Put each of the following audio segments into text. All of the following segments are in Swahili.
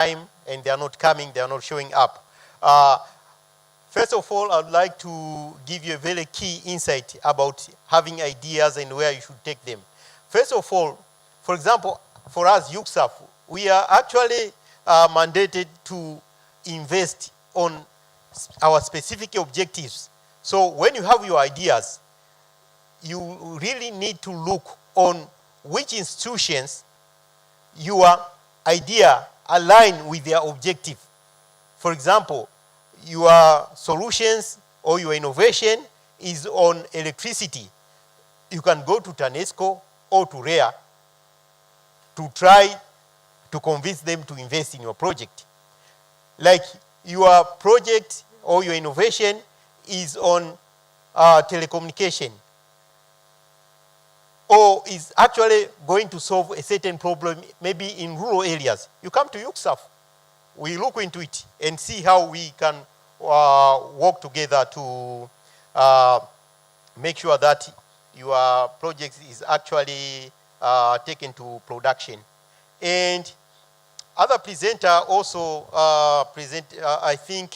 time and they are not coming, they are not showing up. First of all, I'd like to give you a very key insight about having ideas and where you should take them. First of all, for example, for us, UCSAF, we are actually mandated to invest on our specific objectives. So when you have your ideas, you really need to look on which institutions your idea align with their objective. For example, your solutions or your innovation is on electricity. You can go to TANESCO or to REA to try to convince them to invest in your project. Like your project or your innovation is on telecommunication, or is actually going to solve a certain problem, maybe in rural areas, you come to UCSAF. We look into it and see how we can work together to make sure that your project is actually taken to production. And other presenter also I think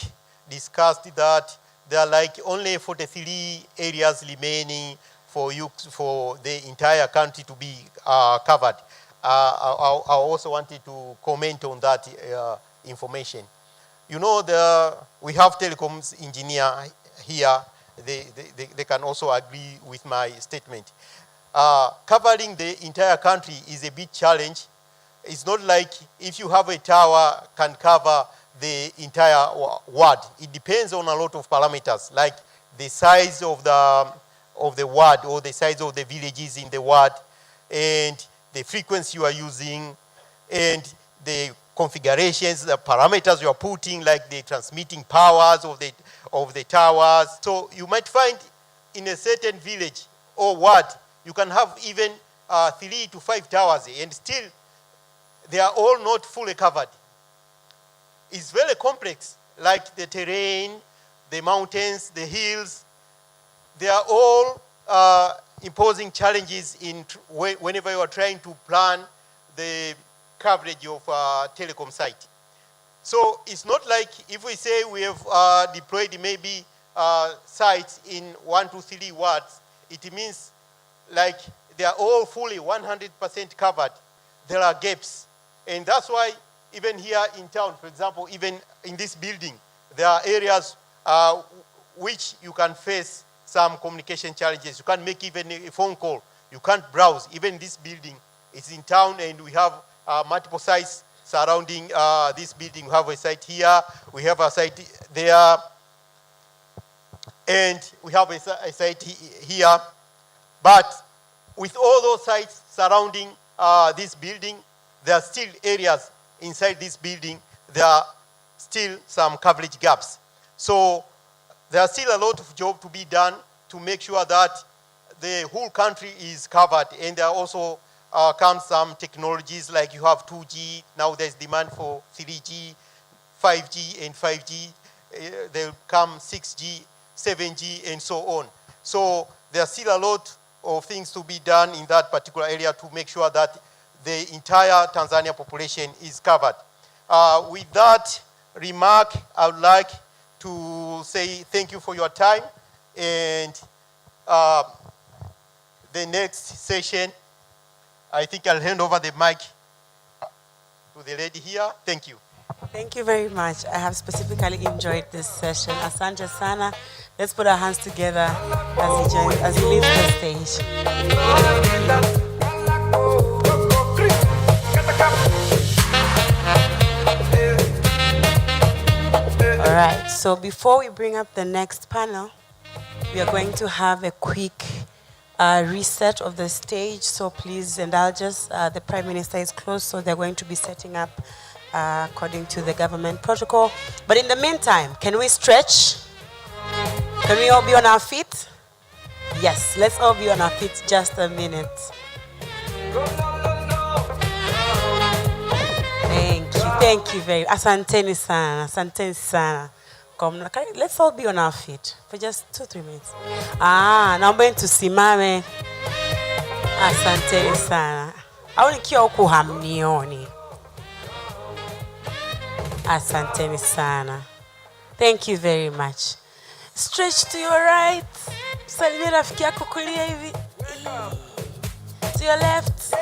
discussed that there are like only 43 areas remaining for the entire country to be covered. I also wanted to comment on that information. You know, we have telecoms engineer here. They can also agree with my statement. Covering the entire country is a big challenge. It's not like if you have a tower can cover the entire ward. It depends on a lot of parameters, like the size of the ward or the size of the villages in the ward, and the frequency you are using, and the configurations, the parameters you are putting, like the transmitting powers of the towers. So you might find in a certain village or ward, you can have even 3 to 5 towers, and still they are all not fully covered. It's very complex, like the terrain, the mountains, the hills. They are all imposing challenges whenever you are trying to plan the coverage of a telecom site. So it's not like if we say we have deployed maybe sites in 1 to 3 wards, it means like they are all fully 100% covered. There are gaps. And that's why even here in town, for example, even in this building, there are areas which you can face some communication challenges. You can't make even a phone call. You can't browse. Even this building is in town, and we have multiple sites surrounding this building. We have a site here. We have a site there. And we have a site here. But with all those sites surrounding this building, there are still areas inside this building. There are still some coverage gaps. So there's still a lot of job to be done to make sure that the whole country is covered. And there also come some technologies, like you have 2G, now there's demand for 3G, 5G, and 5G. There will come 6G, 7G, and so on. So there's still a lot of things to be done in that particular area to make sure that the entire Tanzania population is covered. With that remark, I would like to say thank you for your time. And the next session, I think I'll hand over the mic to the lady here. Thank you. Thank you very much. I have specifically enjoyed this session. Asante sana. Let's put our hands together as he leaves the stage. All right, so before we bring up the next panel, we are going to have a quick reset of the stage. So please, and I'll just, the Prime Minister is close, so they're going to be setting up according to the government protocol. But in the meantime, can we stretch? Can we all be on our feet? Yes, let's all be on our feet just a minute. Thank you very much. Asanteni sana, asanteni sana. Let's all be on our feet for just 2-3 minutes. Naomba tusimame. Asanteni sana. Au nikiwa huku hamnioni. Asanteni sana. Thank you very much. Stretch to your right. Salimia rafiki yako kulia hivi. To your left.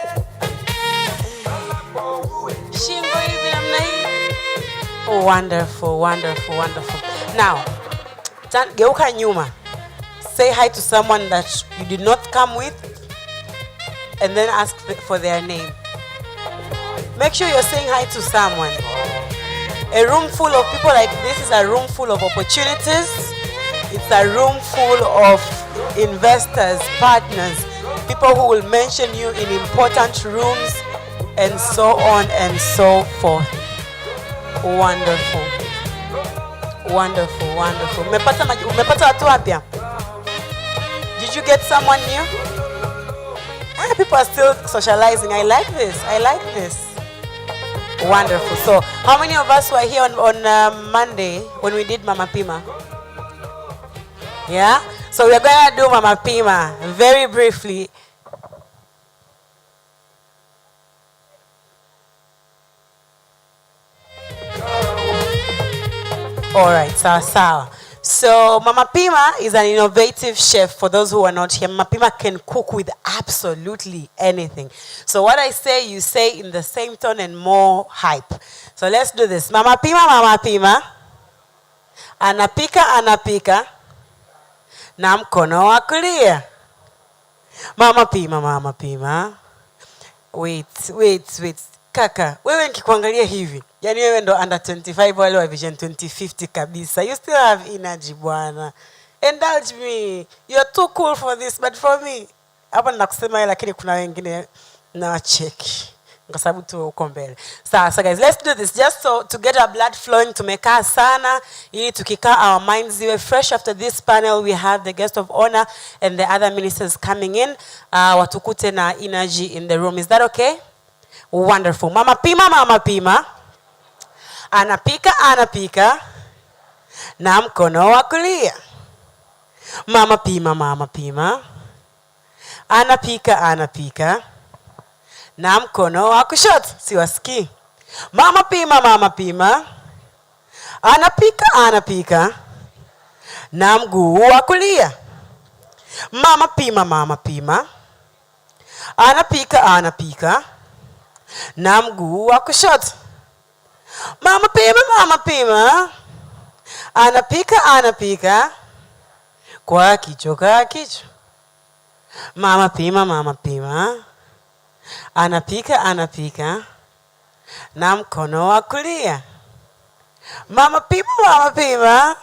Shingo hivi namna hii. Oh, wonderful, wonderful, wonderful. Now, geuka nyuma. Say hi to someone that you did not come with and then ask for their name. Make sure you're saying hi to someone. A room full of people like this is a room full of opportunities. It's a room full of investors, partners, people who will mention you in important rooms and so on and so forth. Wonderful. Wonderful, wonderful. Umepata watu wapya? Did you get someone new? People are still socializing. I like this. I like this. Wonderful. So, how many of us were here on Monday when we did Mama Pima? Yeah? So, we're going to do Mama Pima very briefly. All right, sawa. So Mama Pima is an innovative chef. For those who are not here, Mama Pima can cook with absolutely anything. So what I say, you say in the same tone and more hype. So let's do this. Mama Pima. Anapika. Na mkono wa kulia. Mama Pima. Wait. Kaka, wewe nikikuangalia hivi. Yani wewe ndo under 25 wale wa Vision 2050 kabisa. You still have energy bwana. Indulge me. You're too cool for this, but for me. Hapa ninakusema lakini kuna wengine na check. Kwa sababu tu uko mbele. So guys, let's do this just so to get our blood flowing, tumekaa sana ili tukikaa our minds ziwe fresh. After this panel we have the guest of honor and the other ministers coming in. Watukute na energy in the room. Is that okay? Wonderful. Mama Pima. Anapika. Na mkono wa kulia. Mama Pima. Anapika. Na mkono wa kushoto. Siwasikii. Mama Pima. Anapika. Na mguu wa kulia. Mama Pima. Anapika. Na mguu wa kushoto. Mama Pima. Anapika. Kwa kichwa. Mama Pima. Anapika. Na mkono wa kulia. Mama Pima.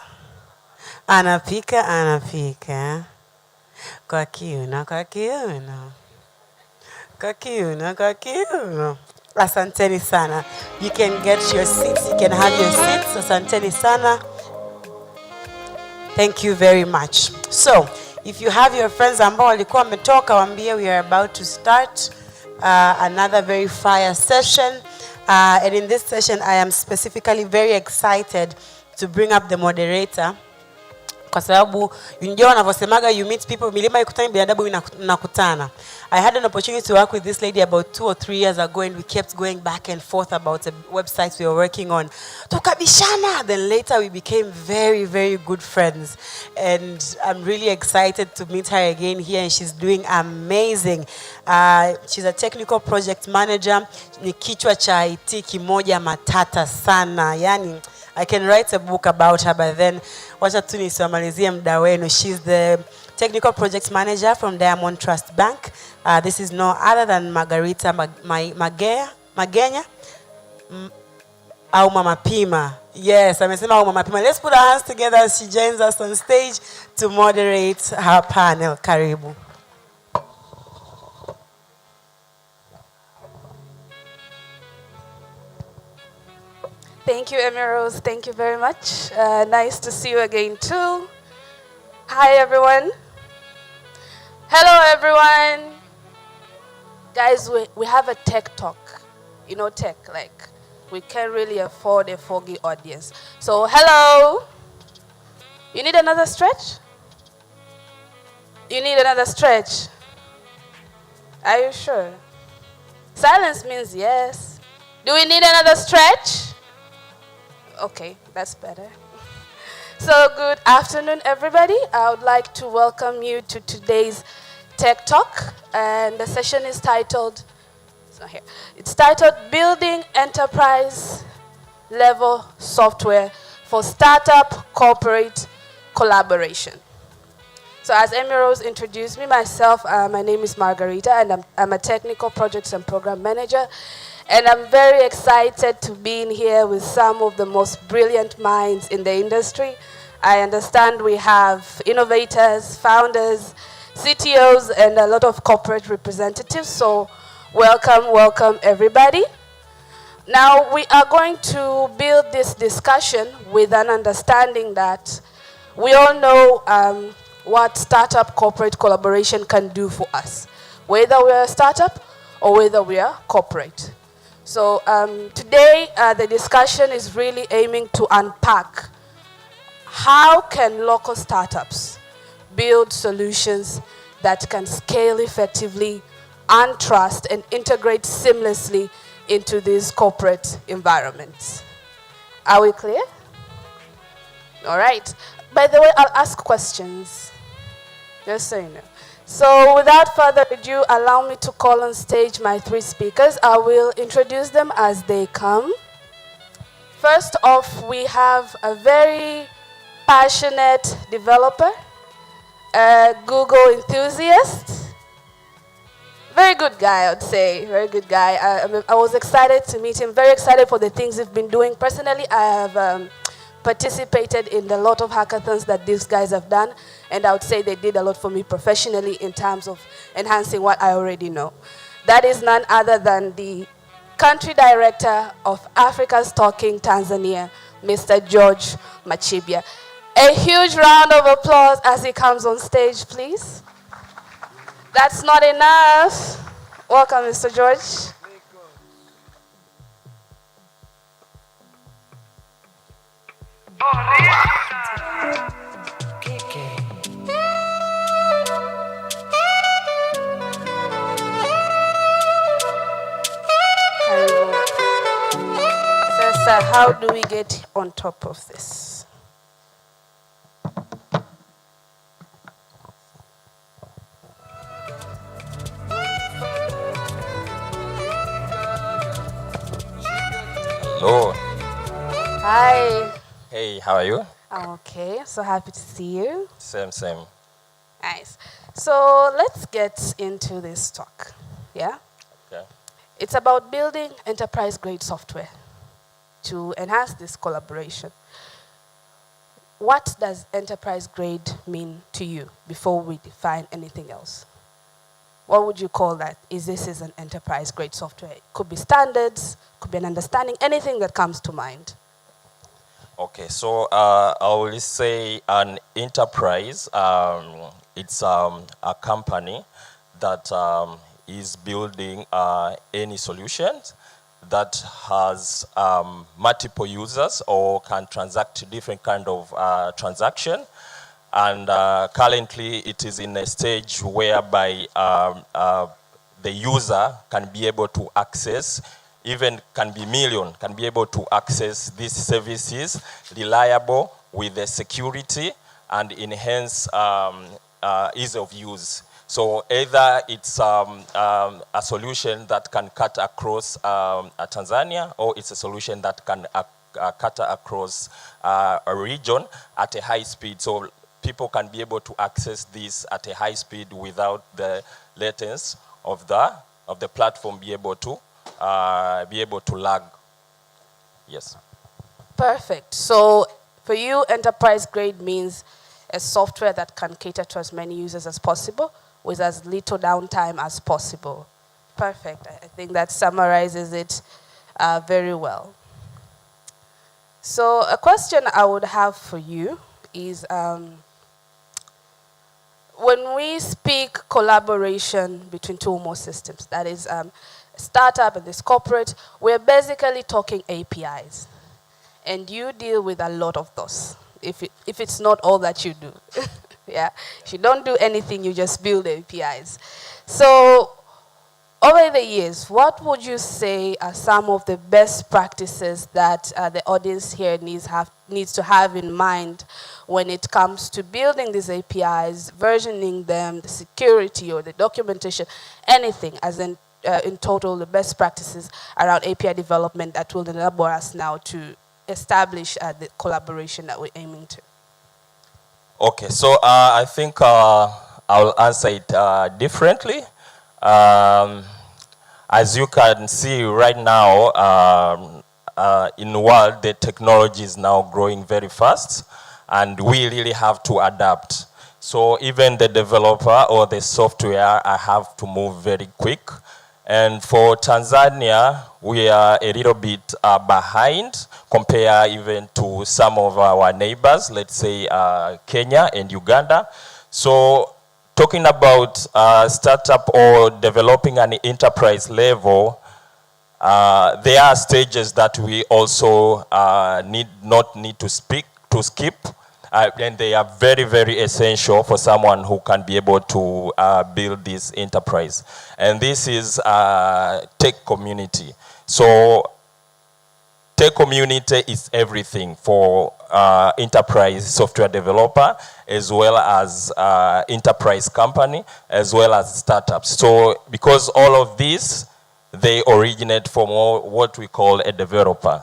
Anapika. Kwa kiuno. Asanteni sana. You can get your seats. You can have your seats. Asanteni sana. Thank you very much. So, if you have your friends ambao walikuwa wametoka, waambie we are about to start another very fire session. And in this session, I am specifically very excited to bring up the moderator. Kwa sababu unajua wanavyosemaga you meet people, milima ikutani binadamu inakutana. I had an opportunity to work with this lady about 2 or 3 years ago, and we kept going back and forth about the websites we were working on. Tukabishana. Then later we became very, very good friends. And I'm really excited to meet her again here, and she's doing amazing. She's a technical project manager. Ni kichwa cha IT kimoja matata sana. Yani, I can write a book about her, but then wacha tu nisimalizie muda wenu. She's the technical project manager from Diamond Trust Bank. This is no other than Margarita Magenya au Mama Pima. Yes, amesema au Mama Pima. Let's put our hands together as she joins us on stage to moderate her panel. Karibu. Thank you, Emerose. Thank you very much. Nice to see you again, too. Hi, everyone. Hello, everyone. Guys, we have a tech talk. You know tech, like, we can't really afford a foggy audience. So, hello. You need another stretch? You need another stretch? Are you sure? Silence means yes. Do we need another stretch? Okay, that's better. So good afternoon, everybody. I would like to welcome you to today's Tech Talk, and the session is titled, it's titled Building Enterprise Level Software for Startup Corporate Collaboration. So as Amy Rose introduced me, myself, my name is Margarita, and I'm a technical projects and program manager. And I'm very excited to be in here with some of the most brilliant minds in the industry. I understand we have innovators, founders, CTOs, and a lot of corporate representatives. So welcome everybody. Now we are going to build this discussion with an understanding that we all know what startup corporate collaboration can do for us, whether we are a startup or whether we are corporate. So today the discussion is really aiming to unpack how can local startups build solutions that can scale effectively, earn trust, and integrate seamlessly into these corporate environments. Are we clear? All right. By the way, I'll ask questions, just so you know. So without further ado, allow me to call on stage my three speakers. I will introduce them as they come. First off, we have a very passionate developer, a Google enthusiast. Very good guy, I would say, very good guy. I was excited to meet him, very excited for the things he's been doing. Personally, I have participated in a lot of hackathons that these guys have done, and I would say they did a lot for me professionally in terms of enhancing what I already know. That is none other than the country director of Africa's Talking Tanzania, Mr. George Machibia. A huge round of applause as he comes on stage, please. That's not enough. Welcome, Mr. George. Sir, how do we get on top of this? Hello. Hi. Hey, how are you? I'm okay. So happy to see you. Same. Nice. So let's get into this talk. Yeah? Okay. It's about building enterprise-grade software to enhance this collaboration. What does enterprise-grade mean to you before we define anything else? What would you call that? This is an enterprise-grade software? It could be standards, could be an understanding, anything that comes to mind. Okay, so I will say an enterprise, it's a company that is building any solutions that has multiple users or can transact different kind of transaction. And currently it is in a stage whereby the user can be able to access, even can be million, can be able to access these services reliable with the security and enhance ease of use. So either it's a solution that can cut across Tanzania, or it's a solution that can cut across a region at a high speed. So people can be able to access this at a high speed without the latency of the platform be able to lag. Yes. Perfect. So for you, enterprise grade means a software that can cater to as many users as possible with as little downtime as possible. Perfect. I think that summarizes it very well. So a question I would have for you is, when we speak collaboration between two or more systems, that is startup and this corporate, we're basically talking APIs. And you deal with a lot of those, if it's not all that you do. Yeah, if you don't do anything, you just build APIs. So Over the years, what would you say are some of the best practices that the audience here needs to have in mind when it comes to building these APIs, versioning them, the security or the documentation, anything as in total, the best practices around API development that will enable us now to establish the collaboration that we're aiming to? Okay, so I think I'll answer it differently. As you can see right now, in the world, the technology is now growing very fast, and we really have to adapt. So even the developer or the software, I have to move very quick. And for Tanzania, we are a little bit behind compared even to some of our neighbors, let's say Kenya and Uganda. So talking about startup or developing an enterprise level, there are stages that we also not need to skip, and they are very, very essential for someone who can be able to build this enterprise. And this is tech community. So tech community is everything for enterprise software developer, as well as enterprise company, as well as startups. So because all of these, they originate from what we call a developer,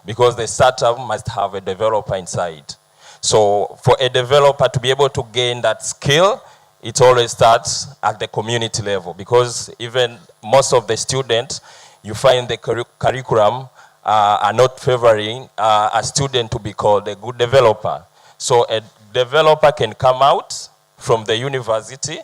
because the startup must have a developer inside. So for a developer to be able to gain that skill, it always starts at the community level, because even most of the students, you find the curriculum are not favoring a student to be called a good developer. So a developer can come out from the university,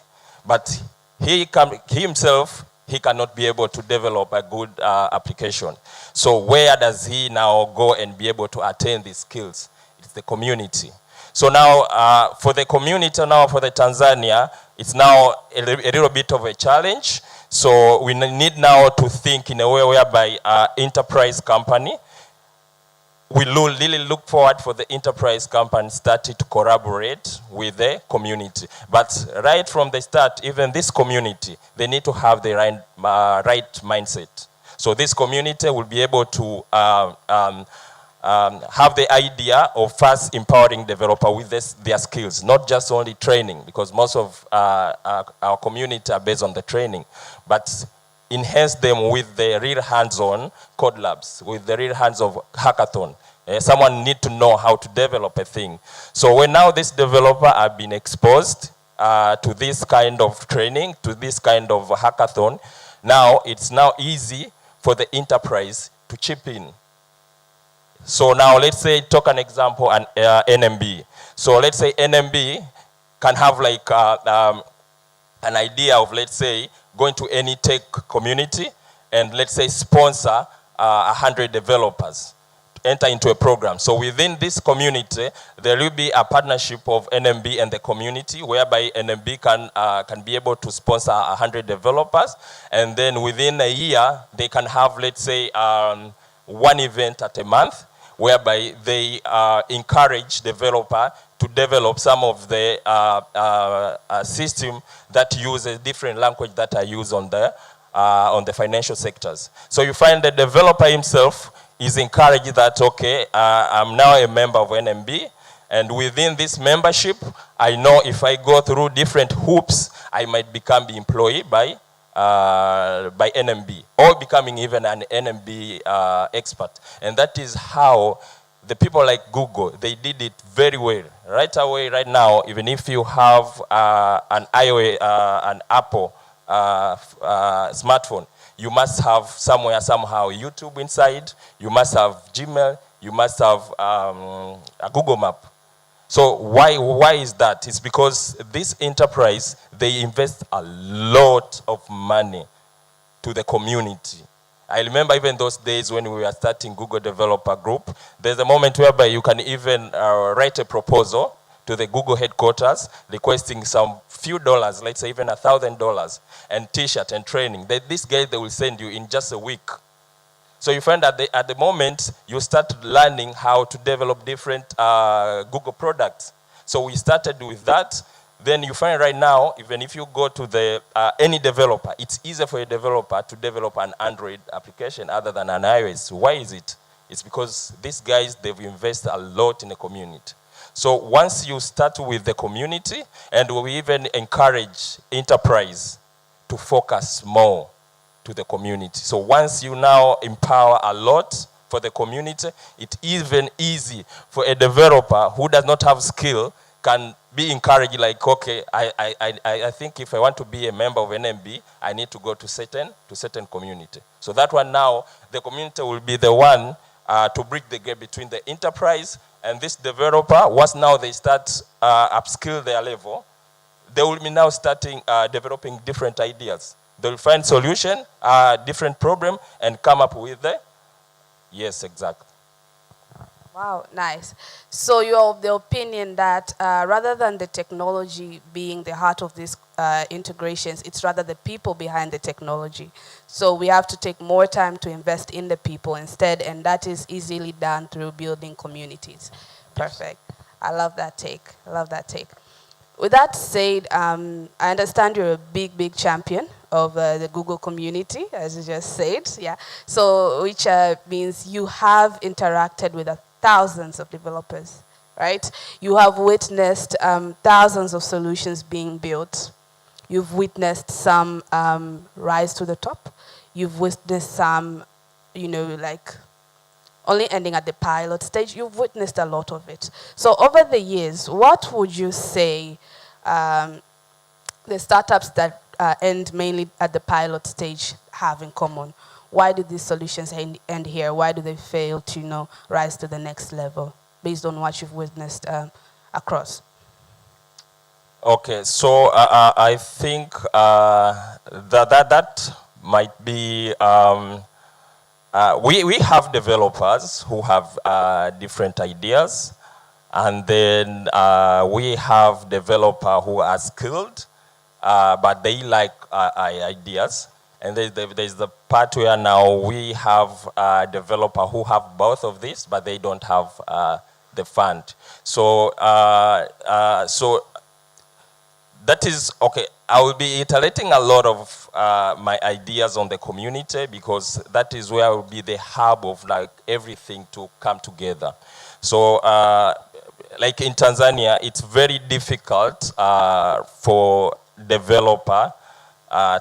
but he himself, he cannot be able to develop a good application. So where does he now go and be able to attain these skills? It's the community. So now for the community, now for the Tanzania, it's now a little bit of a challenge. So we need now to think in a way whereby enterprise company, we really look forward for the enterprise company started to collaborate with the community. But right from the start, even this community, they need to have the right mindset. So this community will be able to have the idea of first empowering developer with their skills, not just only training, because most of our community are based on the training, but enhance them with the real hands-on code labs, with the real hands of hackathon. Someone need to know how to develop a thing. So when now this developer have been exposed to this kind of training, to this kind of hackathon, now it's now easy for the enterprise to chip in. So now let's say, talk an example, an NMB. So let's say NMB can have like an idea of, let's say, going to any tech community and let's say sponsor 100 developers to enter into a program. So within this community, there will be a partnership of NMB and the community, whereby NMB can be able to sponsor 100 developers, and then within a year, they can have, let's say, one event at a month, whereby they encourage developer to develop some of the system that use a different language that are used on the financial sectors. So you find the developer himself is encouraged that, okay, I'm now a member of NMB, and within this membership, I know if I go through different hoops, I might become the employee by NMB, or becoming even an NMB expert. And that is how the people like Google, they did it very well. Right away, right now, even if you have an iOS, an Apple smartphone, you must have somewhere, somehow, YouTube inside, you must have Gmail, you must have a Google Map. So why is that? It's because this enterprise, they invest a lot of money to the community. I remember even those days when we were starting Google Developer Group, there's a moment whereby you can even write a proposal to the Google headquarters requesting some few dollars, let's say even $1,000, and t-shirt and training. This guy, they will send you in just a week. So you find that at the moment, you start learning how to develop different Google products. So we started with that. then you find right now, even if you go to the any developer, it's easier for a developer to develop an Android application other than an iOS. Why is it? It's because these guys, they've invested a lot in the community. So once you start with the community, and we even encourage enterprise to focus more to the community. So once you now empower a lot for the community, it's even easy for a developer who does not have skill can be encouraged, like, okay, I think if I want to be a member of NMB, I need to go to certain community. So that one now, the community will be the one to bridge the gap between the enterprise and this developer. Once now they start upskill their level, they will be now starting developing different ideas. They will find solution, different problem, and come up with the, yes, exactly. Wow, nice. So you're of the opinion that rather than the technology being the heart of these integrations, it's rather the people behind the technology. So we have to take more time to invest in the people instead, and that is easily done through building communities. Perfect. I love that take. I love that take. With that said, I understand you're a big, big champion of the Google community, as you just said. Yeah. So which means you have interacted with thousands of developers, right? You have witnessed thousands of solutions being built. You've witnessed some rise to the top. You've witnessed some, like only ending at the pilot stage. You've witnessed a lot of it. So over the years, what would you say the startups that end mainly at the pilot stage have in common? Why do these solutions end here? Why do they fail to, rise to the next level based on what you've witnessed across? Okay, so I think that might be, we have developers who have different ideas, and then we have developers who are skilled, but they like ideas. And there's the part where now we have developers who have both of these, but they don't have the fund. So, so that is, okay, I will be iterating a lot of my ideas on the community, because that is where will be the hub of like everything to come together. So, like in Tanzania, it's very difficult for developer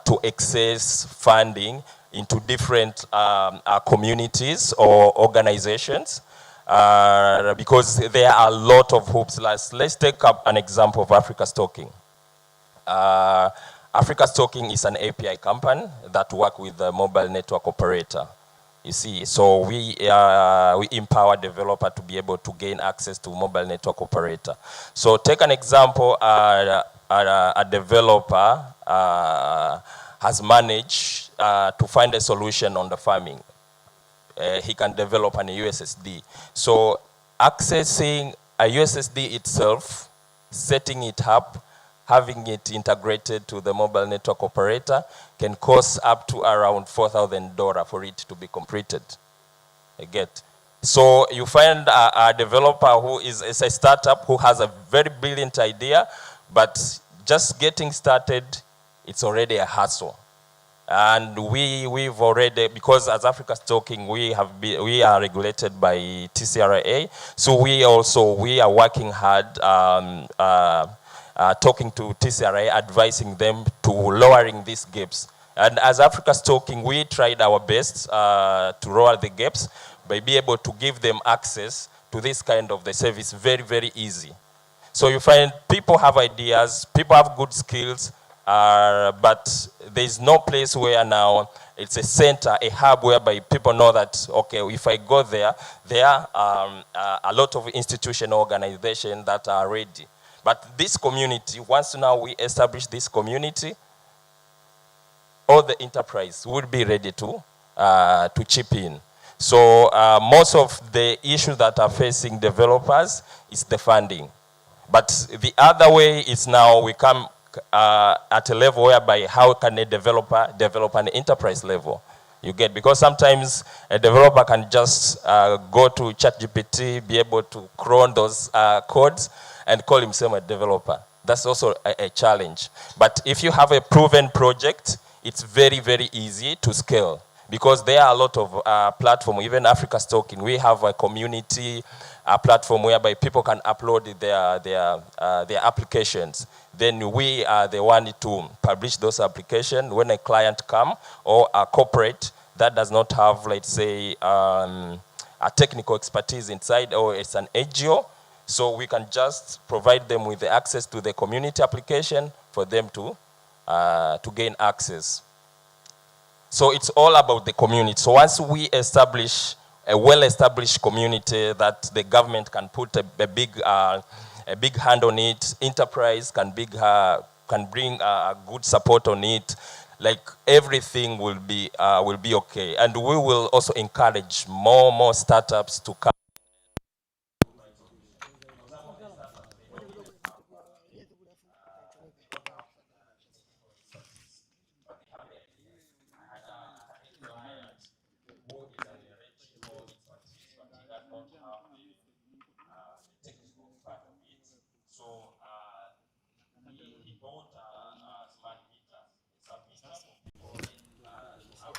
to access funding into different communities or organizations because there are a lot of hoops. Let's take up an example of Africa's Talking. Africa's Talking is an API company that works with the mobile network operator. You see, so we empower developer to be able to gain access to mobile network operator. So take an example, a developer has managed to find a solution on the farming. He can develop an USSD. So accessing a USSD itself, setting it up, having it integrated to the mobile network operator can cost up to around $4,000 for it to be completed. You get. So you find a developer who is a startup who has a very brilliant idea, but just getting started, it's already a hassle. And we've already, because as Africa's Talking, we are regulated by TCRA, so we are working hard, talking to TCRA, advising them to lowering these gaps. And as Africa's Talking, we tried our best to lower the gaps by being able to give them access to this kind of the service very, very easy. So you find people have ideas, people have good skills, but there's no place where now it's a center, a hub whereby people know that, okay, if I go there, there are a lot of institutional organizations that are ready. But this community, once now we establish this community, all the enterprise would be ready to chip in. So most of the issues that are facing developers is the funding. But the other way is now we come at a level whereby how can a developer develop an enterprise level? You get, because sometimes a developer can just go to ChatGPT, be able to clone those codes and call himself a developer. That's also a challenge. But if you have a proven project, it's very, very easy to scale because there are a lot of platforms, even Africa's Talking. We have a community platform whereby people can upload their applications. Then we are the one to publish those applications. When a client come or a corporate that does not have, let's say, a technical expertise inside, or it's an NGO, so we can just provide them with the access to the community application for them to gain access. So it's all about the community. So once we establish a well-established community that the government can put a big hand on it, enterprise can bring good support on it, like everything will be okay. And we will also encourage more startups to come.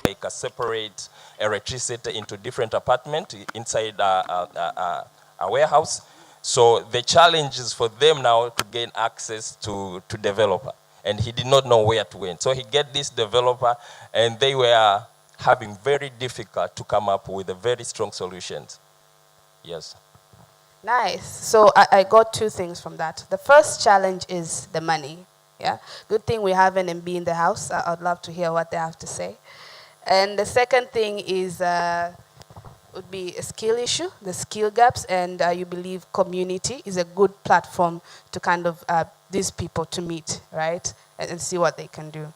Like a separate electricity into different apartments inside a warehouse. So the challenge is for them now to gain access to developer. And he did not know where to win. So he get this developer, and they were having very difficult to come up with a very strong solutions. Yes. Nice. So I got two things from that. The first challenge is the money. Yeah. Good thing we have an MB in the house. I'd love to hear what they have to say. And the second thing is would be a skill issue, the skill gaps, and you believe community is a good platform to kind of these people to meet, right, and see what they can do.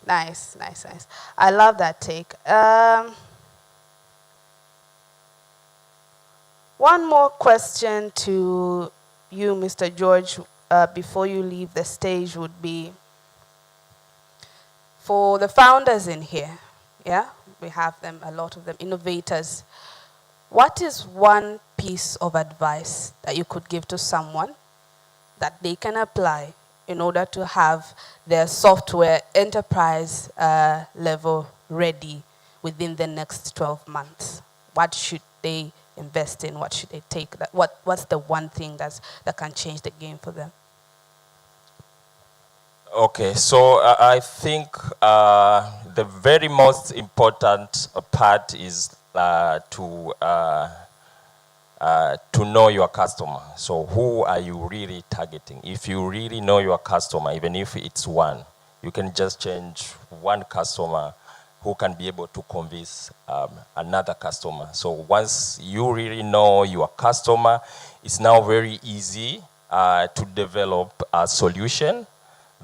Nice, nice, nice. I love that take. One more question to you, Mr. George, before you leave the stage would be for the founders in here. Yeah, we have them, a lot of them, innovators. What is one piece of advice that you could give to someone that they can apply in order to have their software enterprise level ready within the next 12 months? What should they invest in? What should they take? What's the one thing that can change the game for them? Okay, so I think the very most important part is to know your customer. So who are you really targeting? If you really know your customer, even if it's one, you can just change one customer who can be able to convince another customer. So once you really know your customer, it's now very easy to develop a solution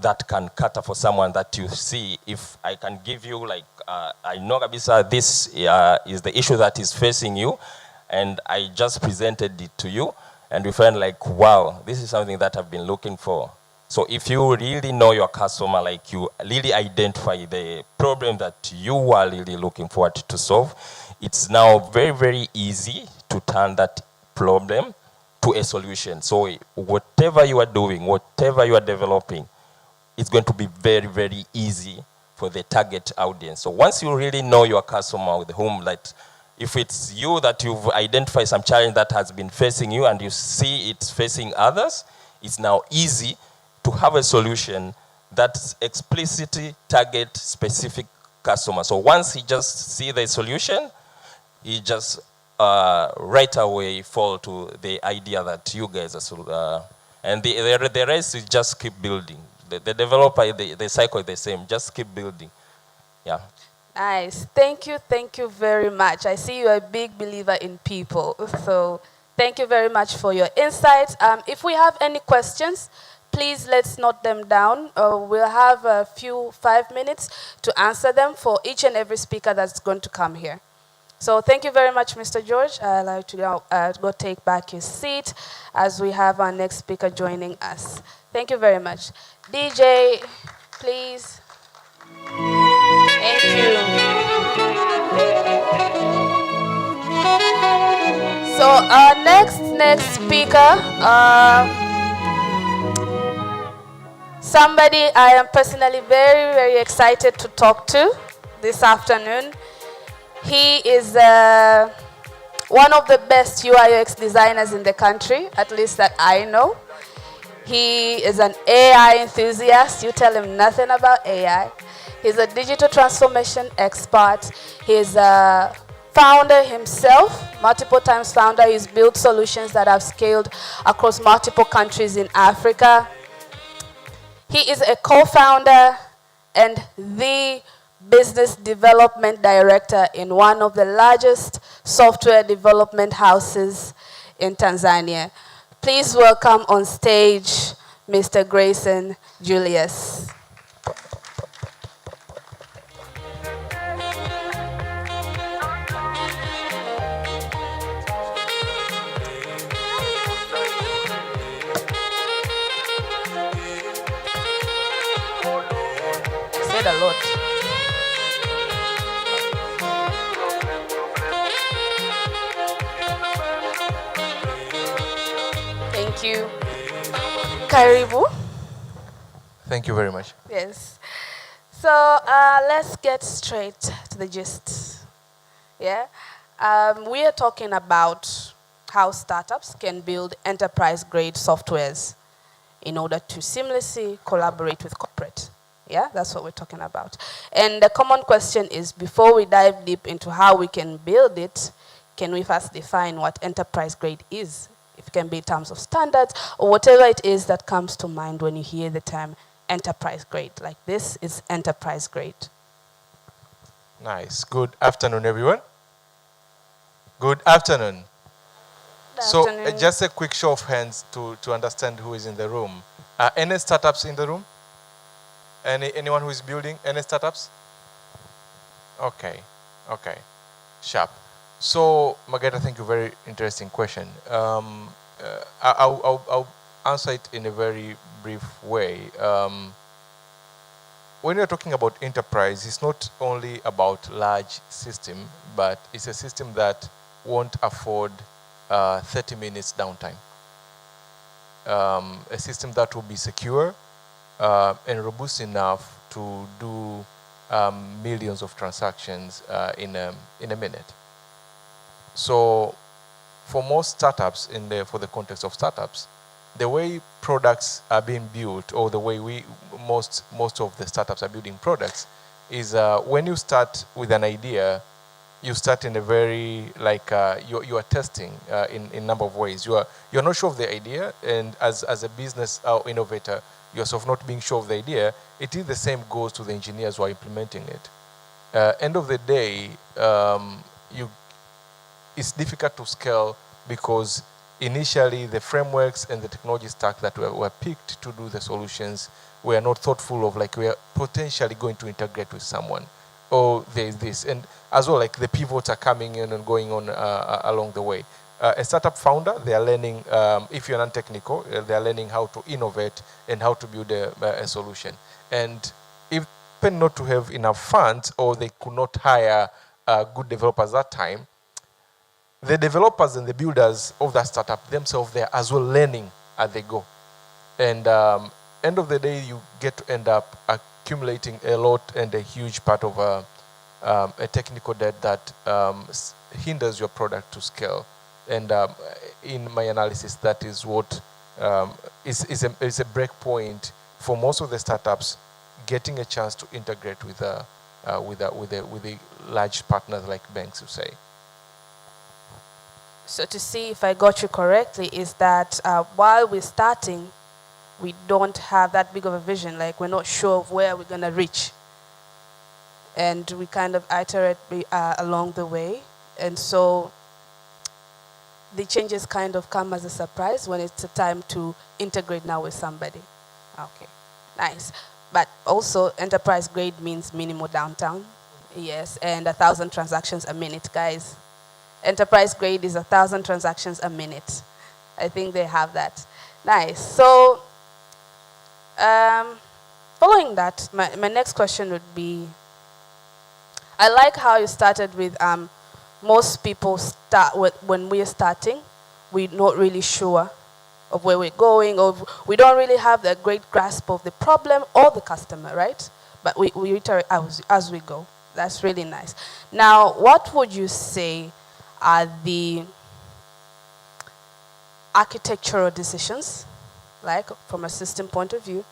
that can cater for someone that you see. If I can give you, like, I know, Kabisa, this is the issue that is facing you, and I just presented it to you, and you find like, wow, this is something that I've been looking for. So if you really know your customer, like you really identify the problem that you are really looking forward to solve, it's now very, very easy to turn that problem to a solution. So whatever you are doing, whatever you are developing, it's going to be very, very easy for the target audience. So once you really know your customer, with whom, like, if it's you that you've identified some challenge that has been facing you and you see it's facing others, it's now easy to have a solution that explicitly target specific customer. So once he just see the solution, he just right away fall to the idea that you guys are, and the rest is just keep building. The developer, the cycle is the same. Just keep building. Yeah. Nice. Thank you very much. I see you're a big believer in people. So thank you very much for your insights. If we have any questions, please let's note them down. We'll have a few 5 minutes to answer them for each and every speaker that's going to come here. So thank you very much, Mr. George. I'd like to go take back your seat as we have our next speaker joining us. Thank you very much. DJ, please. Thank you. So our next speaker somebody I am personally very, very excited to talk to this afternoon. He is one of the best UI/UX designers in the country, at least that I know. He is an AI enthusiast. You tell him nothing about AI. He's a digital transformation expert. He's a founder himself, multiple times founder. He's built solutions that have scaled across multiple countries in Africa. He is a co-founder and the business development director in one of the largest software development houses in Tanzania. Please welcome on stage Mr. Grayson Julius. Said a lot. Thank you. Karibu. Thank you very much. Yes. So let's get straight to the gist. Yeah. We are talking about how startups can build enterprise-grade softwares in order to seamlessly collaborate with corporate. Yeah, that's what we're talking about. And the common question is, before we dive deep into how we can build it, can we first define what enterprise grade is? It can be in terms of standards or whatever it is that comes to mind when you hear the term enterprise grade. Like, this is enterprise grade. Nice. Good afternoon, everyone. Good afternoon. Good afternoon. Just a quick show of hands to understand who is in the room. Any startups in the room? Anyone who is building? Any startups? Okay. Sharp. So, Margareta, thank you. Very interesting question. I'll answer it in a very brief way. When you're talking about enterprise, it's not only about large system, but it's a system that won't afford 30 minutes downtime. A system that will be secure and robust enough to do millions of transactions in a minute. So for most startups, for the context of startups, the way products are being built, or the way most of the startups are building products, is when you start with an idea, you start in a very, you are testing in a number of ways. You're not sure of the idea, and as a business innovator, you're sort of not being sure of the idea. It is the same goes to the engineers who are implementing it. End of the day, it's difficult to scale because initially the frameworks and the technology stack that were picked to do the solutions were not thoughtful of, like, we are potentially going to integrate with someone. Or there's this. And as well, like, the pivots are coming in and going on along the way. A startup founder, they are learning, if you're non-technical, they are learning how to innovate and how to build a solution. And if they happen not to have enough funds, or they could not hire good developers that time, the developers and the builders of that startup themselves, they are as well learning as they go. And end of the day, you get to end up accumulating a lot and a huge part of a technical debt that hinders your product to scale. And in my analysis, that is what is a break point for most of the startups getting a chance to integrate with the large partners like banks, you say. So to see if I got you correctly, is that while we're starting, we don't have that big of a vision. Like, we're not sure of where we're going to reach. And we kind of iterate along the way. And so the changes kind of come as a surprise when it's a time to integrate now with somebody. Okay, nice. But also, enterprise grade means minimal downtime. Yes, and 1,000 transactions a minute, guys. Enterprise grade is 1,000 transactions a minute. I think they have that. Nice. So, following that, my next question would be, I like how you started with most people start when we're starting, we're not really sure of where we're going, or we don't really have the great grasp of the problem or the customer, right? But we iterate as we go. That's really nice. Now, what would you say are the architectural decisions, like from a system point of view,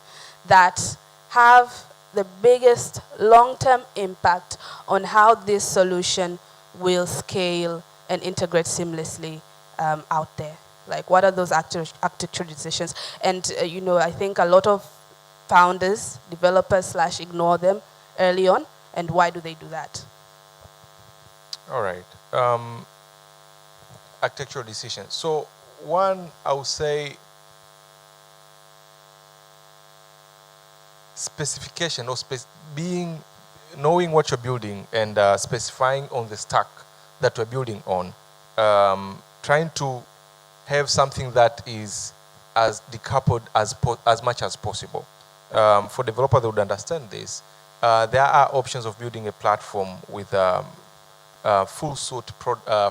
that have the biggest long-term impact on how this solution will scale and integrate seamlessly out there? Like, what are those architectural decisions? And, I think a lot of founders, developers / ignore them early on. And why do they do that? All right. Architectural decisions. So one, I would say specification or knowing what you're building and specifying on the stack that we're building on. Trying to have something that is as decoupled as much as possible. For developers that would understand this, there are options of building a platform with full suite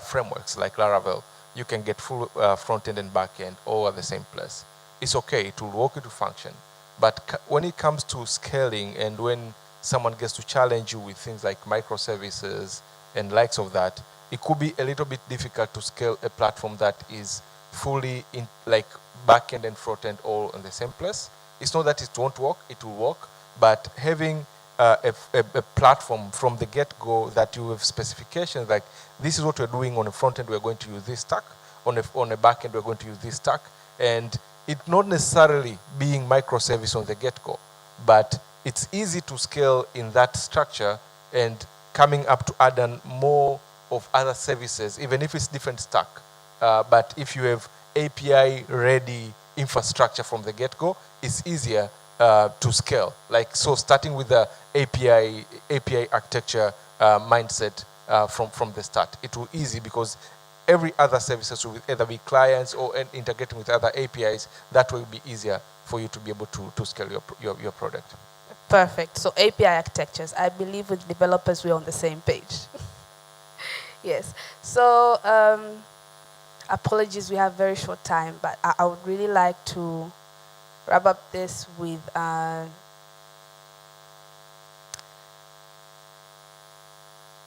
frameworks like Laravel. You can get full front-end and back-end all at the same place. It's okay, it will work, it will function. But when it comes to scaling and when someone gets to challenge you with things like microservices and likes of that, it could be a little bit difficult to scale a platform that is fully in, like back-end and front-end all in the same place. It's not that it won't work, it will work, but having a platform from the get-go that you have specifications like this is what we're doing on the front-end, we're going to use this stack, on the back-end, we're going to use this stack, and it not necessarily being microservice on the get-go, but it's easy to scale in that structure and coming up to add on more of other services, even if it's different stack. But if you have API-ready infrastructure from the get-go, it's easier to scale. Like, so starting with the API architecture mindset from the start, it will easy because every other services will either be clients or integrating with other APIs. That will be easier for you to be able to scale your product. Perfect. So API architectures, I believe with developers we're on the same page. Yes. So apologies, we have very short time, but I would really like to wrap up this with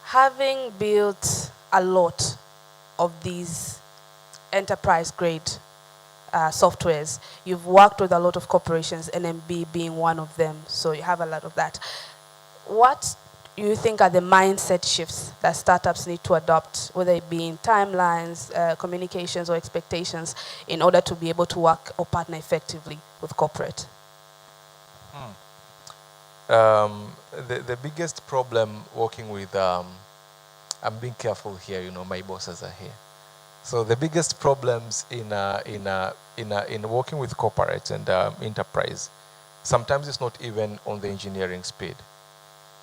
having built a lot of these enterprise-grade softwares. You've worked with a lot of corporations, NMB being one of them, so you have a lot of that. What do you think are the mindset shifts that startups need to adopt, whether it be in timelines, communications, or expectations, in order to be able to work or partner effectively with corporate? The biggest problem working with, I'm being careful here, my bosses are here. So the biggest problems in working with corporates and enterprise, sometimes it's not even on the engineering speed.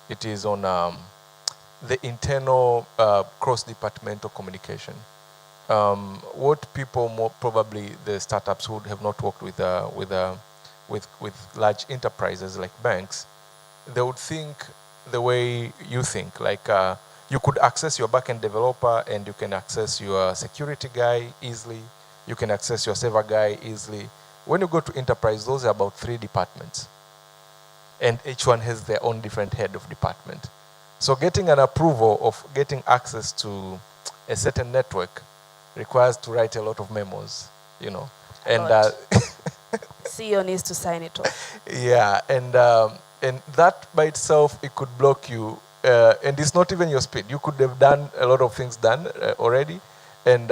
It is on the internal cross-departmental communication. What people probably the startups who have not worked with large enterprises like banks, they would think the way you think, like you could access your backend developer and you can access your security guy easily. You can access your server guy easily. When you go to enterprise, those are about 3 departments. And each one has their own different head of department. So getting an approval of getting access to a certain network requires to write a lot of memos, And CEO needs to sign it off. Yeah, and that by itself, it could block you. And it's not even your speed. You could have done a lot of things done already, and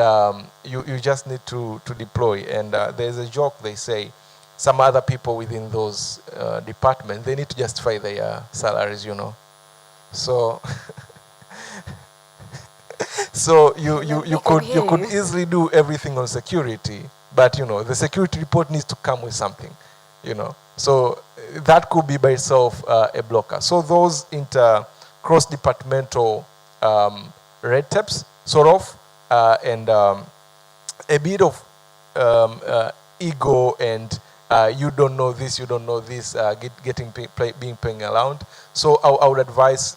you just need to deploy. And there's a joke, they say, some other people within those departments, they need to justify their salaries, So, so you could easily do everything on security, but the security report needs to come with something, So that could be by itself a blocker. So those cross-departmental red tapes, sort of, and a bit of ego and you don't know this, being playing around. So I would advise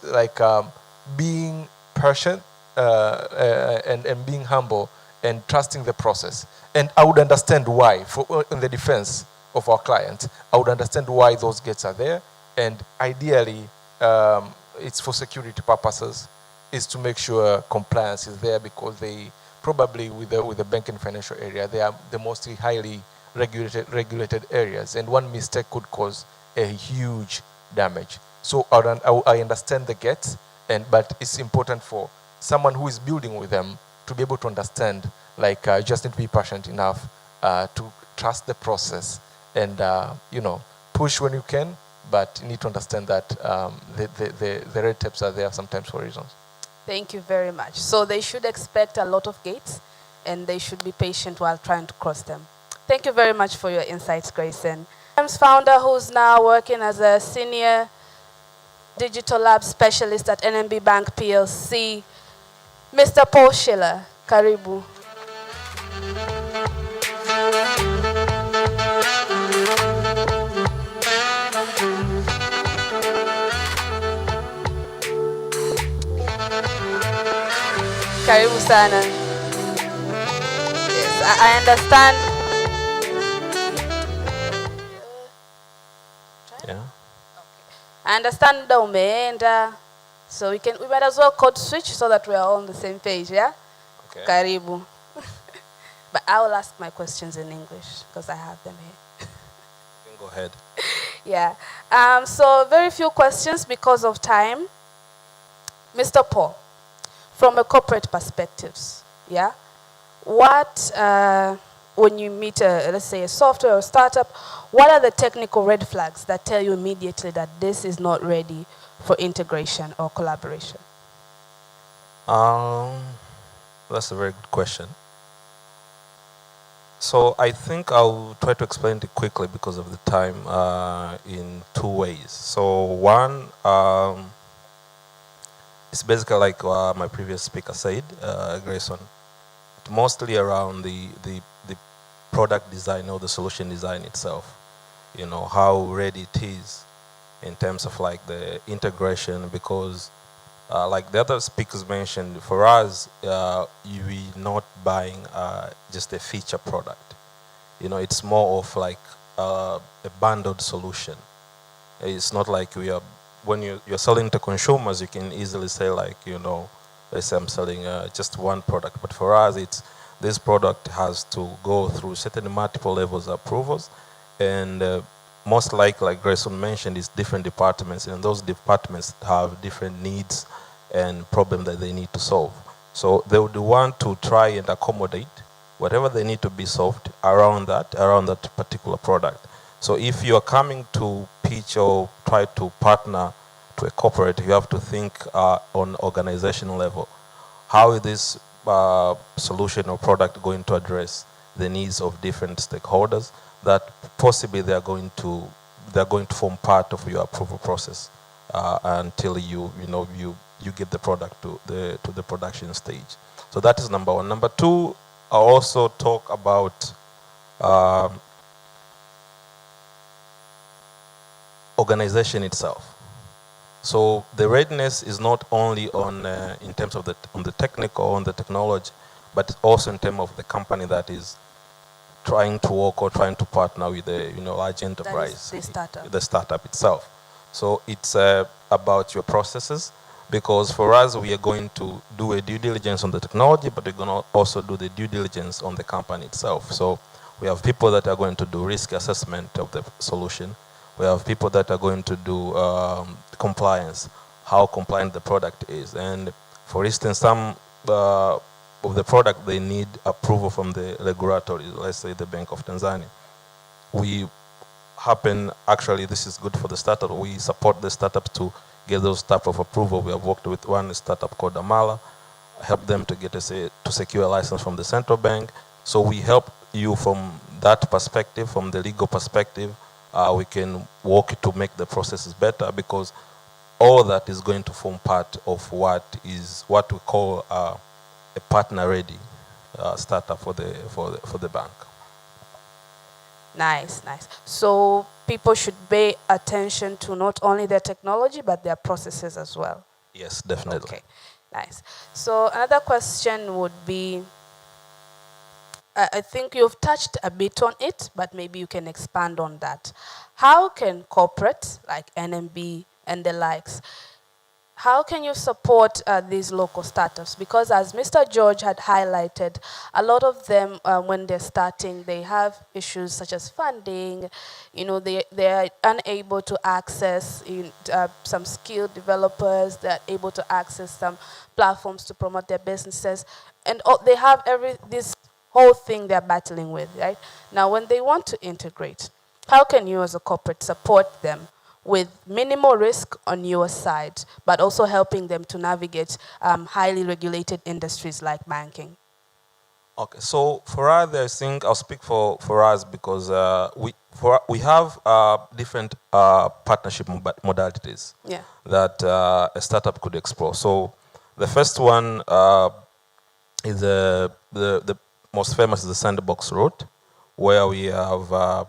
being patient and being humble and trusting the process. And I would understand why, in the defense of our clients, I would understand why those gates are there. And ideally, it's for security purposes, is to make sure compliance is there, because they probably, with the banking financial area, they are the mostly highly regulated areas, and one mistake could cause a huge damage. So I understand the gates, but it's important for someone who is building with them to be able to understand, like, you just need to be patient enough to trust the process, and push when you can, but you need to understand that the red tapes are there sometimes for reasons. Thank you very much. So they should expect a lot of gates, and they should be patient while trying to cross them. Thank you very much for your insights, Grayson. Founder who's now working as a senior digital lab specialist at NMB Bank PLC, Mr. Paul Schiller. Karibu. Karibu sana. Yes, I understand. Yeah. I understand muda umeenda, so we might as well code switch so that we are all on the same page, yeah? Okay. Karibu. But I will ask my questions in English because I have them here. You can go ahead. Yeah. So very few questions because of time. Mr. Paul, from a corporate perspective, yeah, what when you meet let's say a software or startup, what are the technical red flags that tell you immediately that this is not ready for integration or collaboration? That's a very good question. So I think I'll try to explain it quickly because of the time in two ways. So one, it's basically like my previous speaker said, Grayson, mostly around the product design or the solution design itself. You know, how ready it is in terms of like the integration, because like the other speakers mentioned, for us, we're not buying just a feature product. You know, it's more of like a bundled solution. It's not like we are, when you're selling to consumers, you can easily say like, you know, let's say I'm selling just one product. But for us, it's, this product has to go through certain multiple levels of approvals, and most likely, like Grayson mentioned, is different departments, and those departments have different needs and problems that they need to solve. So they would want to try and accommodate whatever they need to be solved around that particular product. So if you are coming to pitch or try to partner to a corporate, you have to think on organizational level. How is this solution or product going to address the needs of different stakeholders that possibly they are going to form part of your approval process until you get the product to the production stage. So that is number one. Number two, I also talk about organization itself. So the readiness is not only on in terms of on the technical, on the technology, but also in terms of the company that is trying to work or trying to partner with the large enterprise, the startup itself. So it's about your processes, because for us we are going to do a due diligence on the technology, but we're going to also do the due diligence on the company itself. So we have people that are going to do risk assessment of the solution. We have people that are going to do compliance, how compliant the product is. And for instance, some of the product, they need approval from the regulatory, let's say the Bank of Tanzania. We happen, actually this is good for the startup, we support the startups to get those type of approval. We have worked with one startup called Amala, help them to get to secure a license from the central bank. So we help you from that perspective, from the legal perspective. We can work to make the processes better, because all that is going to form part of what we call a partner-ready startup for the bank. Nice. So people should pay attention to not only their technology but their processes as well. Yes, definitely. Okay, nice. So another question would be, I think you've touched a bit on it, but maybe you can expand on that. How can corporates like NMB and the likes, how can you support these local startups? Because as Mr. George had highlighted, a lot of them, when they're starting, they have issues such as funding. You know, they are unable to access some skilled developers. They're able to access some platforms to promote their businesses. And they have this whole thing they're battling with, right? Now, when they want to integrate, how can you as a corporate support them with minimal risk on your side, but also helping them to navigate highly regulated industries like banking? Okay, so for us, I think I'll speak for us because we have different partnership modalities that a startup could explore. So the first one is the most famous is the sandbox route, where we have a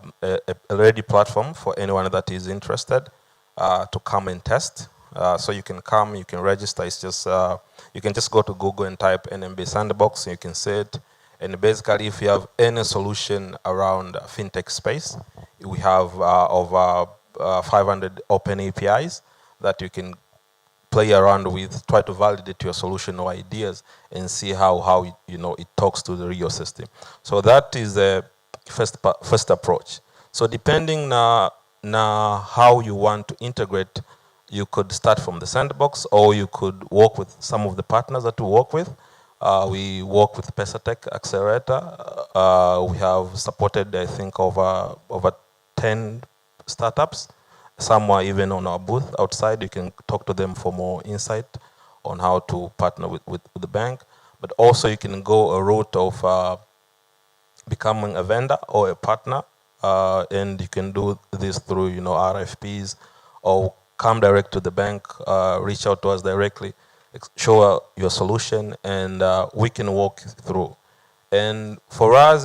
ready platform for anyone that is interested to come and test. So you can come, you can register. It's just you can just go to Google and type NMB Sandbox, and you can see it. And basically, if you have any solution around fintech space, we have over 500 open APIs that you can play around with, try to validate your solution or ideas, and see how it talks to the real system. So that is the first approach. So depending na how you want to integrate, you could start from the sandbox, or you could work with some of the partners that we work with. We work with Pesatech Accelerator. We have supported, I think, over 10 startups. Some are even on our booth outside. You can talk to them for more insight on how to partner with the bank. But also you can go a route of becoming a vendor or a partner, and you can do this through RFPs, or come direct to the bank, reach out to us directly, show your solution, and we can walk through. And for us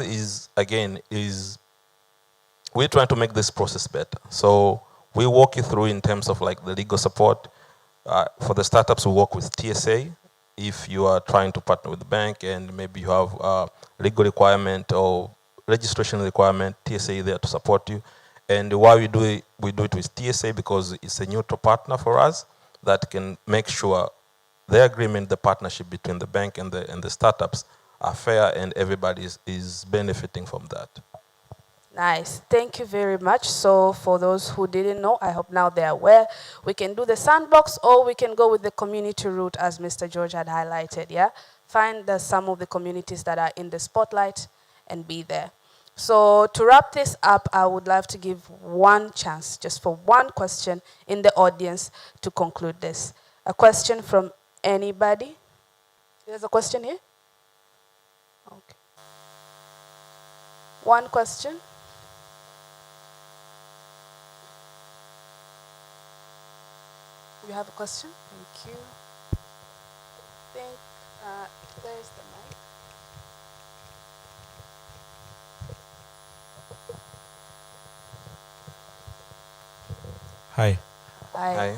we're trying to make this process better. So we walk you through in terms of like the legal support. For the startups, we work with TSA. If you are trying to partner with the bank and maybe you have legal requirement or registration requirement, TSA is there to support you. And why we do it with TSA, because it's a neutral partner for us that can make sure the agreement, the partnership between the bank and the startups are fair, and everybody is benefiting from that. Nice. Thank you very much. So for those who didn't know, I hope now they're aware. We can do the sandbox, or we can go with the community route, as Mr. George had highlighted, yeah? Find some of the communities that are in the spotlight and be there. So to wrap this up, I would love to give one chance, just for one question in the audience to conclude this. A question from anybody? There's a question here? Okay. One question? You have a question? Thank you. There's the mic. Hi. Hi.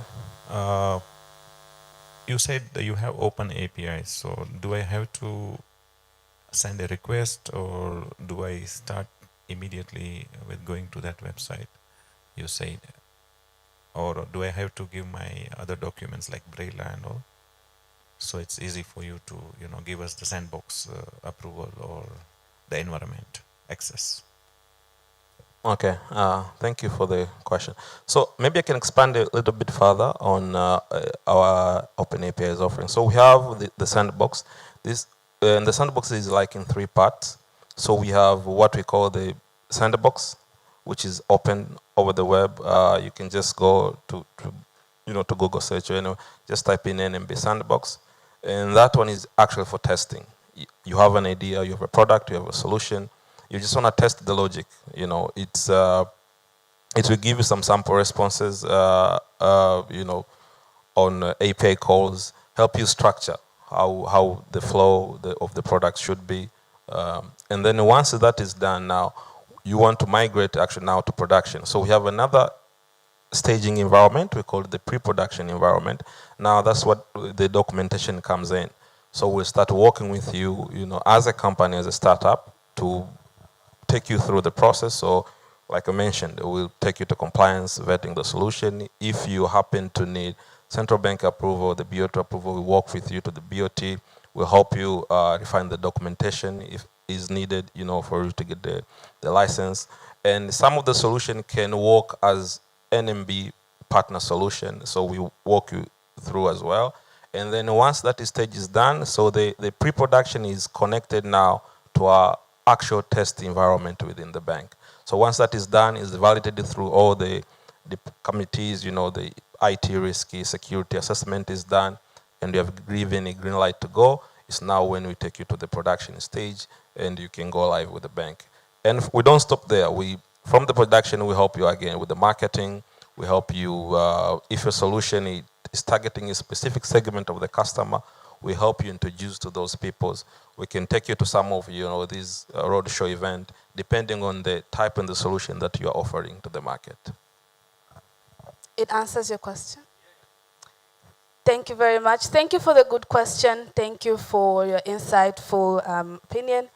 You said that you have open APIs, so do I have to send a request, or do I start immediately with going to that website you said? Or do I have to give my other documents like Braille and all? So it's easy for you to give us the sandbox approval or the environment access. Okay, thank you for the question. So maybe I can expand a little bit further on our Open APIs offering. So we have the sandbox. And the sandbox is like in 3 parts. So we have what we call the sandbox, which is open over the web. You can just go to Google search, or just type in NMB Sandbox, and that one is actually for testing. You have an idea, you have a product, you have a solution. You just want to test the logic. It will give you some sample responses, on API calls, help you structure how the flow of the product should be, and then once that is done, now you want to migrate actually now to production. So we have another staging environment. We call it the pre-production environment. Now that's what the documentation comes in. So we'll start working with you, as a company, as a startup, to take you through the process. So like I mentioned, we'll take you to compliance, vetting the solution. If you happen to need central bank approval, the BOT approval, we work with you to the BOT. We'll help you refine the documentation if is needed, you know, for you to get the license. And some of the solution can work as NMB partner solution. So we walk you through as well. And then once that stage is done, so the pre-production is connected now to our actual test environment within the bank. So once that is done, it's validated through all the committees, you know, the IT risk security assessment is done, and you have given a green light to go. It's now when we take you to the production stage, and you can go live with the bank. And we don't stop there. From the production, we help you again with the marketing. We help you, if your solution is targeting a specific segment of the customer, we help you introduce to those peoples. We can take you to some of, you know, these roadshow event, depending on the type and the solution that you are offering to the market. It answers your question. Thank you very much. Thank you for the good question. Thank you for your insightful opinion.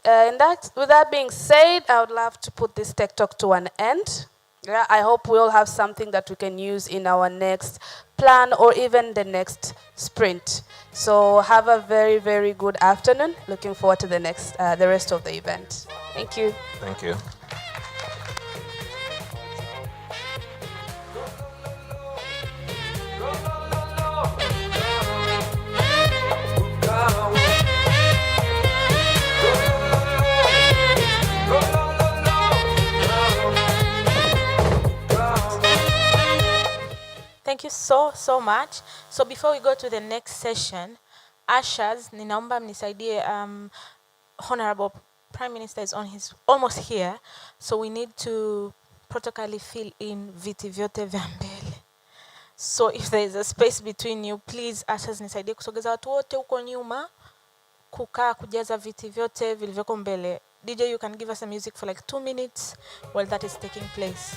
With that being said, I would love to put this Tech Talk to an end. Yeah, I hope we all have something that we can use in our next plan or even the next sprint. So have a very, very good afternoon. Looking forward to the rest of the event. Thank you. Thank you. Thank you so much. So before we go to the next session, ushers, ninaomba mnisaidie, Honorable Prime Minister is almost here, so we need to protocolly fill in viti vyote vya mbele. So if there is a space between you, please ushers nisaidie kusogeza watu wote huko nyuma, kukaa kujaza viti vyote vilivyoko mbele. DJ, you can give us a music for like 2 minutes while that is taking place.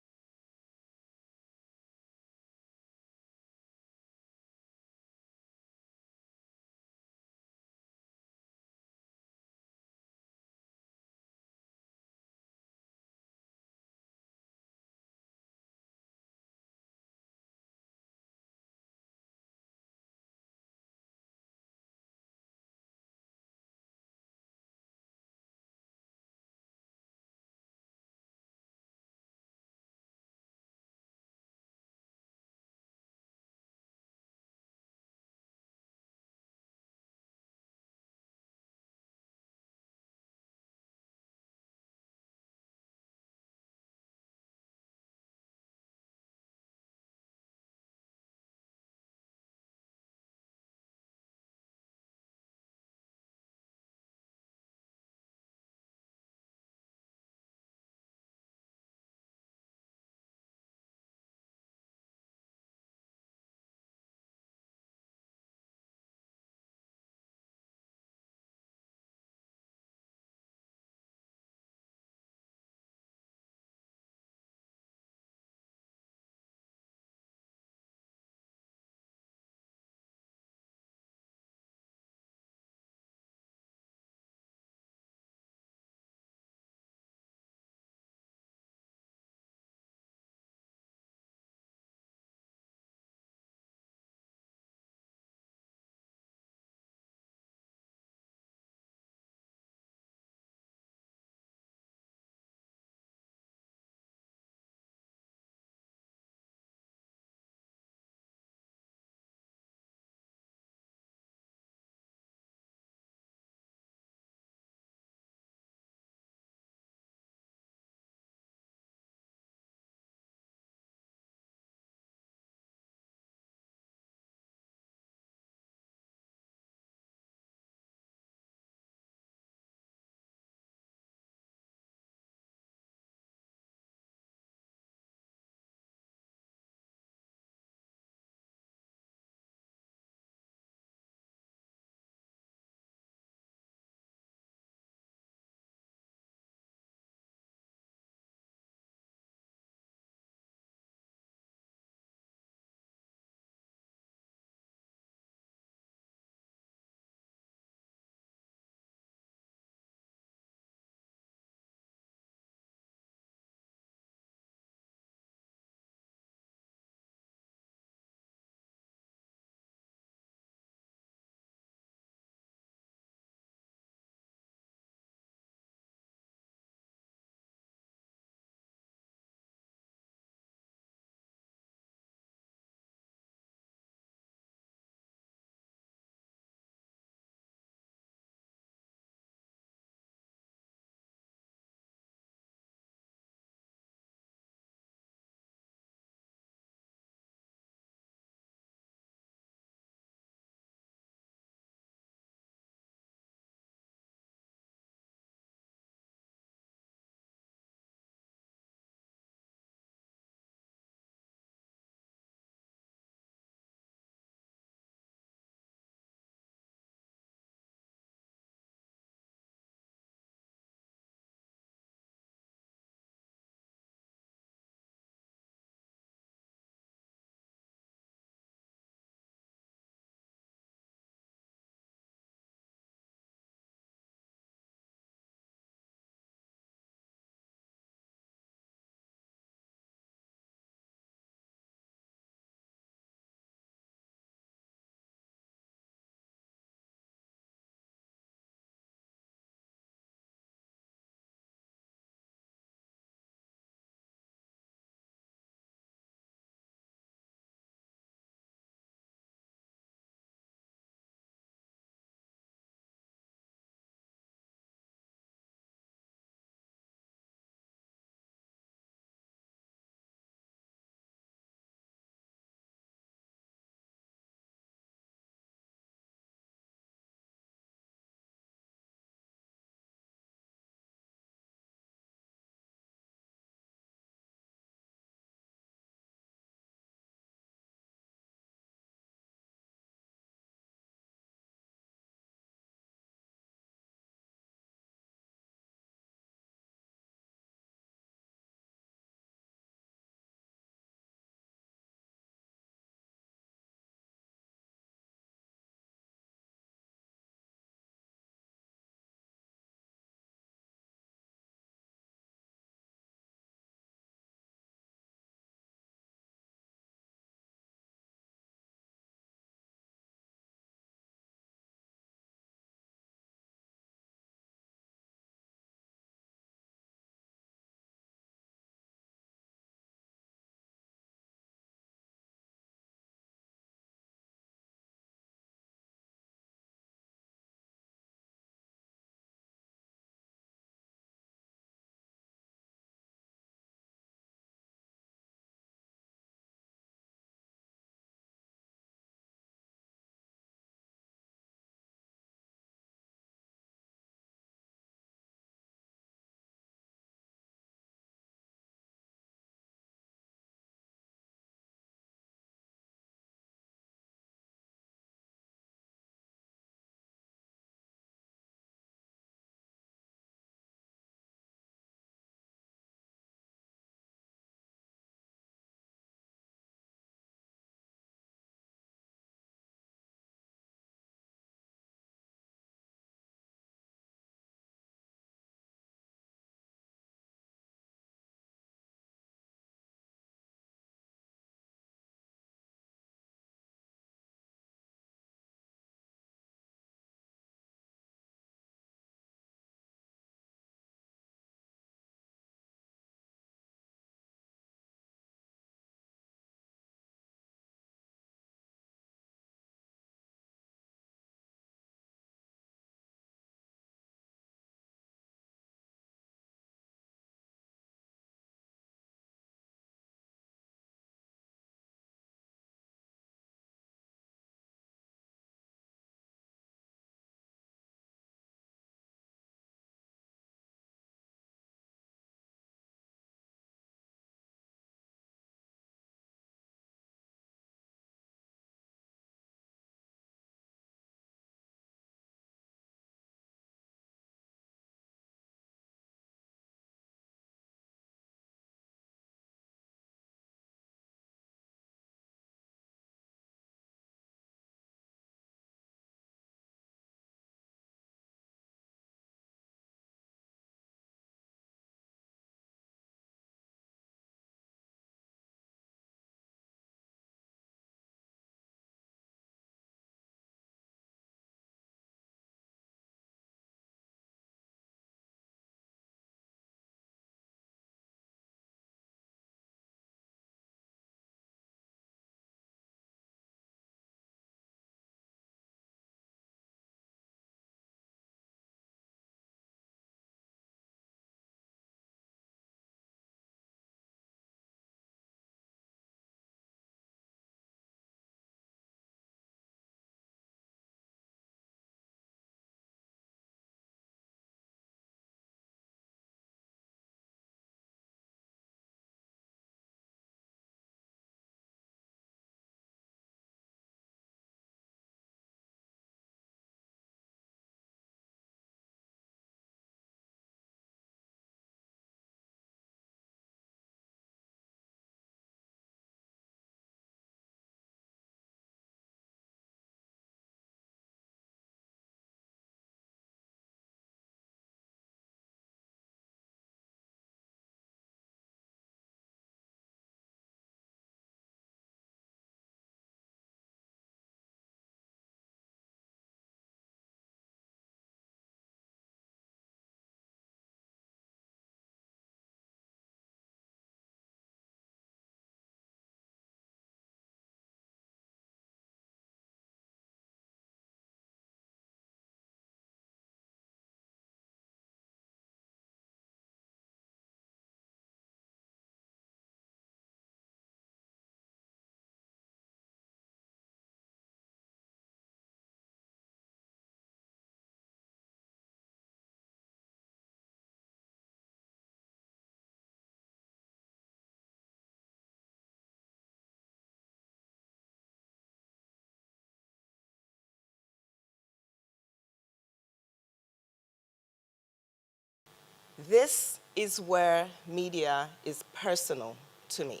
This is where media is personal to me.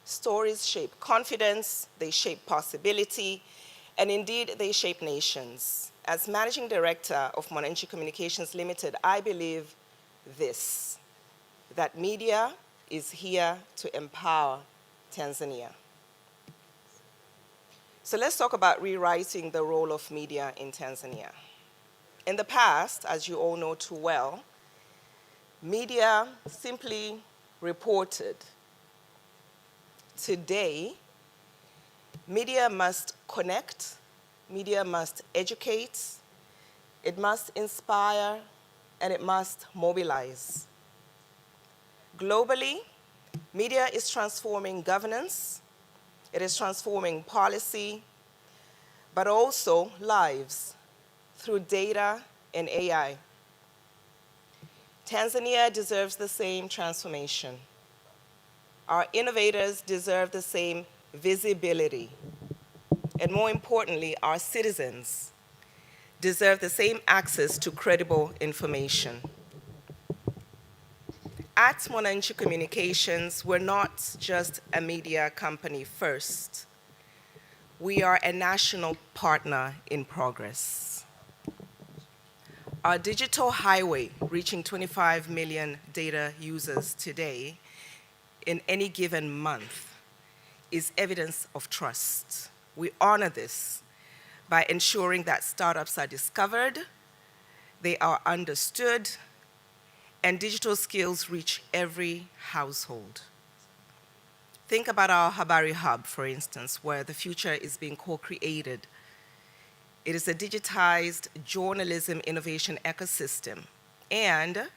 Stories shape confidence, they shape possibility, and indeed they shape nations. As Managing Director of Mwananchi Communications Limited, I believe this, that media is here to empower Tanzania. So let's talk about rewriting the role of media in Tanzania. In the past, as you all know too well, media simply reported. Today, media must connect, media must educate, it must inspire, and it must mobilize. Globally, media is transforming governance, it is transforming policy, but also lives through data and AI. Tanzania deserves the same transformation. Our innovators deserve the same visibility. And more importantly, our citizens deserve the same access to credible information. At Mwananchi Communications, we're not just a media company first. We are a national partner in progress. Our digital highway, reaching 25 million data users today in any given month, is evidence of trust. We honor this by ensuring that startups are discovered, they are understood, and digital skills reach every household. Think about our Habari Hub, for instance, where the future is being co-created. It is a digitized journalism innovation ecosystem and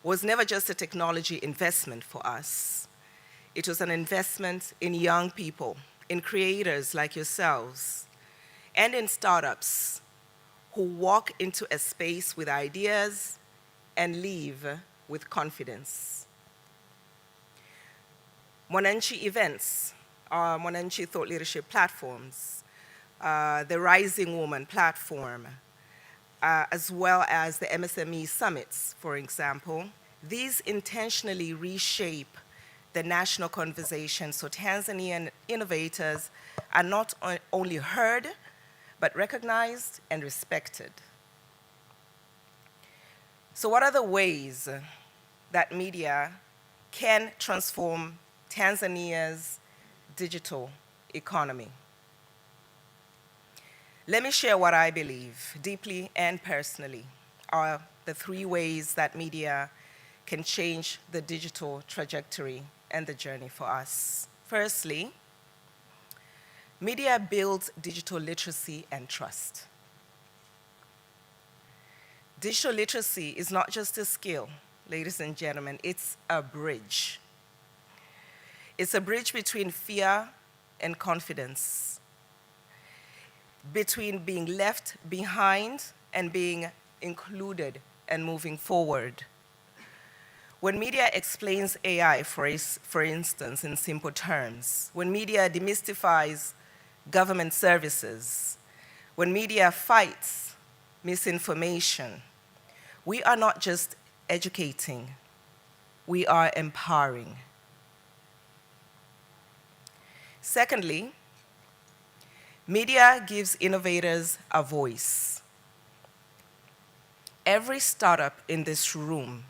was never just a technology investment for us. It was an investment in young people, in creators like yourselves, and in startups who walk into a space with ideas and leave with confidence. Mwananchi events, our Mwananchi thought leadership platforms, the Rising Woman platform, as well as the MSME summits, for example, these intentionally reshape the national conversation so Tanzanian innovators are not only heard, but recognized and respected. So what are the ways that media can transform Tanzania's digital economy? Let me share what I believe, deeply and personally, are the 3 ways that media can change the digital trajectory and the journey for us. Firstly, media builds digital literacy and trust. Digital literacy is not just a skill, ladies and gentlemen, it's a bridge. It's a bridge between fear and confidence, between being left behind and being included and moving forward. When media explains AI, for instance, in simple terms, when media demystifies government services, when media fights misinformation, we are not just educating, we are empowering. Secondly, media gives innovators a voice. Every startup in this room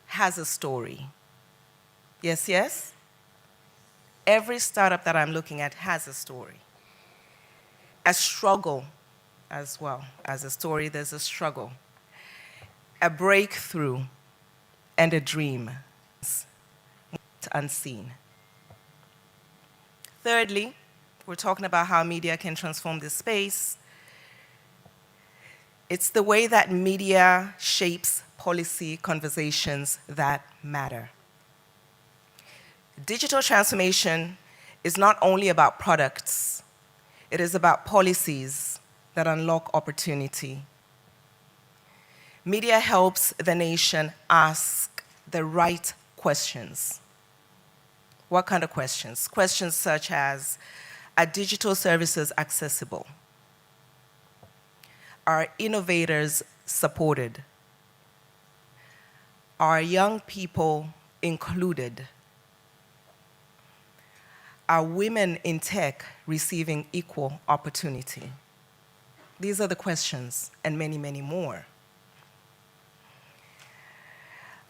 has a story. Yes, yes? Every startup that I'm looking at has a story. A struggle as well. As a story, there's a struggle. A breakthrough and a dream, unseen. Thirdly, we're talking about how media can transform this space. It's the way that media shapes policy conversations that matter. Digital transformation is not only about products, it is about policies that unlock opportunity. Media helps the nation ask the right questions. What kind of questions? Questions such as, are digital services accessible? Are innovators supported? Are young people included? Are women in tech receiving equal opportunity? These are the questions, and many, many more.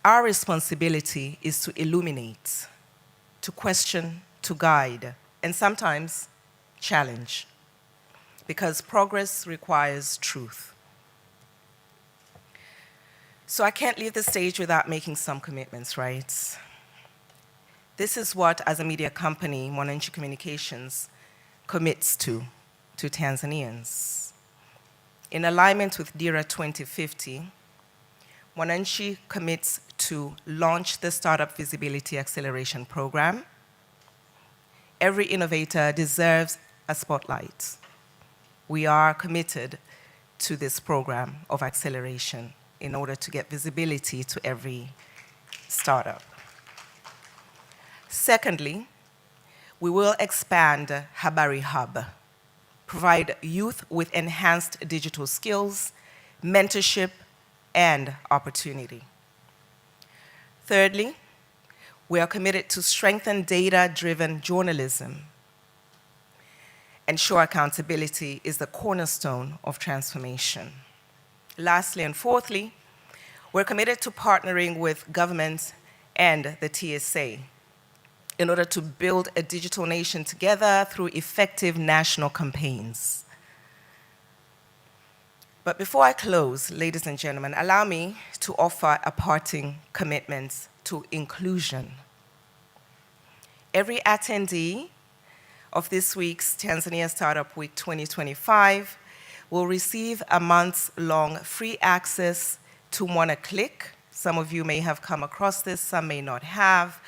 Our responsibility is to illuminate, to question, to guide, and sometimes challenge, because progress requires truth. So I can't leave the stage without making some commitments, right? This is what, as a media company, Mwananchi Communications commits to Tanzanians. In alignment with DIRA 2050, Mwananchi commits to launch the Startup Visibility Acceleration Program. Every innovator deserves a spotlight. We are committed to this program of acceleration in order to get visibility to every startup. Secondly, we will expand Habari Hub, provide youth with enhanced digital skills, mentorship, and opportunity. Thirdly, we are committed to strengthen data-driven journalism. Ensure accountability is the cornerstone of transformation. Lastly and fourthly, we're committed to partnering with governments and the TSA in order to build a digital nation together through effective national campaigns. But before I close, ladies and gentlemen, allow me to offer a parting commitment to inclusion. Every attendee of this week's Tanzania Startup Week 2025 will receive a month-long free access to Click. Some of you may have come across this, some may not have.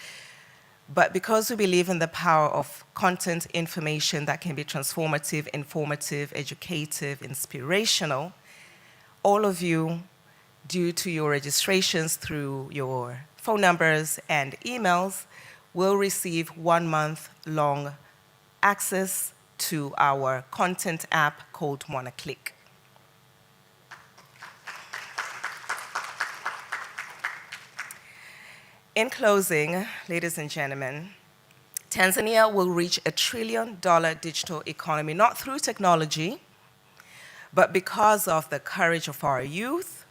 But because we believe in the power of content information that can be transformative, informative, educative, inspirational, all of you, due to your registrations through your phone numbers and emails, will receive 1 month-long access to our content app called Click. In closing, ladies and gentlemen, Tanzania will reach $1 trillion digital economy, not through technology, but because of the courage of our youth,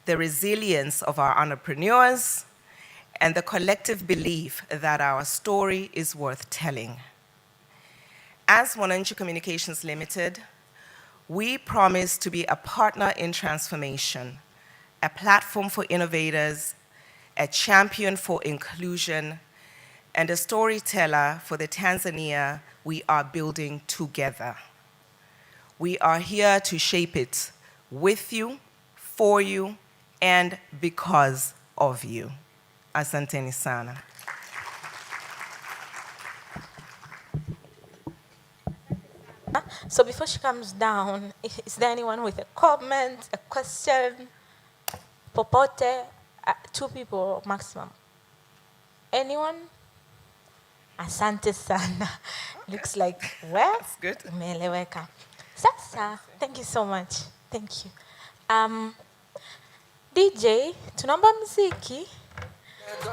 the resilience of our entrepreneurs, and the collective belief that our story is worth telling. As Mwananchi Communications Limited, we promise to be a partner in transformation, a platform for innovators, a champion for inclusion, and a storyteller for the Tanzania we are building together. We are here to shape it with you, for you, and because of you. Asanteni sana. So before she comes down, is there anyone with a comment, a question? Popote, 2 people maximum. Anyone? Asante sana. Looks like, well, that's good. Umeeleweka. Sasa, thank you so much. Thank you. DJ, tunaomba mziki.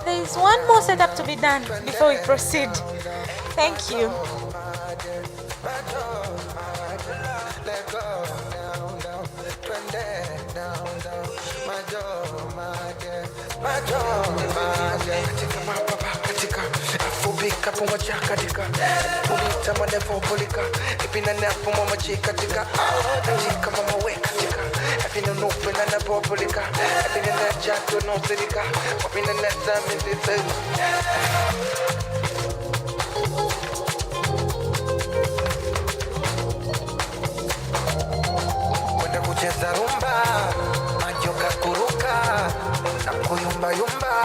There is one more setup to be done before we proceed. Thank you. Kucheza rumba, majoka kuruka, na kuyumba yumba.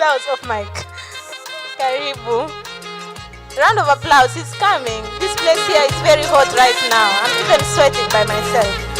out of mic. Karibu. Round of applause, he's coming. This place here is very hot right now. I'm even sweating by myself.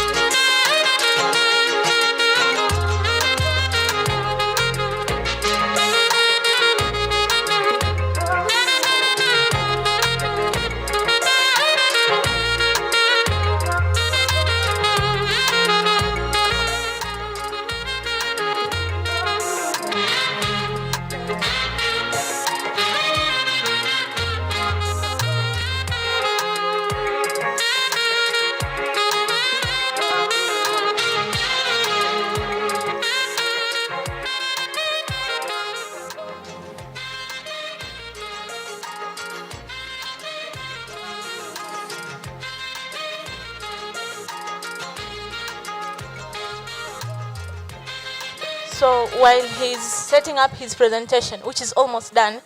So while he's setting up his presentation, which is almost done,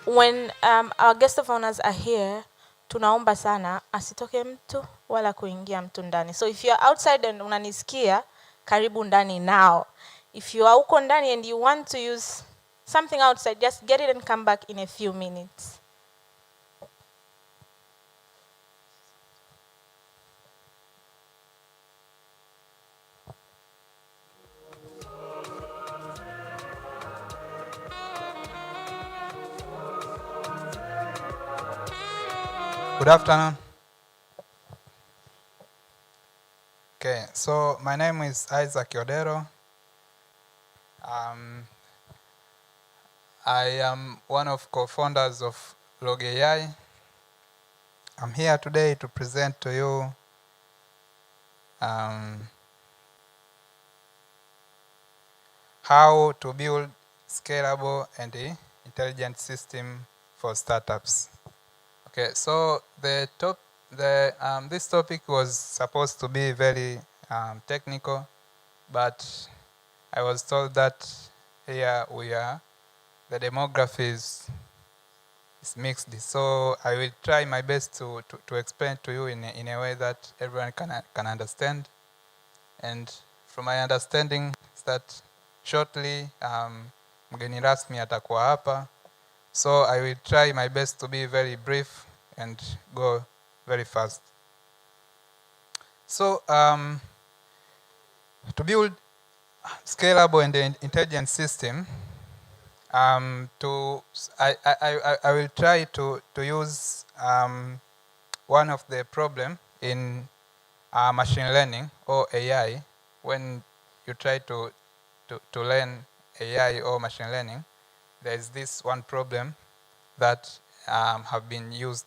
when our guest of honors are here, tunaomba sana asitoke mtu wala kuingia mtu ndani. So if you're outside and unanisikia, karibu ndani now. If you are uko ndani and you want to use something outside, just get it and come back in a few minutes. Good afternoon. Okay, so my name is Isaac Yodero. I am one of co-founders of Log AI. I'm here today to present to you how to build scalable and intelligent system for startups. Okay, so this topic was supposed to be very technical, but I was told that here the demography is mixed. So I will try my best to explain to you in a way that everyone can understand. And from my understanding is that shortly mgeni rasmi atakuwa hapa. So I will try my best to be very brief and go very fast. So to build scalable and intelligent system, I will try to use one of the problem in machine learning or AI. When you try to learn AI or machine learning, there is this one problem that have been used.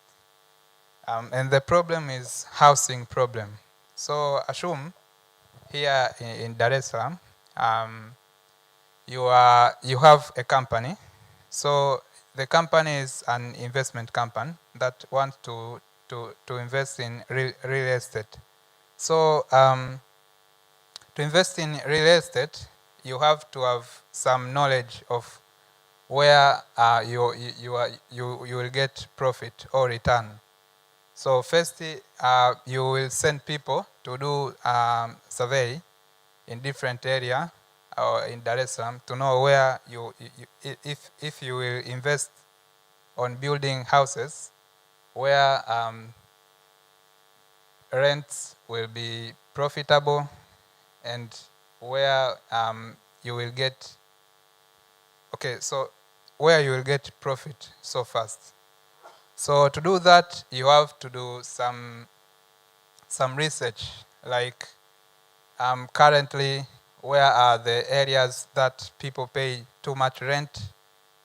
And the problem is housing problem. So assume here in Dar es Salaam, you have a company. So the company is an investment company that wants to invest in real estate. So to invest in real estate, you have to have some knowledge of where you will get profit or return. So first, you will send people to do survey in different area or in Dar es Salaam to know where if you will invest on building houses where rents will be profitable and where you will get where you will get profit so fast. So to do that, you have to do some research, like currently where are the areas that people pay too much rent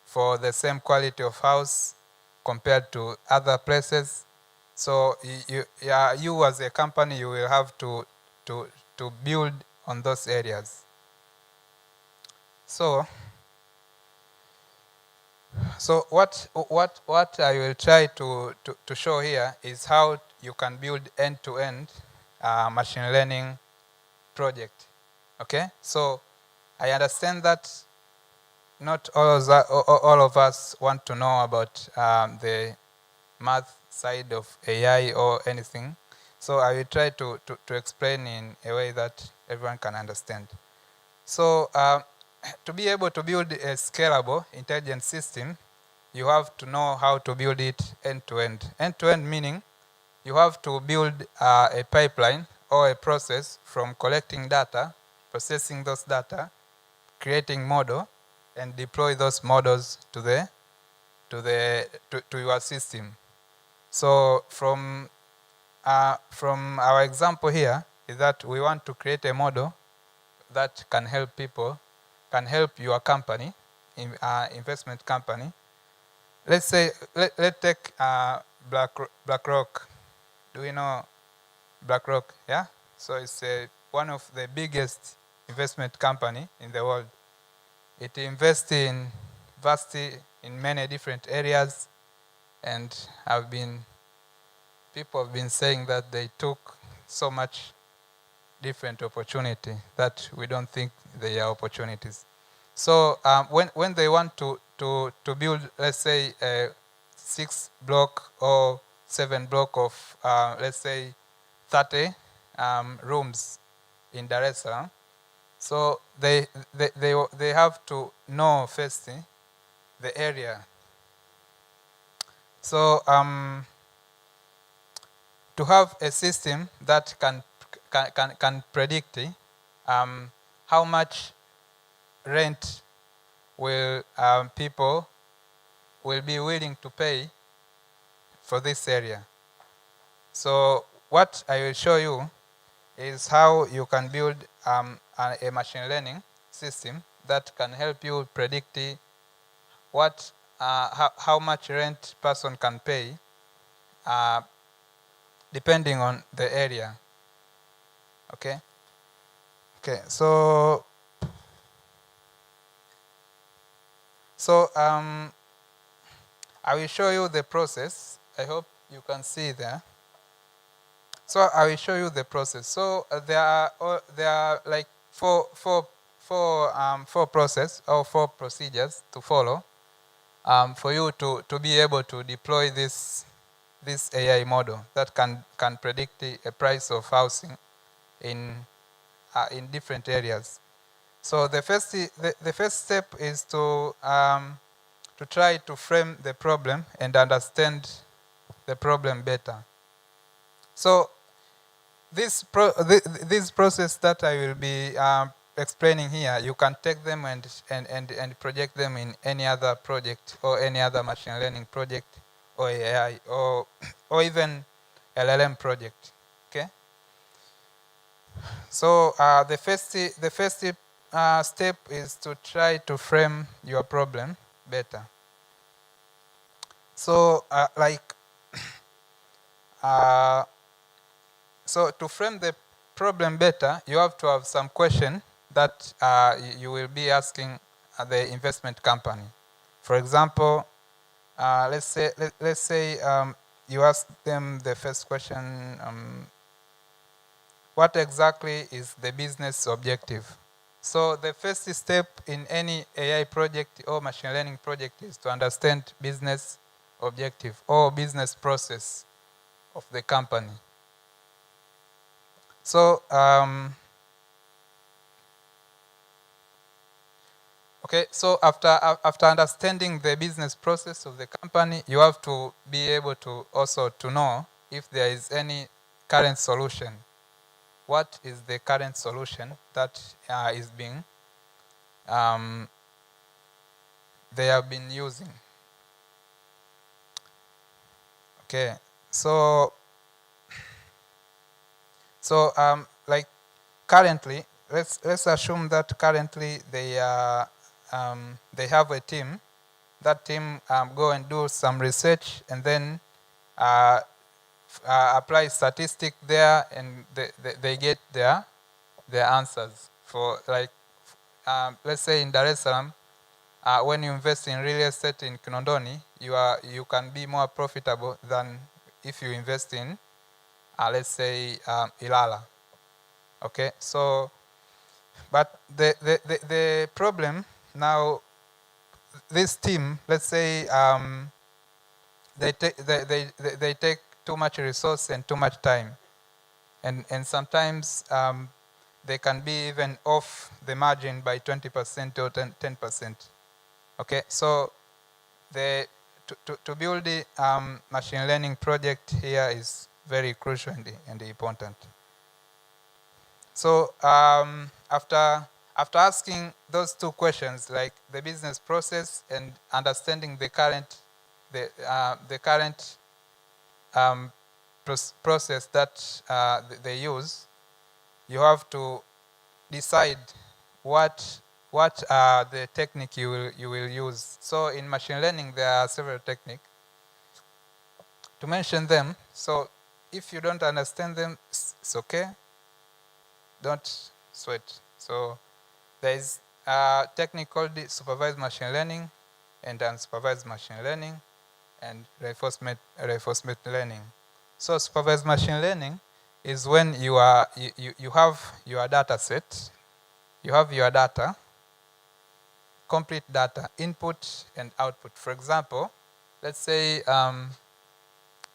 for the same quality of house compared to other places. So you as a company, you will have to build on those areas. So what I will try to show here is how you can build end-to-end machine learning project. Okay, so I understand that not all of us want to know about the math side of AI or anything. So I will try to explain in a way that everyone can understand. So to be able to build a scalable intelligent system, you have to know how to build it end-to-end. End-to-end meaning you have to build a pipeline or a process from collecting data, processing those data, creating model, and deploy those models to your system. So from our example here is that we want to create a model that can help people, can help your company, investment company. Let's say, let's take BlackRock. Do we know BlackRock? Yeah? So it's one of the biggest investment company in the world. It invests in many different areas, and people have been saying that they took so much different opportunity that we don't think they are opportunities. So when they want to build, let's say, a 6-block or 7-block of, let's say, 30 rooms in Dar es Salaam, so they have to know first the area. So to have a system that can predict how much rent will people will be willing to pay for this area. So what I will show you is how you can build a machine learning system that can help you predict how much rent person can pay depending on the area. Okay. Okay. So I will show you the process. I hope you can see there. So I will show you the process. So there are like four process or 4 procedures to follow for you to be able to deploy this AI model that can predict a price of housing in different areas. So the first step is to try to frame the problem and understand the problem better. So this process that I will be explaining here, you can take them and project them in any other project or any other machine learning project or AI or even LLM project. Okay. So the first step is to try to frame your problem better. So so to frame the problem better, you have to have some question that you will be asking the investment company. For example, let's say you ask them the first question, what exactly is the business objective? So the first step in any AI project or machine learning project is to understand business objective or business process of the company. So okay, so after understanding the business process of the company, you have to be able to also to know if there is any current solution. What is the current solution that is being they have been using? Okay, so like currently, let's assume that currently they have a team. That team go and do some research and then apply statistic there, and they get their answers for, like, let's say in Dar es Salaam, when you invest in real estate in Kinondoni, you can be more profitable than if you invest in let's say Ilala. Okay, so but the problem now, this team, let's say they take too much resource and too much time, and sometimes they can be even off the margin by 20% or 10%. Okay, so to build the machine learning project here is very crucial and important. So after asking those two questions, like the business process and understanding the current process that they use, you have to decide what the technique you will use. So in machine learning, there are several techniques. To mention them, so if you don't understand them, it's okay. Don't sweat. So there is a technique called supervised machine learning and unsupervised machine learning and reinforcement learning. So supervised machine learning is when you have your data set, you have your data, complete data, input and output. For example, let's say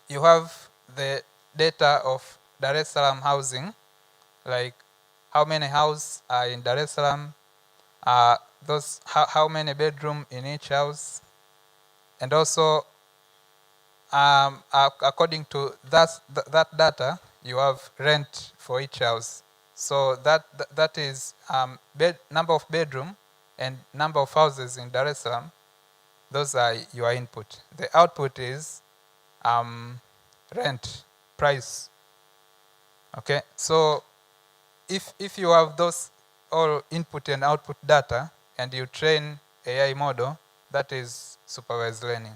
you have the data of Dar es Salaam housing, like how many houses are in Dar es Salaam, how many bedrooms in each house, and also according to that data, you have rent for each house. So that is number of bedroom and number of houses in Dar es Salaam. Those are your input. The output is rent, price. Okay, so if you have those all input and output data and you train AI model, that is supervised learning.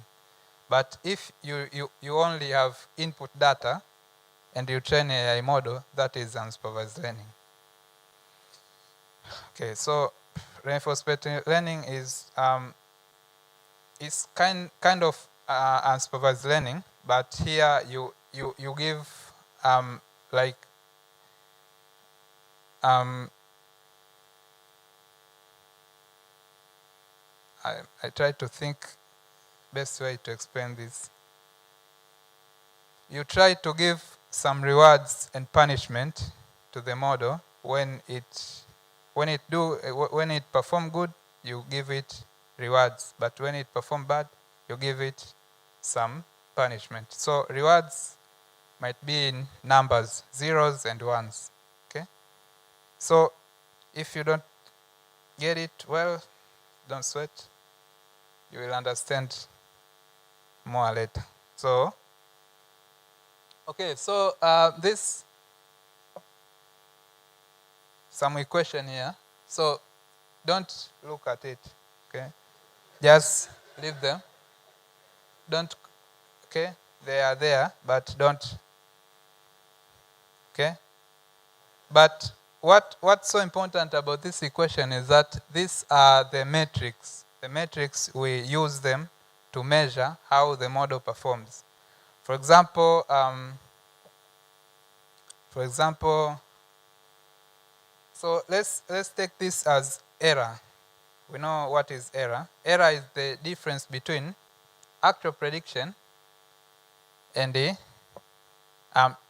But if you only have input data and you train AI model, that is unsupervised learning. Okay, so reinforcement learning is kind of unsupervised learning, but here you give like I try to think best way to explain this. You try to give some rewards and punishment to the model when it perform good, you give it rewards, but when it perform bad, you give it some punishment. So rewards might be in numbers, zeros and ones. Okay, so if you don't get it well, don't sweat. You will understand more later. So, okay, so this some equation here. So don't look at it. Okay, just leave them. Don't. Okay, they are there, but don't. Okay, but what's so important about this equation is that these are the metrics. The metrics, we use them to measure how the model performs. For example, so let's take this as error. We know what is error. Error is the difference between actual prediction and the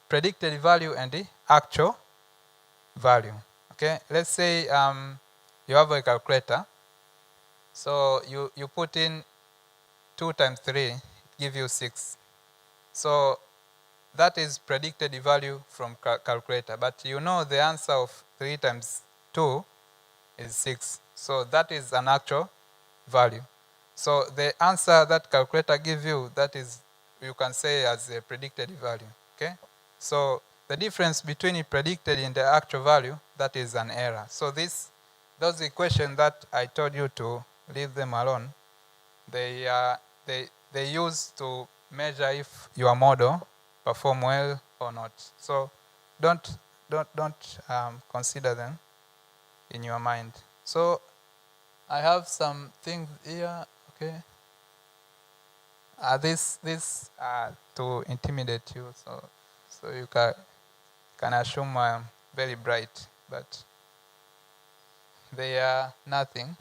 predicted value and the actual value. Okay, let's say you have a calculator. So you put in 2 times 3, it gives you 6. So that is predicted value from calculator. But you know the answer of 3 times 2 is 6. So that is an actual value. So the answer that calculator gives you, that is, you can say as a predicted value. Okay? So the difference between the predicted and the actual value, that is an error. So those equations that I told you to leave them alone, they use to measure if your model perform well or not. So don't consider them in your mind. So I have some things here. Okay. This to intimidate you, so you can assume I'm very bright, but they are nothing.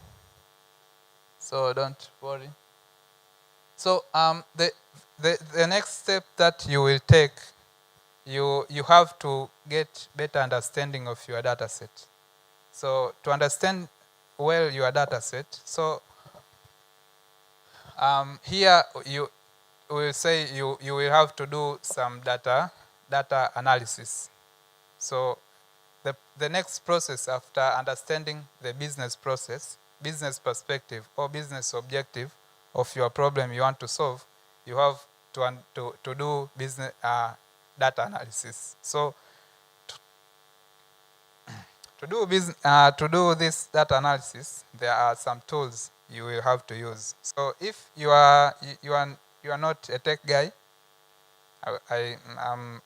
So don't worry. So the next step that you will take, you have to get better understanding of your data set. So to understand well your data set, so here you will say you will have to do some data analysis. So the next process after understanding the business process, business perspective or business objective of your problem you want to solve, you have to do business data analysis. So to do this data analysis, there are some tools you will have to use. So if you are not a tech guy,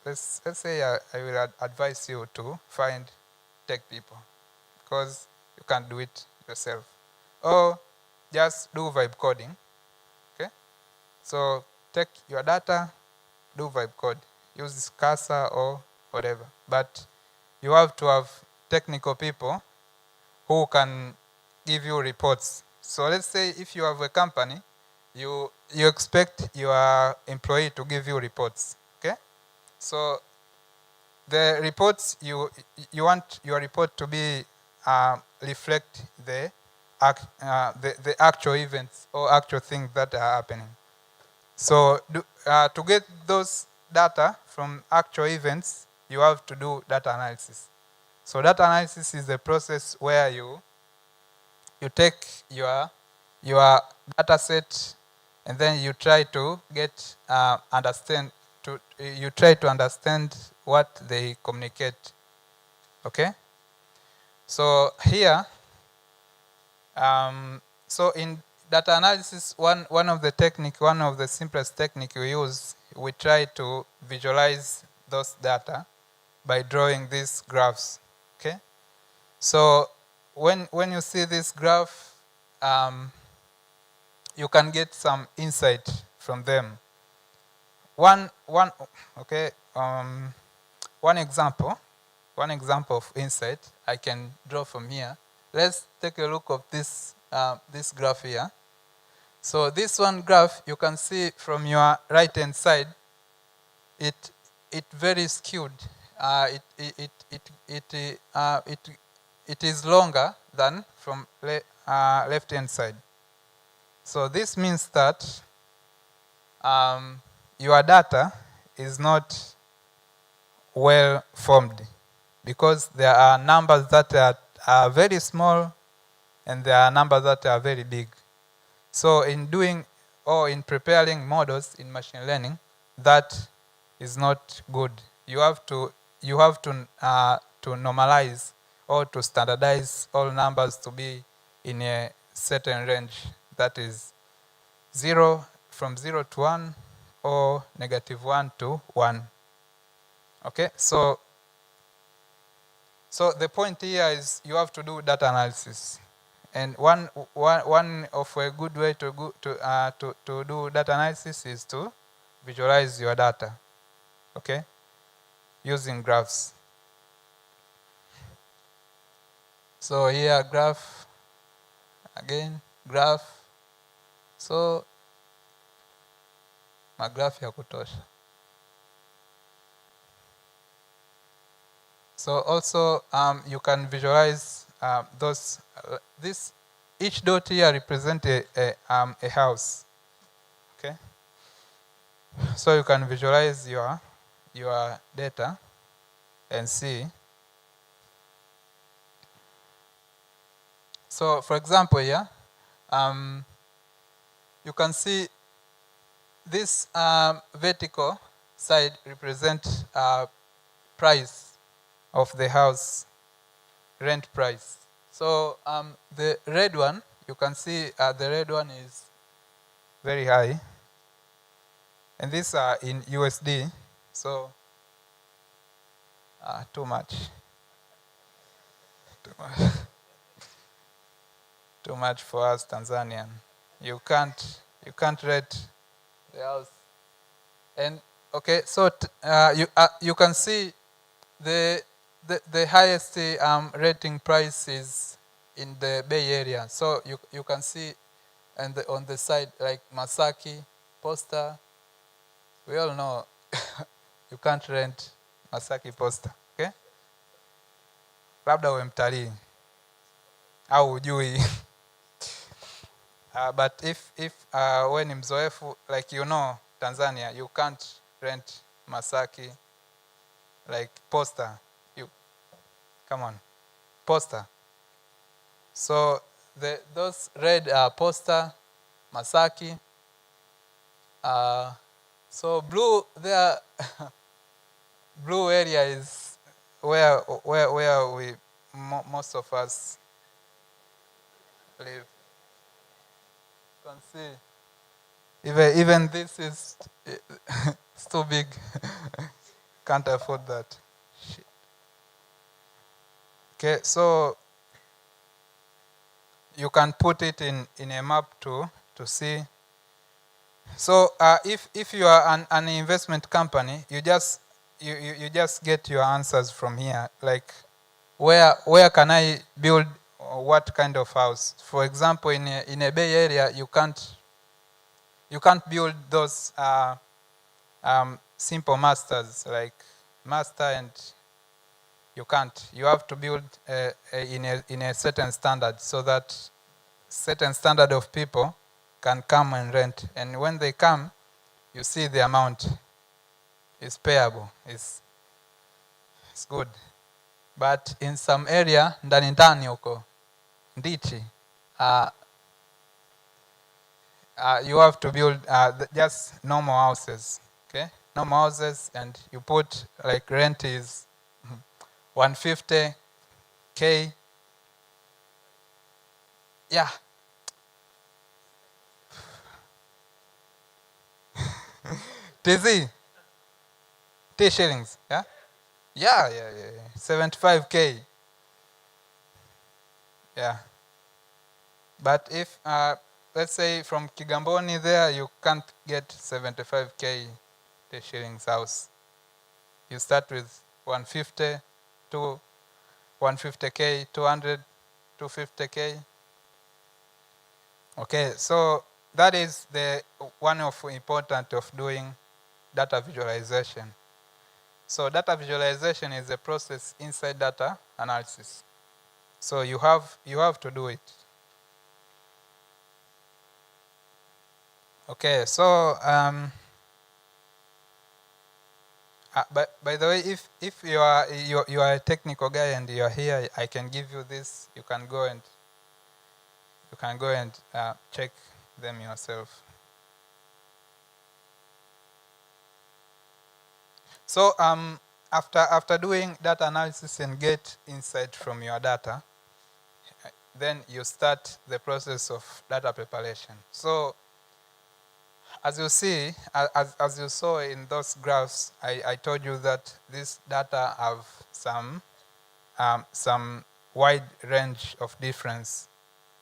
let's say I will advise you to find tech people, because you can't do it yourself. Or just do vibe coding. Okay? So take your data, do vibe code. Use Casa or whatever. But you have to have technical people who can give you reports. So let's say if you have a company, you expect your employee to give you reports. Okay? So the reports, you want your report to be reflect the actual events or actual things that are happening. So to get those data from actual events, you have to do data analysis. So data analysis is the process where you take your data set and then you try to get you try to understand what they communicate. Okay? So here, so in data analysis, one of the simplest technique we use, we try to visualize those data by drawing these graphs. Okay? So when you see this graph, you can get some insight from them. One example of insight I can draw from here. Let's take a look of this this graph here. So this one graph, you can see from your right hand side, it very skewed. It is longer than from left hand side. So this means that your data is not well formed, because there are numbers that are very small and there are numbers that are very big. So in preparing models in machine learning, that is not good. You have to normalize or to standardize all numbers to be in a certain range, that is from 0 to 1 or -1 to 1. Okay, so the point here is you have to do data analysis, and one of a good way to do data analysis is to visualize your data. Okay, using graphs. So here graph, again graph. So magraph ya kutosha. So also you can visualize those. Each dot here represents a house. Okay. So you can visualize your data and see. So for example here, you can see this vertical side represents price of the house, rent price. So the red one, you can see the red one is very high, and these are in USD. So too much. Too much for us Tanzanian. You can't rate the house. And okay, so you can see the highest rating price is in the Bay Area. So you can see on the side, like Masaki, Posta. We all know you can't rent Masaki Posta. Okay? Labda uwe mtalii. au hujui. But if we ni mzoefu, like you know Tanzania, you can't rent Masaki like Posta. You come on, Posta. So those red Posta, Masaki. So blue there. Blue area is where we most of us live. You can see even this is it's too big. Can't afford that. Shit. Okay, so you can put it in a map to see. So if you are an investment company, you just get your answers from here. Like where can I build what kind of house? For example, in a Bay Area, you can't build those simple masters like master, and you can't. You have to build in a certain standard, so that certain standard of people can come and rent. And when they come, you see the amount is payable. It's good. But in some area, ndani ndani huko, ndichi, you have to build just normal houses, okay? Normal houses, and you put like rent is 150K. Yeah. TZ. T shillings, yeah? Yeah. 75K. Yeah. But if, let's say from Kigamboni there, you can't get 75K T shillings house. You start with 150 to 150K, 200, 250K. Okay, so that is the one of important of doing data visualization. So data visualization is a process inside data analysis. So you have to do it. Okay, so by the way, if you are a technical guy and you are here, I can give you this. You can go and check them yourself. So after doing data analysis and get insight from your data, then you start the process of data preparation. So as you see, as you saw in those graphs, I told you that this data have some wide range of difference.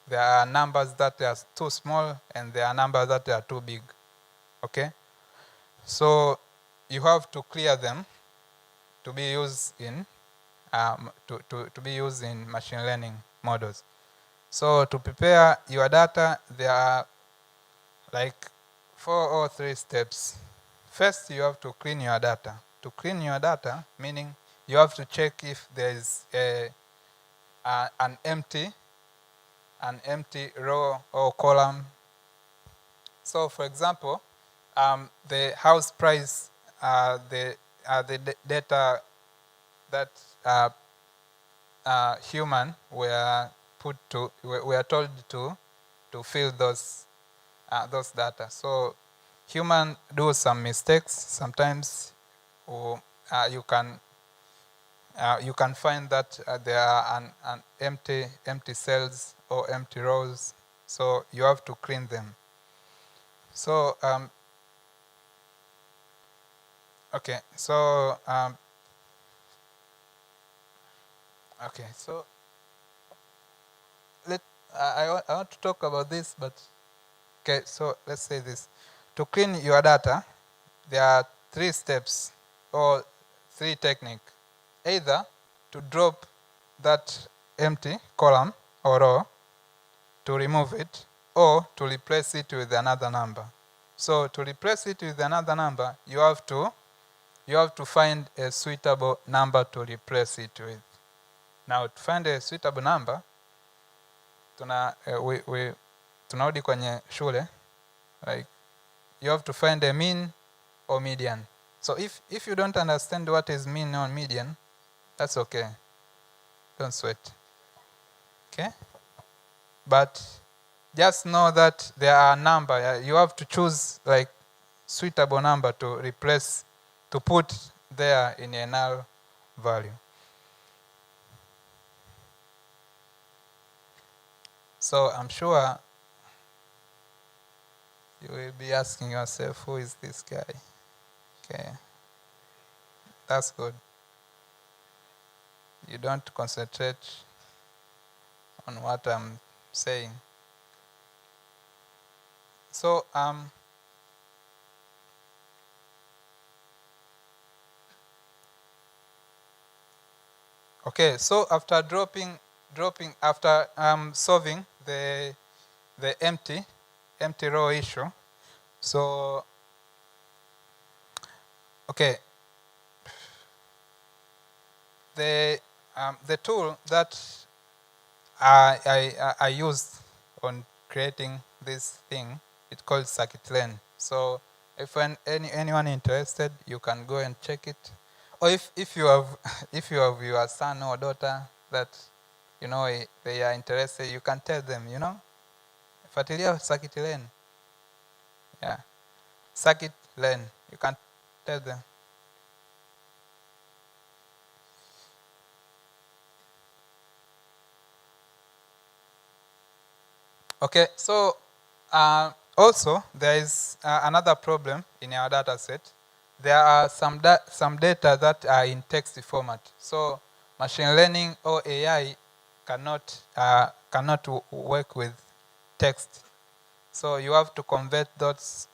There are numbers that are too small, and there are numbers that are too big. Okay? So you have to clear them to be used in to be used in machine learning models. So to prepare your data, there are like 4 or 3 steps. First, you have to clean your data. To clean your data, meaning you have to check if there is an empty row or column. So, for example, the house price, the data that human were told to fill those data. So human do some mistakes sometimes, or you can find that there are an empty cells or empty rows. So you have to clean them. So okay, so okay, so I want to talk about this, but okay, so let's say this. To clean your data, there are 3 steps or 3 techniques. Either to drop that empty column or row, to remove it, or to replace it with another number. So to replace it with another number, you have to find a suitable number to replace it with. Now, to find a suitable number, tunarudi kwenye shule, like you have to find a mean or median. So if you don't understand what is mean or median, that's okay. Don't sweat. Okay? But just know that there are a number. You have to choose like suitable number to replace, to put there in a null value. So I'm sure you will be asking yourself, who is this guy? Okay. That's good. You don't concentrate on what I'm saying. So okay, so after after solving the empty row issue, so okay, the tool that I used on creating this thing, it's called scikit-learn. So if anyone interested, you can go and check it. Or if you have if you have your son or daughter that you know they are interested, you can tell them, you know, fuatilia scikit-learn. Yeah, scikit-learn. You can tell them. Okay, so also there is another problem in our data set. There are some data that are in text format. So machine learning or AI cannot work with text. So you have to convert those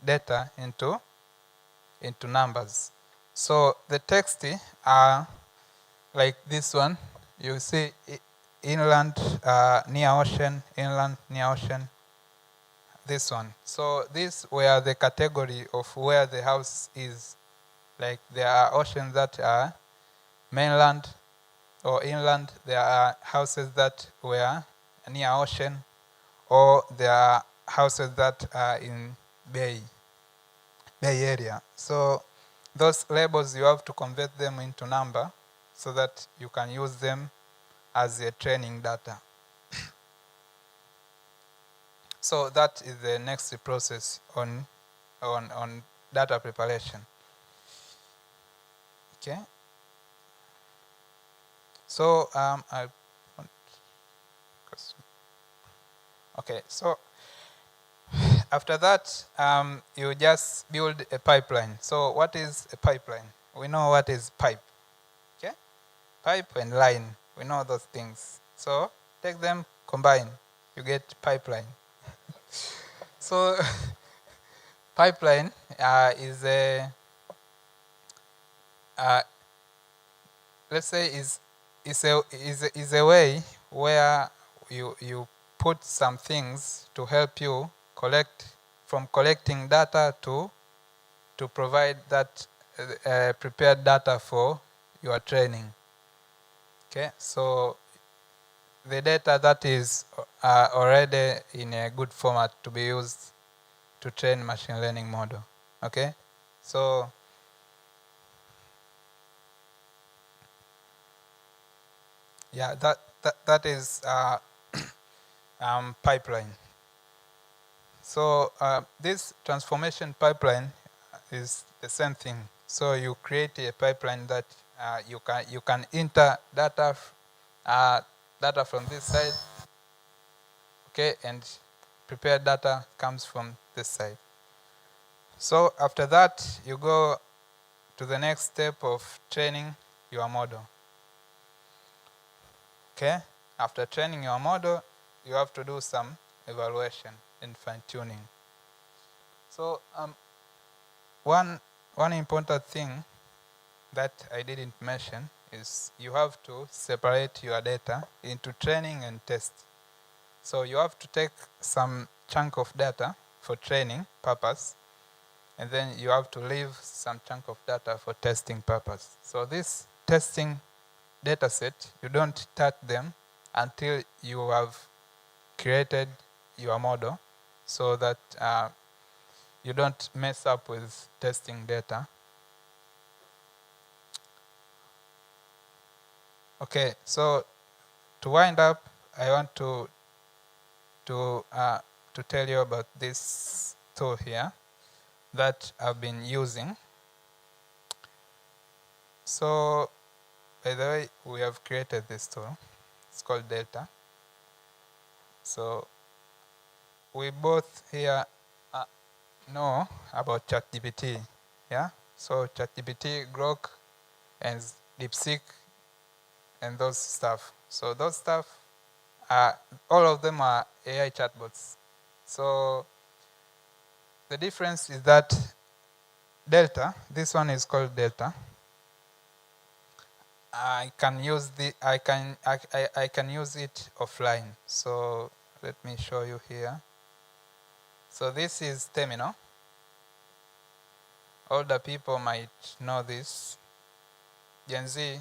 data into numbers. So the text are like this one. You see inland, near ocean, inland, near ocean. This one. So these were the category of where the house is. Like there are oceans that are mainland or inland. There are houses that were near ocean, or there are houses that are in Bay Area. So those labels, you have to convert them into number so that you can use them as a training data. So that is the next process on data preparation. Okay. So okay. So after that, you just build a pipeline. So what is a pipeline? We know what is pipe. Okay. Pipe and line. We know those things. So take them, combine. You get pipeline. So pipeline is a let's say is a way where you put some things to help you from collecting data to provide that prepared data for your training. Okay, so the data that is already in a good format to be used to train machine learning model. Okay, so yeah, that is pipeline. So this transformation pipeline is the same thing. So you create a pipeline that you can enter data from this side, okay, and prepared data comes from this side. So after that, you go to the next step of training your model. Okay, after training your model, you have to do some evaluation and fine-tuning. So one important thing that I didn't mention is you have to separate your data into training and test. So you have to take some chunk of data for training purpose, and then you have to leave some chunk of data for testing purpose. So this testing data set, you don't touch them until you have created your model so that you don't mess up with testing data. Okay, so to wind up, I want to tell you about this tool here that I've been using. So, by the way, we have created this tool. It's called Delta. So, we both here know about ChatGPT. Yeah. So ChatGPT, Grok, and DeepSeek, and those stuff. So those stuff, all of them are AI chatbots. So the difference is that Delta, this one is called Delta. I can use I can use it offline. So let me show you here. So this is Terminal. Older people might know this. Gen Z,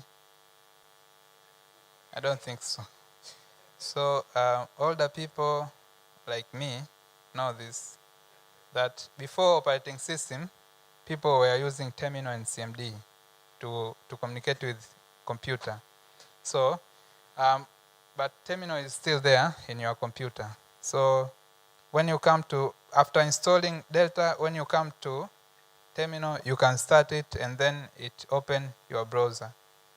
I don't think so. So older people like me know this, that before operating system, people were using Terminal and CMD to communicate with computer. So, but Terminal is still there in your computer. So when you come to, after installing Delta, when you come to Terminal, you can start it and then it open your browser.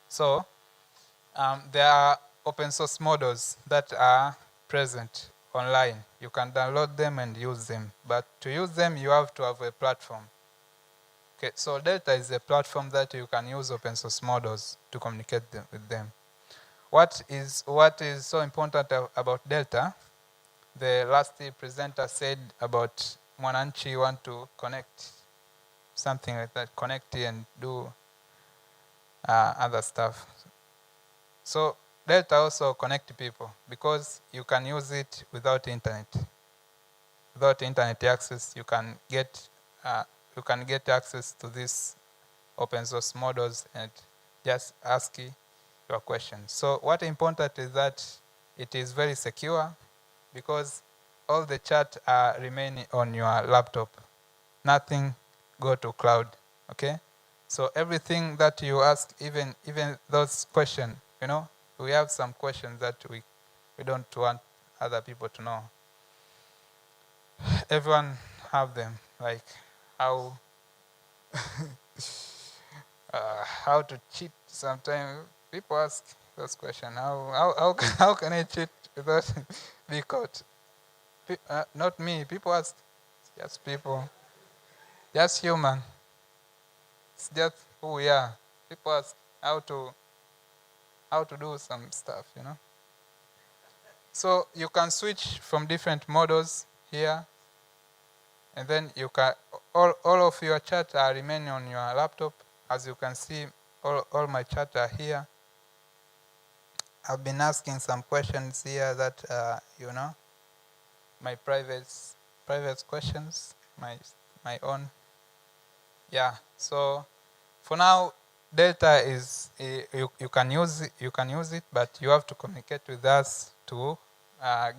So there are open source models that are present online. You can download them and use them. But to use them, you have to have a platform. Okay, so Delta is a platform that you can use open source models to communicate with them. What is so important about Delta? The last presenter said about Mwananchi want to connect, something like that, connect and do other stuff. So Delta also connect people because you can use it without internet. Without internet access, you can get access to these open source models and just ask your questions. So what important is that it is very secure because all the chat remain on your laptop. Nothing go to cloud. Okay? So everything that you ask, even those questions, you know, we have some questions that we don't want other people to know. Everyone have them, like how how to cheat. Sometimes people ask those questions. How can I cheat without be caught? Not me. People ask. Just people. Just human. It's just who we are. People ask how to do some stuff, you know. So you can switch from different models here, and then you can all of your chat are remaining on your laptop. As you can see, all my chat are here. I've been asking some questions here that you know, my private questions, my own. Yeah. So for now, Delta is you can use it, but you have to communicate with us to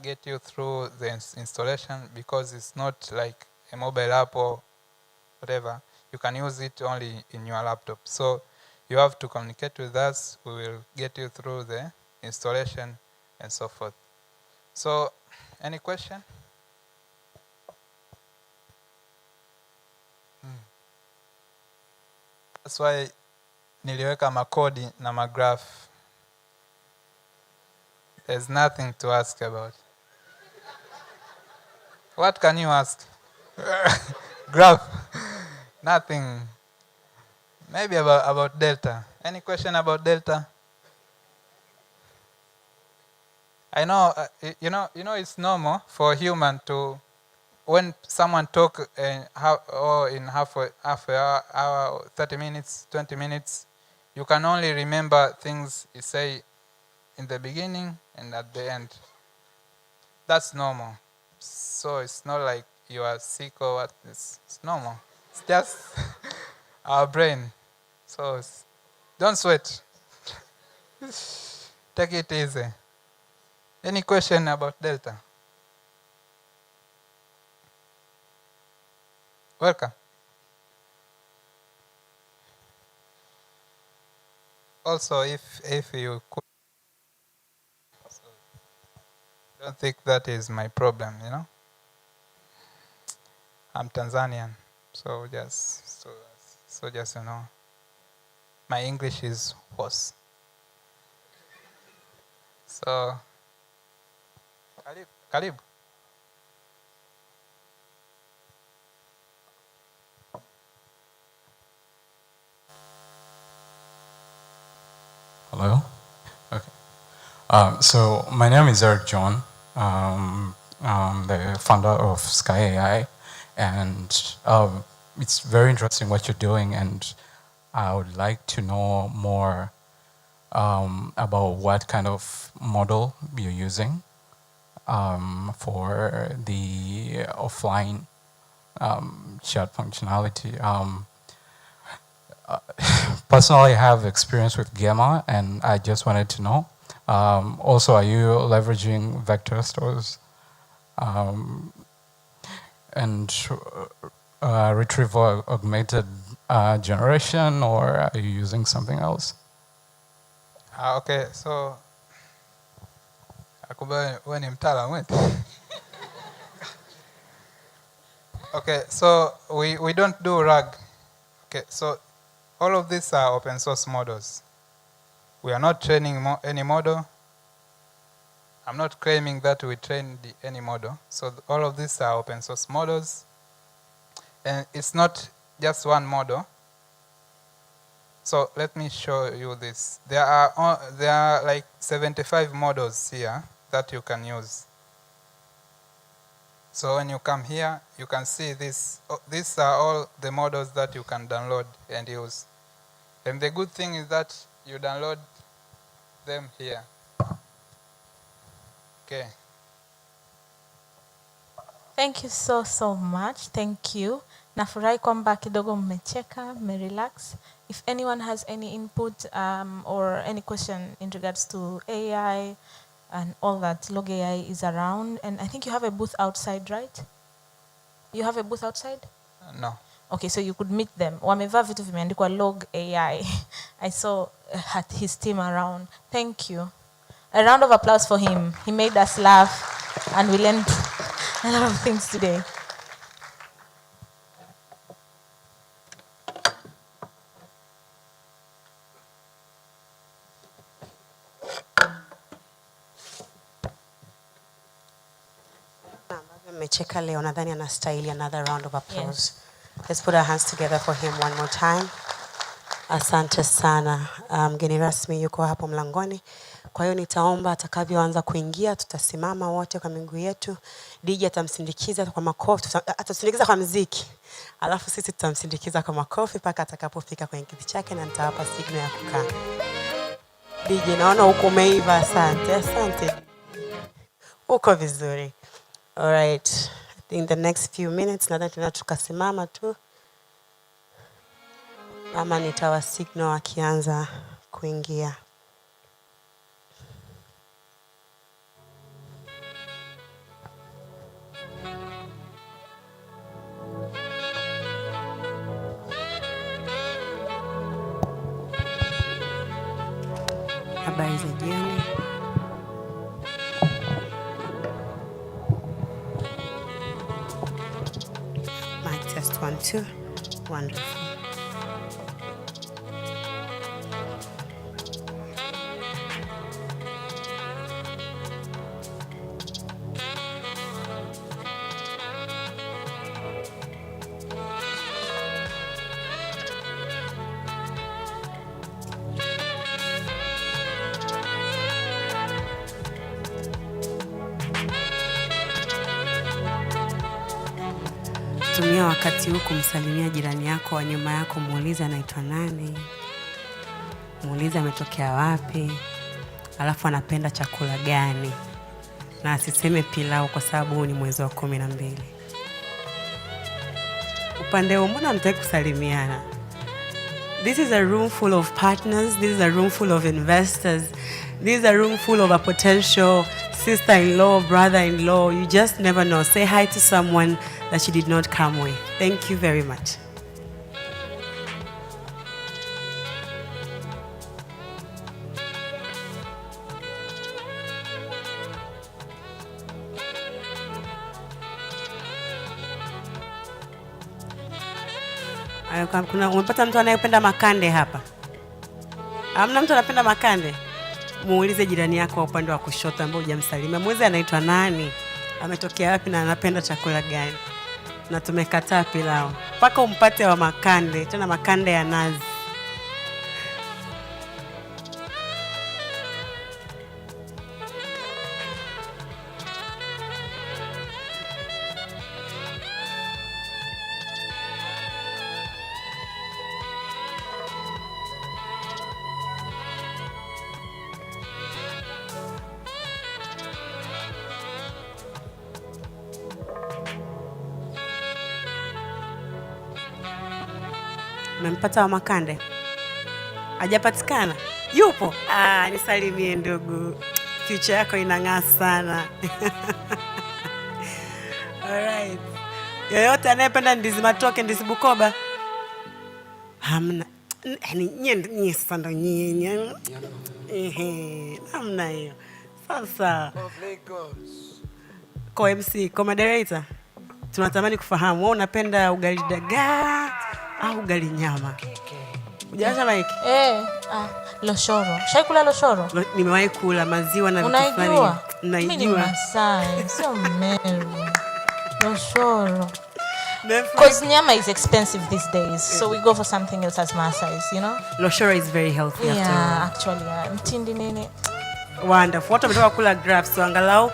get you through the installation because it's not like a mobile app or whatever. You can use it only in your laptop. So you have to communicate with us. We will get you through the installation and so forth. So, any question? That's why niliweka makodi na magraph. There's nothing to ask about. What can you ask? Graph. Nothing. Maybe about Delta. Any question about Delta? I know, you know, it's normal for a human to, when someone talk in half an hour, 30 minutes, 20 minutes, you can only remember things you say in the beginning and at the end. That's normal. So it's not like you are sick or what. It's normal. It's just our brain. So don't sweat. Take it easy. Any question about Delta? Welcome. Also, if you could, don't think that is my problem, you know. I'm Tanzanian, so just you know, my English is worse. So, karibu. Hello. Okay. So my name is Eric John. I'm the founder of Sky AI, and it's very interesting what you're doing, and I would like to know more about what kind of model you're using for the offline chat functionality. Personally, I have experience with Gamma, and I just wanted to know. Also, are you leveraging vector stores and retrieval augmented generation, or are you using something else? Okay, so when I'm telling okay, so we don't do RAG. Okay, so all of these are open source models. We are not training any model. I'm not claiming that we trained any model. So all of these are open source models. And it's not just one model. So let me show you this. There are like 75 models here that you can use. So when you come here, you can see this. These are all the models that you can download and use. And the good thing is that you download them here. Okay. Thank you so much. Thank you. Nafurahi kwamba kidogo mmecheka, mmerelax. If anyone has any input or any question in regards to AI and all that, Log AI is around. And I think you have a booth outside, right? You have a booth outside? No. Okay, so you could meet them. Wamevaa vitu vimeandikwa Log AI. I saw his team around. Thank you. A round of applause for him. He made us laugh and we learned a lot of things today. Mmecheka leo, nadhani anastahili another round of applause. Yes. Let's put our hands together for him one more time. Asante sana. Mgeni rasmi yuko hapo mlangoni. Kwa hiyo nitaomba atakavyoanza kuingia tutasimama wote kwa miguu yetu. DJ atamsindikiza kwa makofi, atasindikiza kwa muziki. Alafu sisi tutamsindikiza kwa makofi mpaka atakapofika kwenye kiti chake na nitawapa signal ya kukaa. DJ naona uko umeiva, asante. Asante. Uko vizuri. All right. I think the next few minutes nadhani tunataka tukasimama tu. Mama nitawa signal akianza kuingia. Habari za jioni. Mic test 1 2. Wonderful. Tumia wakati huu kumsalimia jirani yako wa nyuma yako, muulize anaitwa nani, muulize ametokea wapi, alafu anapenda chakula gani. Na asiseme pilau kwa sababu ni mwezi wa 12. Upande huu mbona mtaki kusalimiana? This is a room full of partners, this is a room full of investors, this is a room full of a potential sister-in-law, brother-in-law. You just never know. Say hi to someone that you did not come with. Thank you very much. Umepata mtu anayependa makande hapa? Hamna mtu anapenda makande? Muulize jirani yako upande wa kushoto ambaye hujamsalimia. Muulize anaitwa nani? Ametokea wapi na anapenda chakula gani? Na tumekataa pilau. Paka umpate wa makande, tena makande ya nazi. Umempata wa makande? Hajapatikana? Yupo? Nisalimie ndugu. Future yako inang'aa sana. Alright. Yoyote anayependa ndizi matoke, ndizi Bukoba? Hamna. Nyie sasa ndo nyie. Hamna hiyo. Sasa. Kwa MC, kwa moderator, tunatamani kufahamu wewe unapenda ugali dagaa au ugali nyama? Ujaanza Mike? Loshoro. Shaikula loshoro? Nimewahi kula maziwa na vitu fulani. Unaijua? Naijua. Mimi ni Masai, sio Meru. Loshoro. Because nyama is expensive these days, so we go for something else as Masais, you know? Loshoro is very healthy after all. Yeah, actually, mtindi nini? Wonderful. Watu wametoka kula grapes, so angalau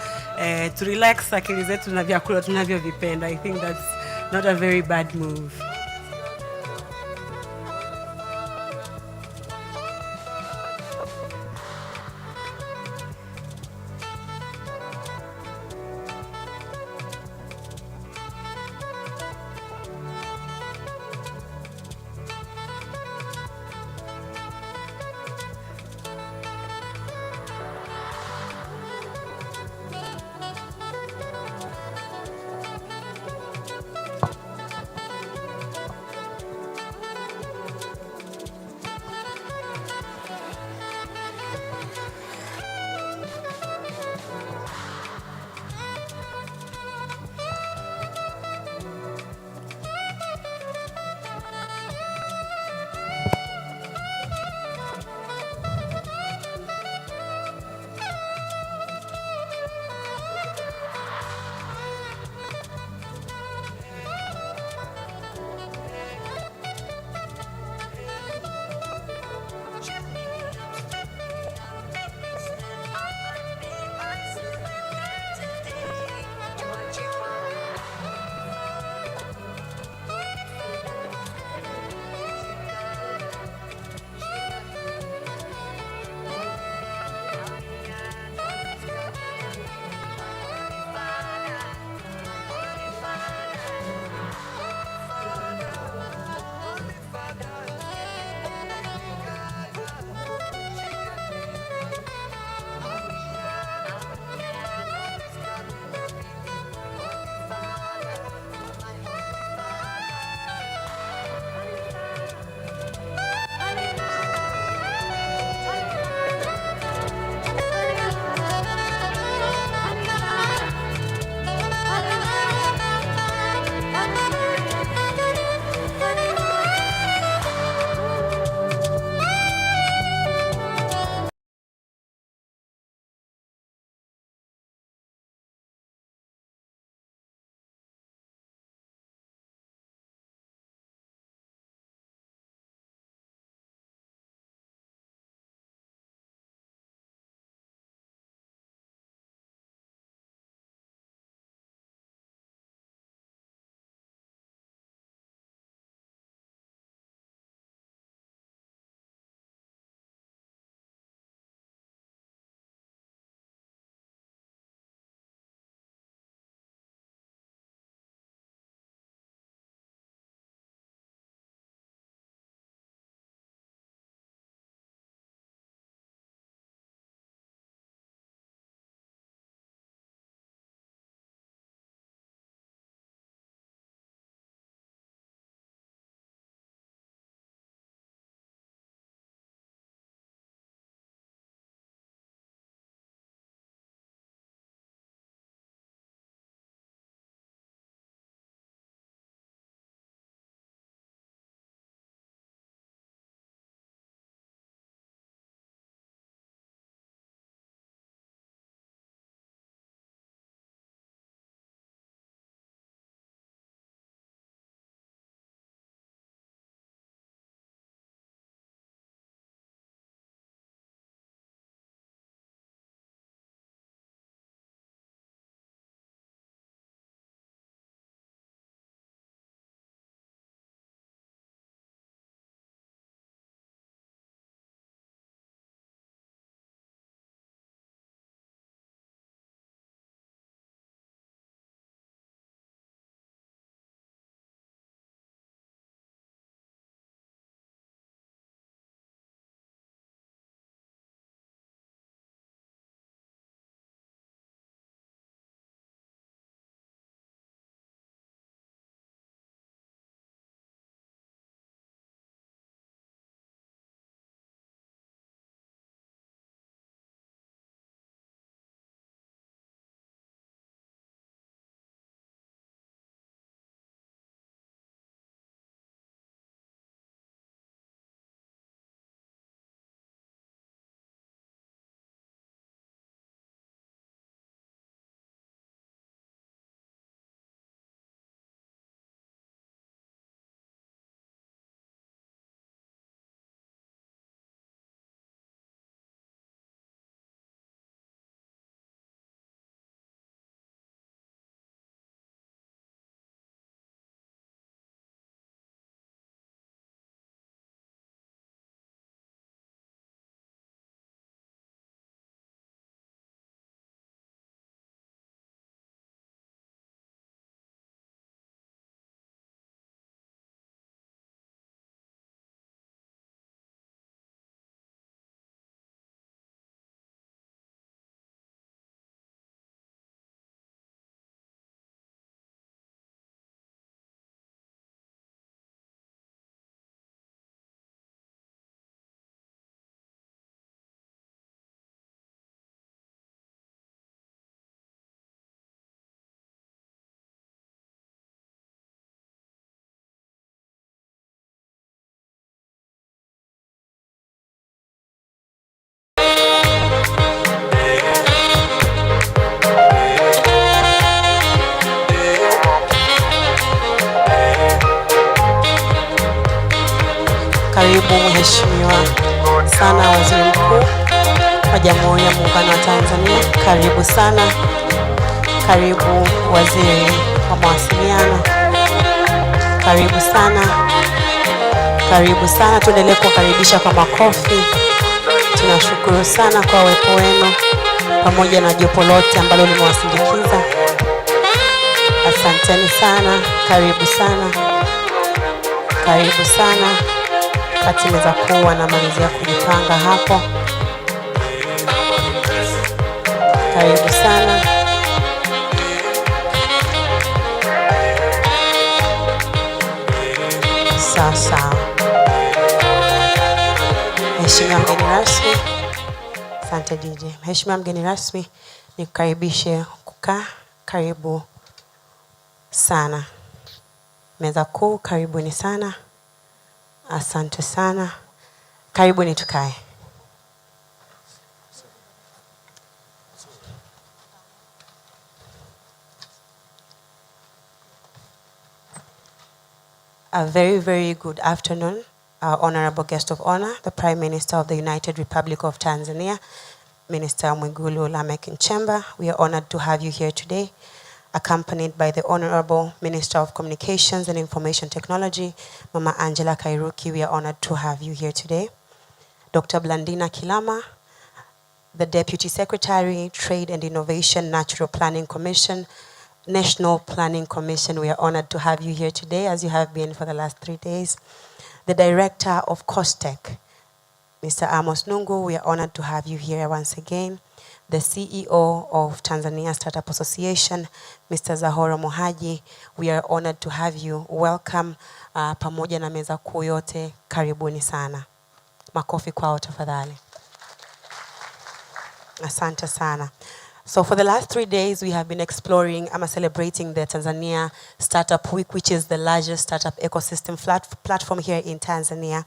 to relax akili zetu na vyakula tunavyovipenda. I think that's not a very bad move. Karibu Mheshimiwa sana Waziri Mkuu wa Jamhuri ya Muungano wa Tanzania. Karibu sana. Karibu Waziri wa Mawasiliano. Karibu sana. Karibu sana. Tuendelee kuwakaribisha kwa makofi. Tunashukuru sana kwa uwepo wenu pamoja na jopo lote ambalo limewasindikiza. Asanteni sana. Karibu sana. Karibu sana. Kati meza kuu wanamalizia kujipanga hapo. Karibu sana. Sawa. Mheshimiwa mgeni rasmi. Asante DJ. Mheshimiwa mgeni rasmi, nikukaribishe kukaa. Karibu sana. Meza kuu, karibuni sana. Asante sana. Karibuni tukae. A very, very good afternoon, our honorable guest of honor, the Prime Minister of the United Republic of Tanzania, Minister Mwigulu Lameck Nchemba. We are honored to have you here today, accompanied by the Honorable Minister of Communications and Information Technology, Mama Angela Kairuki. We are honored to have you here today. Dr. Blandina Kilama, the Deputy Secretary, Trade and Innovation, Natural Planning Commission, National Planning Commission. We are honored to have you here today, as you have been for the last 3 days. The Director of COSTECH, Mr. Amos Nungu, we are honored to have you here once again. The CEO of Tanzania Startup Association, Mr. Zahora Mohaji, we are honored to have you. Welcome. Pamoja na meza kuu yote, karibuni sana. Makofi kwao tafadhali. Asante sana. So for the last 3 days, we have been exploring, celebrating the Tanzania Startup Week, which is the largest startup ecosystem platform here in Tanzania,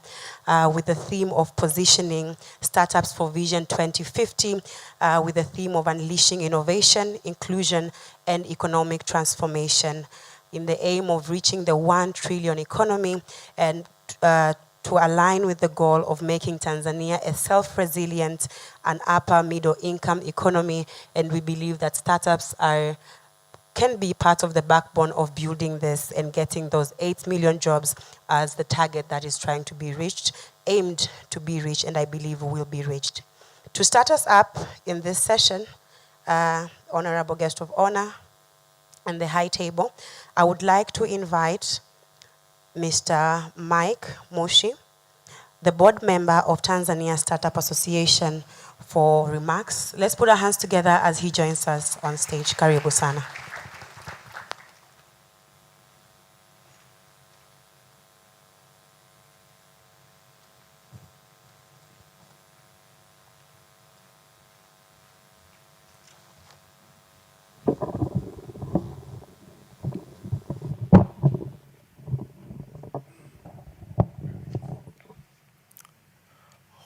with the theme of positioning startups for Vision 2050, with the theme of unleashing innovation, inclusion, and economic transformation, in the aim of reaching the 1 trillion economy and to align with the goal of making Tanzania a self-resilient and upper middle income economy. And we believe that startups can be part of the backbone of building this and getting those 8 million jobs as the target that is trying to be reached, aimed to be reached, and I believe will be reached. To start us up in this session, honorable guest of honor and the high table, I would like to invite Mr. Mike Moshi, the board member of Tanzania Startup Association, for remarks. Let's put our hands together as he joins us on stage. Karibu sana.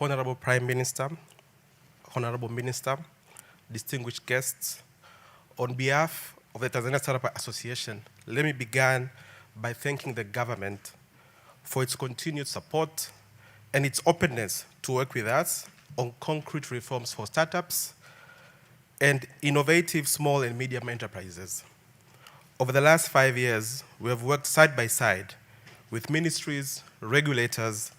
Honorable Prime Minister, Honorable Minister, distinguished guests, on behalf of the Tanzania Startup Association, let me begin by thanking the government for its continued support and its openness to work with us on concrete reforms for startups and innovative small and medium enterprises. Over the last 5 years, we have worked side by side with ministries, regulators,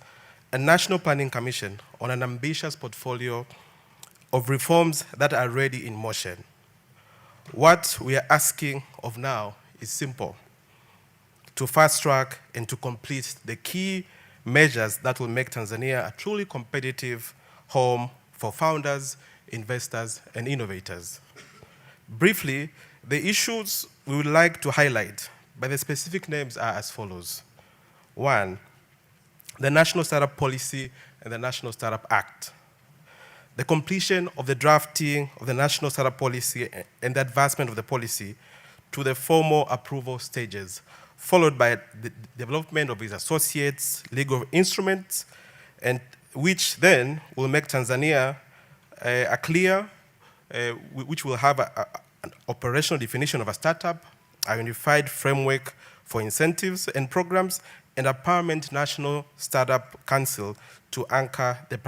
and National Planning Commission on an ambitious portfolio of reforms that are already in motion. What we are asking of now is simple: to fast track and to complete the key measures that will make Tanzania a truly competitive home for founders, investors, and innovators. Briefly, the issues we would like to highlight by the specific names are as follows. 1, the National Startup Policy and the National Startup Act. The completion of the drafting of the National Startup Policy and the advancement of the policy to the formal approval stages, followed by the development of its associates, legal instruments, and which then will make Tanzania a clear, which will have an operational definition of a startup, a unified framework for incentives and programs, and a permanent national startup council to anchor the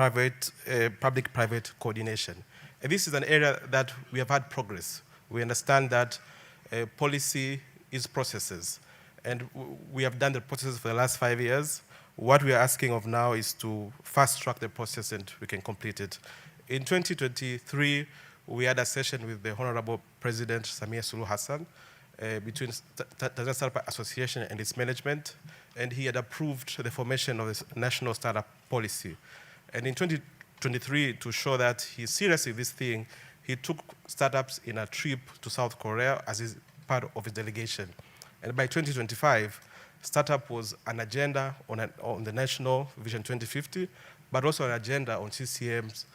public-private coordination. And this is an area that we have had progress. We understand that policy is processes, and we have done the processes for the last 5 years. What we are asking of now is to fast-track the process and we can complete it. In 2023, we had a session with the Honorable President Samia Suluhu Hassan between Tanzania Startup Association and its management, and he had approved the formation of this national startup policy. And in 2023, to show that he's serious with this thing, he took startups in a trip to South Korea as his part of his delegation. And by 2025, startup was an agenda on the National Vision 2050, but also an agenda on CCM's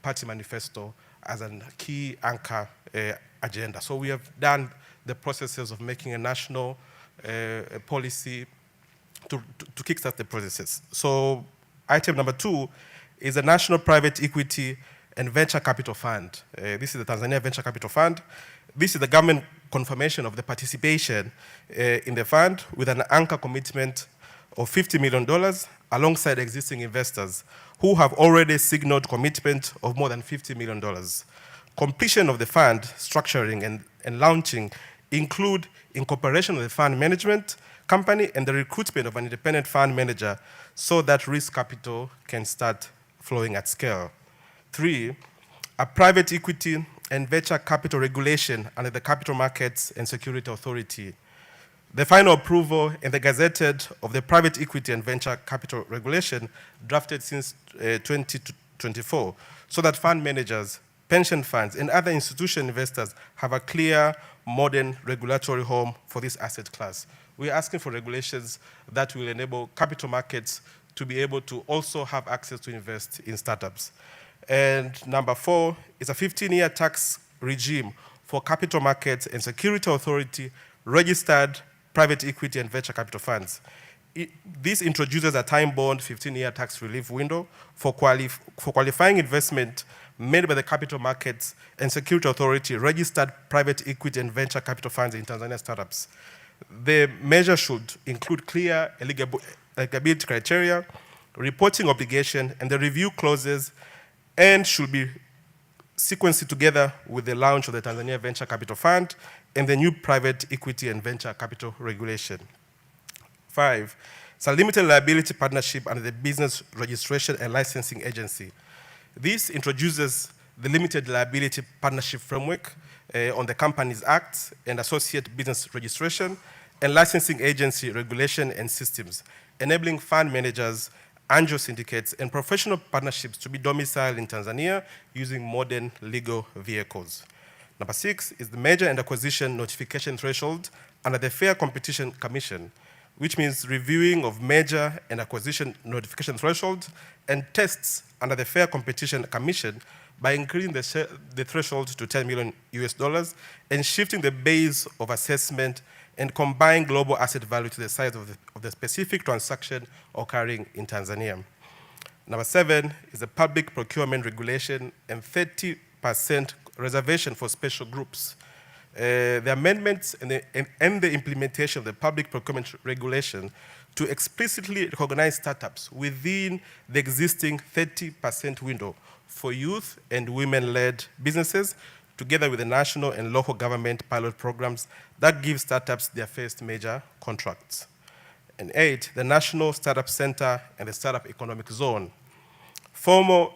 party manifesto as a key anchor agenda. So we have done the processes of making a national policy to kickstart the processes. So item number 2 is a National Private Equity and Venture Capital Fund. This is the Tanzania Venture Capital Fund. This is the government confirmation of the participation in the fund with an anchor commitment of $50 million alongside existing investors who have already signaled commitment of more than $50 million. Completion of the fund structuring and launching include incorporation of the fund management company and the recruitment of an independent fund manager so that risk capital can start flowing at scale. 3, a private equity and venture capital regulation under the Capital Markets and Security Authority. The final approval in the Gazetted of the Private Equity and Venture Capital Regulation drafted since 2024 so that fund managers, pension funds, and other institutional investors have a clear, modern regulatory home for this asset class. We're asking for regulations that will enable capital markets to be able to also have access to invest in startups. And number 4 is a 15-year tax regime for capital markets and security authority registered private equity and venture capital funds. This introduces a time-bound 15-year tax relief window for qualifying investment made by the capital markets and security authority registered private equity and venture capital funds in Tanzania startups. The measure should include clear eligibility criteria, reporting obligation, and the review clauses, and should be sequenced together with the launch of the Tanzania Venture Capital Fund and the new private equity and venture capital regulation. 5, it's a limited liability partnership under the Business Registration and Licensing Agency. This introduces the limited liability partnership framework on the Companies Act and associate business registration and licensing agency regulation and systems, enabling fund managers, angel syndicates, and professional partnerships to be domiciled in Tanzania using modern legal vehicles. Number 6 is the merger and acquisition notification threshold under the Fair Competition Commission, which means reviewing of merger and acquisition notification threshold and tests under the Fair Competition Commission by increasing the threshold to $10 million and shifting the base of assessment and combine global asset value to the size of the specific transaction occurring in Tanzania. Number 7 is the public procurement regulation and 30% reservation for special groups. The amendments and the implementation of the public procurement regulation to explicitly recognize startups within the existing 30% window for youth and women-led businesses, together with the national and local government pilot programs that give startups their first major contracts. And 8, the National Startup Center and the Startup Economic Zone. Formal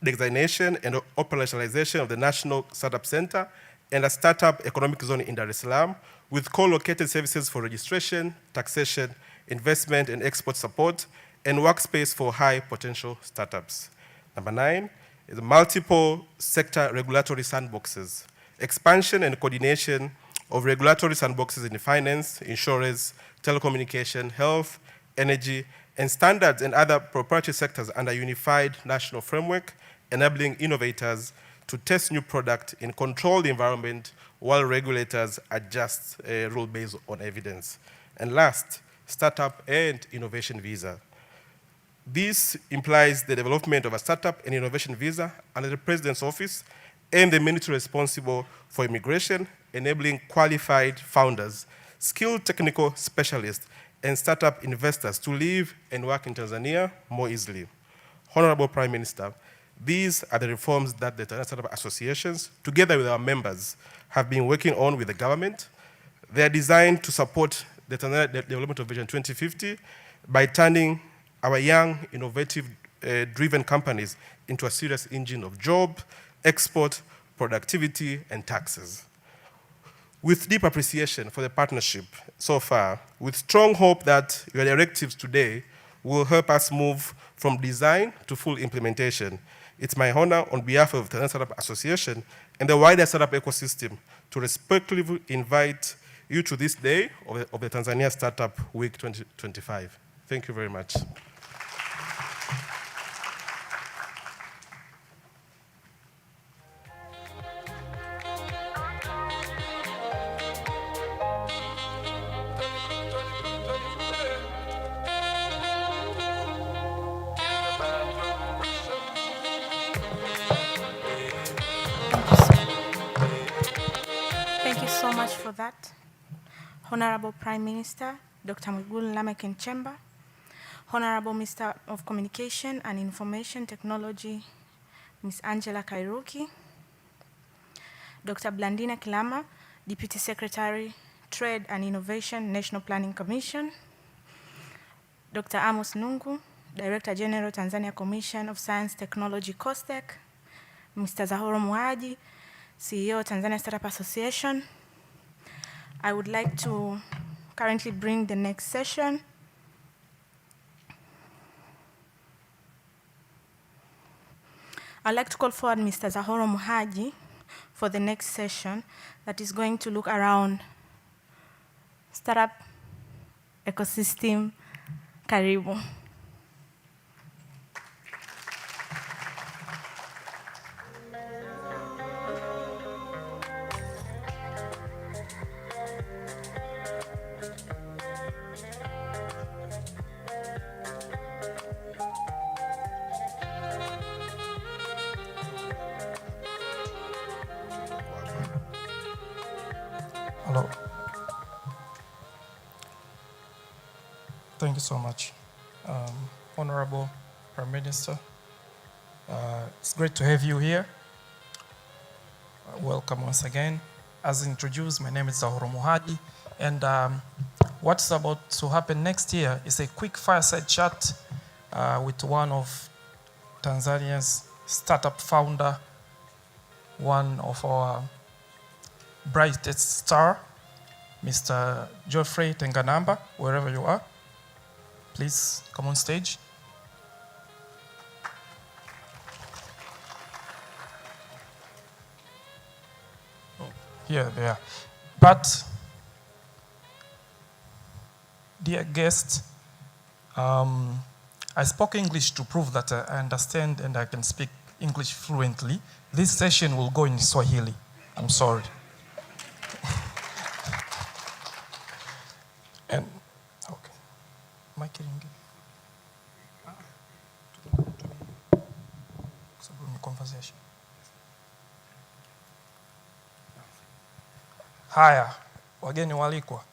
designation and operationalization of the National Startup Center and a Startup Economic Zone in Dar es Salaam with co-located services for registration, taxation, investment and export support, and workspace for high potential startups. Number 9 is multiple sector regulatory sandboxes, expansion and coordination of regulatory sandboxes in finance, insurance, telecommunication, health, energy, and standards and other proprietary sectors under a unified national framework, enabling innovators to test new product in controlled environment while regulators adjust rule based on evidence. And last, startup and innovation visa. This implies the development of a startup and innovation visa under the President's office and the ministry responsible for immigration, enabling qualified founders, skilled technical specialists, and startup investors to live and work in Tanzania more easily. Honorable Prime Minister, these are the reforms that the Tanzania Startup Associations, together with our members, have been working on with the government. They are designed to support the Tanzania development of Vision 2050 by turning our young, innovative, driven companies into a serious engine of job, export, productivity, and taxes. With deep appreciation for the partnership so far, with strong hope that your directives today will help us move from design to full implementation, it's my honor on behalf of the Tanzania Startup Association and the wider startup ecosystem to respectfully invite you to this day of the Tanzania Startup Week 2025. Thank you very much. Thank you so much for that. Honorable Prime Minister, Dr. Mwigulu Lameck Nchemba, Honorable Minister of Communication and Information Technology, Ms. Angela Kairuki, Dr. Blandina Kilama, Deputy Secretary, Trade and Innovation, National Planning Commission, Dr. Amos Nungu, Director General, Tanzania Commission of Science Technology, COSTECH, Mr. Zahoro Muhaji, CEO, Tanzania Startup Association. I would like to currently bring the next session. I'd like to call forward Mr. Zahoro Muhaji for the next session that is going to look around startup ecosystem. Karibu. Hello. Thank you so much. Honorable Prime Minister, it's great to have you here. Welcome once again. As introduced, my name is Zahoro Muhaji, and what's about to happen next year is a quick fireside chat with one of Tanzania's startup founder, one of our brightest star, Mr. Geoffrey Tenganamba, wherever you are. Please come on stage. Here they are. But, dear guest, I spoke English to prove that I understand and I can speak English fluently. This session will go in Swahili. I'm sorry. And okay, my conversation. Haya, wageni walikwa.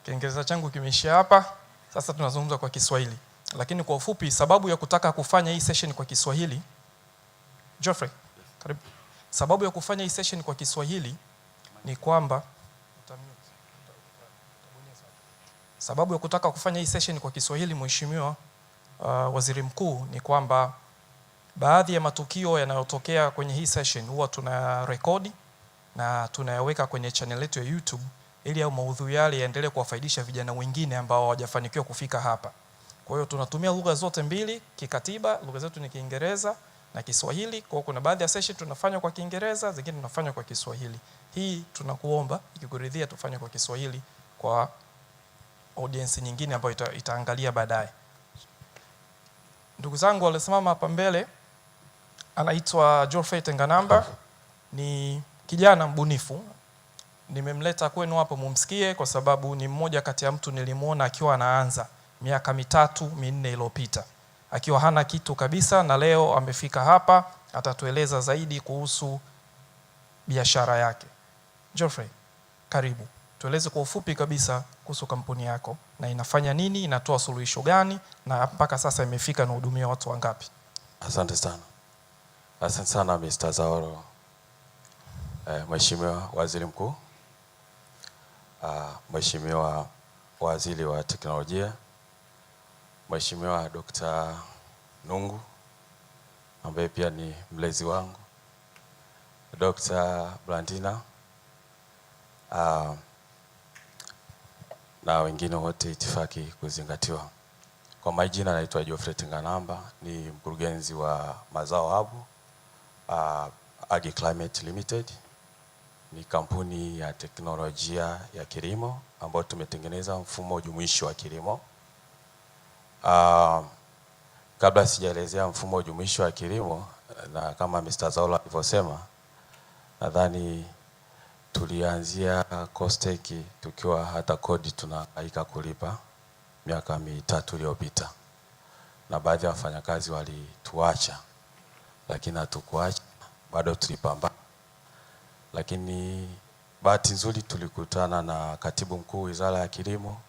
Kiingereza changu kimeishia hapa. Sasa tunazungumza kwa Kiswahili. Lakini kwa ufupi, sababu ya kutaka kufanya hii session kwa Kiswahili, Geoffrey, karibu. Sababu ya kufanya hii session kwa Kiswahili ni kwamba sababu ya kutaka kufanya hii session kwa Kiswahili, Mheshimiwa Waziri Mkuu, ni kwamba baadhi ya matukio yanayotokea kwenye hii session huwa tunarekodi na tunayaweka kwenye channel yetu ya YouTube ili au maudhui yale yaendelee kuwafaidisha vijana wengine ambao hawajafanikiwa kufika hapa. Kwa hiyo tunatumia lugha zote mbili kikatiba, lugha zetu ni Kiingereza na Kiswahili. Kwa hiyo kuna baadhi ya session tunafanya kwa Kiingereza, zingine tunafanya kwa Kiswahili. Hii tunakuomba ikikuridhia tufanye kwa Kiswahili kwa audience nyingine ambayo itaangalia baadaye. Ndugu zangu walisimama hapa mbele, anaitwa Geoffrey Tenganamba, ni kijana mbunifu. Nimemleta kwenu hapa mumsikie kwa sababu ni mmoja kati ya mtu nilimuona akiwa anaanza miaka 3-4 iliyopita. Akiwa hana kitu kabisa na leo amefika hapa, atatueleza zaidi kuhusu biashara yake. Geoffrey, karibu. tueleze kwa ufupi kabisa kuhusu kampuni yako na inafanya nini, inatoa suluhisho gani, na mpaka sasa imefika na hudumia watu wangapi? Asante sana. Asante sana Mr. Zaoro. Mheshimiwa Waziri Mkuu, Mheshimiwa Waziri wa Teknolojia, Mheshimiwa Dr. Nungu ambaye pia ni mlezi wangu, Dr. Blandina, na wengine wote, itifaki kuzingatiwa. Kwa majina naitwa Geoffrey Tinganamba, ni mkurugenzi wa Mazao Hub Agri Climate Limited. Ni kampuni ya teknolojia ya kilimo ambayo tumetengeneza mfumo jumuishi wa kilimo. Kabla sijaelezea mfumo jumuishi wa kilimo, na kama Mr. Zaula alivyosema, nadhani tulianzia Costech tukiwa hata kodi tunahangaika kulipa miaka 3 iliyopita, na baadhi ya wafanyakazi walituacha, lakini hatukuacha, bado tulipambana. Lakini bahati nzuri tulikutana na Katibu Mkuu Wizara ya Kilimo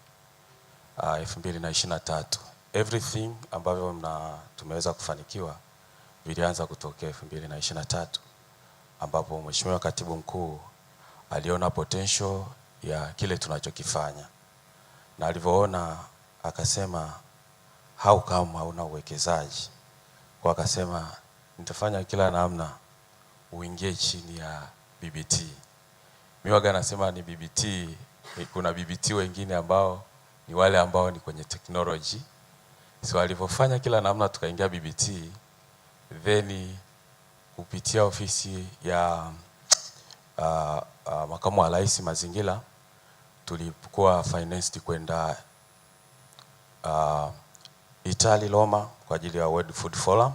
2023. Everything ambavyo tumeweza kufanikiwa vilianza kutokea 2023, ambapo Mheshimiwa Katibu Mkuu aliona potential ya kile tunachokifanya, na alivyoona akasema how come hauna uwekezaji, kwa akasema nitafanya kila namna uingie chini ya BBT. Mimi waga nasema ni BBT, kuna BBT wengine ambao ni wale ambao ni kwenye technology. So alivyofanya kila namna tukaingia BBT, then kupitia ofisi ya Makamu wa Rais Mazingira tulikuwa financed kwenda Italy, Roma kwa ajili ya World Food Forum.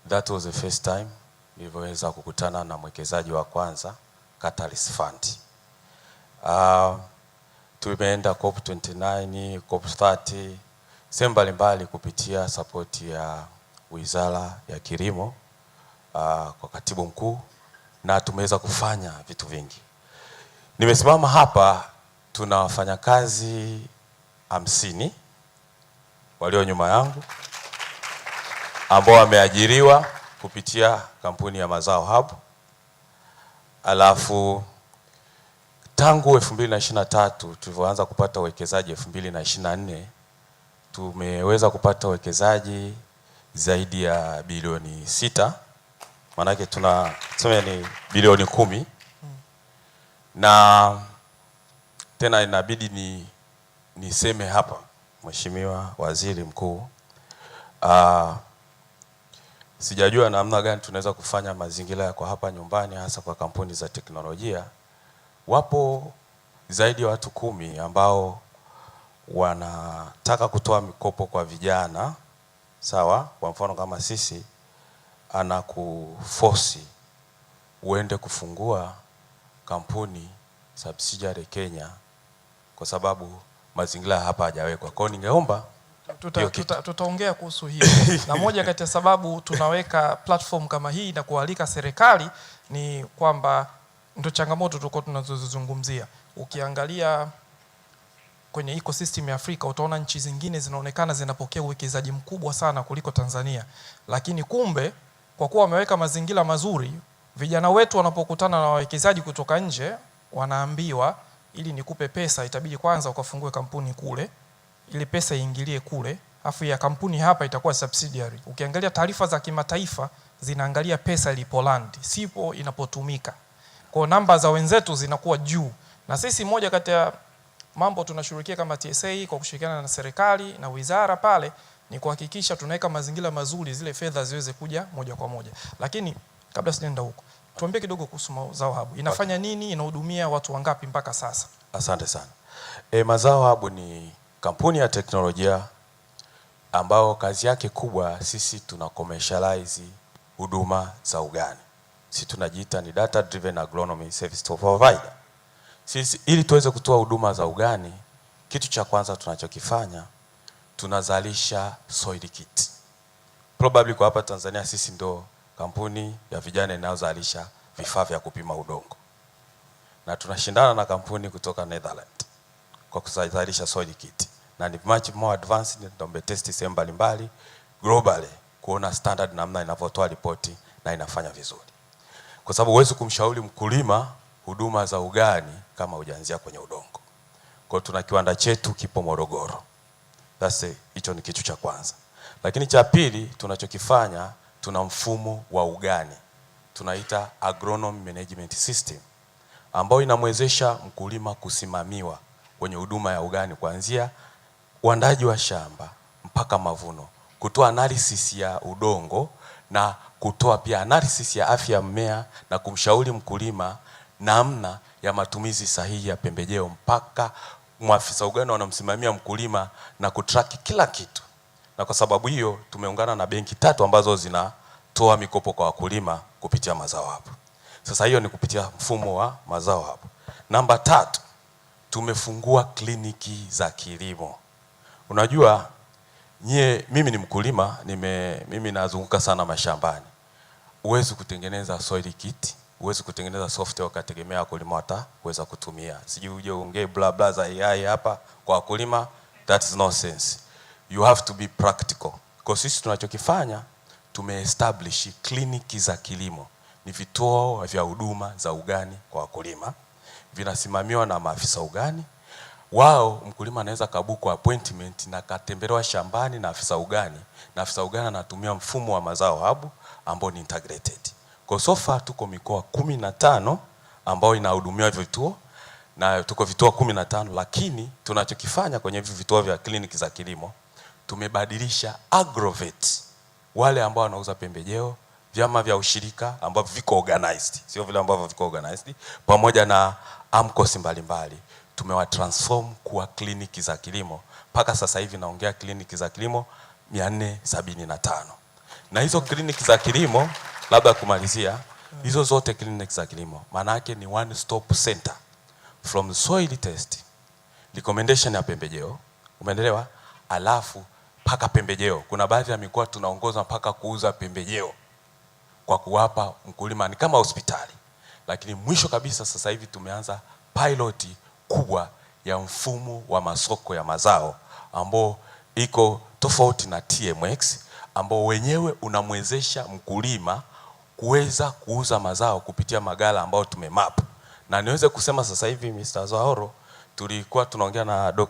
That was the first time nilivyoweza kukutana na mwekezaji wa kwanza, Catalyst Fund. Tumeenda COP29, COP30, sehemu mbalimbali kupitia support ya Wizara ya Kilimo kwa Katibu Mkuu, na tumeweza kufanya vitu vingi. Nimesimama hapa, tuna wafanyakazi 50 walio nyuma yangu ambao wameajiriwa kupitia kampuni ya Mazao Hub. Alafu tangu 2023 tulivyoanza kupata uwekezaji 2024, tumeweza kupata uwekezaji zaidi ya bilioni 6. Maanake tunasema ni bilioni 10. Na tena inabidi niseme hapa, Mheshimiwa Waziri Mkuu, sijajua namna gani tunaweza kufanya mazingira kwa hapa nyumbani, hasa kwa kampuni za teknolojia. Wapo zaidi ya watu 10 ambao wanataka kutoa mikopo kwa vijana. Sawa, kwa mfano kama sisi anakuforce uende kufungua kampuni subsidiary Kenya kwa sababu mazingira hapa hajawekwa. Kwa hiyo ningeomba tutaongea kuhusu hiyo. Na moja kati ya sababu tunaweka platform kama hii na kualika serikali ni kwamba ndio changamoto tulikuwa tunazozungumzia. Ukiangalia kwenye ecosystem ya Afrika utaona nchi zingine zinaonekana zinapokea uwekezaji mkubwa sana kuliko Tanzania. Lakini kumbe kwa kuwa wameweka mazingira mazuri, vijana wetu wanapokutana na wawekezaji kutoka nje wanaambiwa, ili nikupe pesa itabidi kwanza ukafungue kampuni kule, ili pesa iingilie kule, afu ya kampuni hapa itakuwa subsidiary. Ukiangalia taarifa za kimataifa zinaangalia pesa ilipoland, sipo inapotumika. Kwa namba za wenzetu zinakuwa juu. Na sisi moja kati ya mambo tunashirikia kama TSA kwa kushirikiana na serikali na wizara pale ni kuhakikisha tunaweka mazingira mazuri zile fedha ziweze kuja moja kwa moja. Lakini kabla sijaenda huko, tuambie kidogo kuhusu Mazao Hub. Inafanya nini? Inahudumia watu wangapi mpaka sasa? Asante sana. Mazao Hub ni kampuni ya teknolojia ambao kazi yake kubwa sisi tuna commercialize huduma za ugani. Sisi tunajiita ni data driven agronomy service provider. Sisi ili tuweze kutoa huduma za ugani, kitu cha kwanza tunachokifanya tunazalisha soil kit. Probably kwa hapa Tanzania sisi ndo kampuni ya vijana inayozalisha vifaa vya kupima udongo. na tunashindana na kampuni kutoka Netherlands kwa kuzalisha soil kit, na ni much more advanced. Tumetest sehemu mbalimbali globally kuona standard namna inavyotoa ripoti na inafanya vizuri, kwa sababu huwezi kumshauri mkulima huduma za ugani kama hujaanzia kwenye udongo. Kwa tuna kiwanda chetu kipo Morogoro. Hicho ni kitu cha kwanza. Lakini cha pili tunachokifanya, tuna mfumo wa ugani tunaita agronomy management system, ambao inamwezesha mkulima kusimamiwa kwenye huduma ya ugani kuanzia uandaji wa shamba mpaka mavuno, kutoa analysis ya udongo na kutoa pia analysis ya afya ya mmea na kumshauri mkulima namna ya matumizi sahihi ya pembejeo, mpaka mwafisa ugani wanamsimamia mkulima na kutrack kila kitu. Na kwa sababu hiyo tumeungana na benki 3 ambazo zinatoa mikopo kwa wakulima kupitia mazao hapo. Sasa hiyo ni kupitia mfumo wa mazao hapo. Namba 3, tumefungua kliniki za kilimo. Unajua mimi ni mkulima, mimi nazunguka sana mashambani. Uwezi kutengeneza soil kit, uwezi kutengeneza software ukategemea wakulima wataweza kutumia. Sijui uje uongee bla bla za AI hapa kwa wakulima, that is nonsense. You have to be practical. Kwa sisi tunachokifanya, tumeestablish kliniki za kilimo. Ni vituo vya huduma za ugani kwa wakulima. Vinasimamiwa na maafisa ugani. Wao mkulima anaweza kabuku appointment na katembelewa shambani na afisa ugani. Na afisa ugani anatumia mfumo wa mazao habu ambao ni integrated. Kwa so far tuko mikoa 15 ambao inahudumiwa vituo, na tuko vituo 15, lakini tunachokifanya kwenye vituo vya kliniki za kilimo, tumebadilisha agrovet, wale ambao wanauza pembejeo, vyama vya ushirika ambao viko organized, sio vile ambavyo viko organized, pamoja na AMCOS mbalimbali, tumewatransform kuwa kliniki za kilimo. Paka sasa hivi naongea kliniki za kilimo 475. Na hizo kliniki za kilimo, labda kumalizia, hizo zote kliniki za kilimo maana yake ni one stop center from soil test, recommendation ya pembejeo, umeelewa, alafu paka pembejeo. Kuna baadhi ya mikoa tunaongoza mpaka kuuza pembejeo kwa kuwapa mkulima, ni kama hospitali. Lakini mwisho kabisa sasa hivi tumeanza pilot kubwa ya mfumo wa masoko ya mazao ambao iko tofauti na TMX, ambao wenyewe unamwezesha mkulima kuweza kuuza mazao kupitia magala ambao tumemap. Na niweze kusema sasa hivi Mr. Zahoro, tulikuwa tunaongea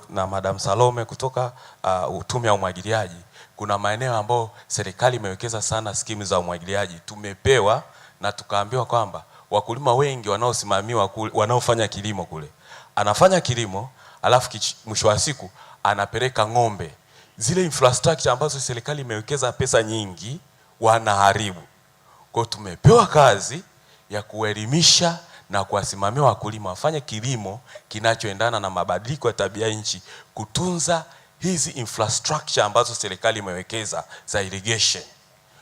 na Madam Salome kutoka utume wa umwagiliaji. Kuna maeneo ambao serikali imewekeza sana skimu za umwagiliaji. Tumepewa na tukaambiwa kwamba wakulima wengi wanaosimamiwa wanaofanya kilimo kule, anafanya kilimo alafu mwisho wa siku anapeleka ng'ombe. Zile infrastructure ambazo serikali imewekeza pesa nyingi wanaharibu. Kwa tumepewa kazi ya kuelimisha na kuwasimamia wakulima wafanye kilimo kinachoendana na mabadiliko ya tabia nchi, kutunza hizi infrastructure ambazo serikali imewekeza za irrigation.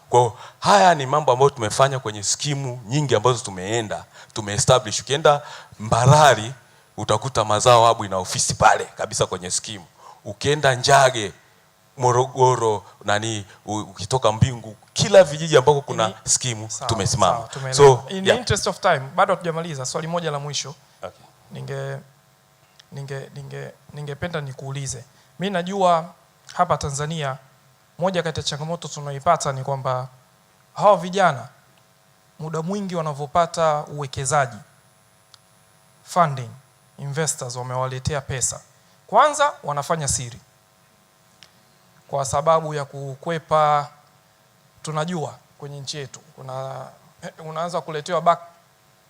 Kwa haya ni mambo ambayo tumefanya kwenye skimu nyingi ambazo tumeestablish. Ukienda Mbarali utakuta mazao habu ina ofisi pale kabisa kwenye skimu. Ukienda Njage, Morogoro, ukitoka Mbingu, kila vijiji ambako kuna skimu tumesimama. So in the interest of time, bado hatujamaliza, swali moja la mwisho. Okay. Ningependa nikuulize. Mimi najua hapa Tanzania moja kati ya changamoto tunayoipata ni kwamba hawa vijana muda mwingi wanavyopata uwekezaji, funding, investors wamewaletea pesa, kwanza wanafanya siri kwa sababu ya kukwepa. Tunajua kwenye nchi yetu unaanza kuletewa back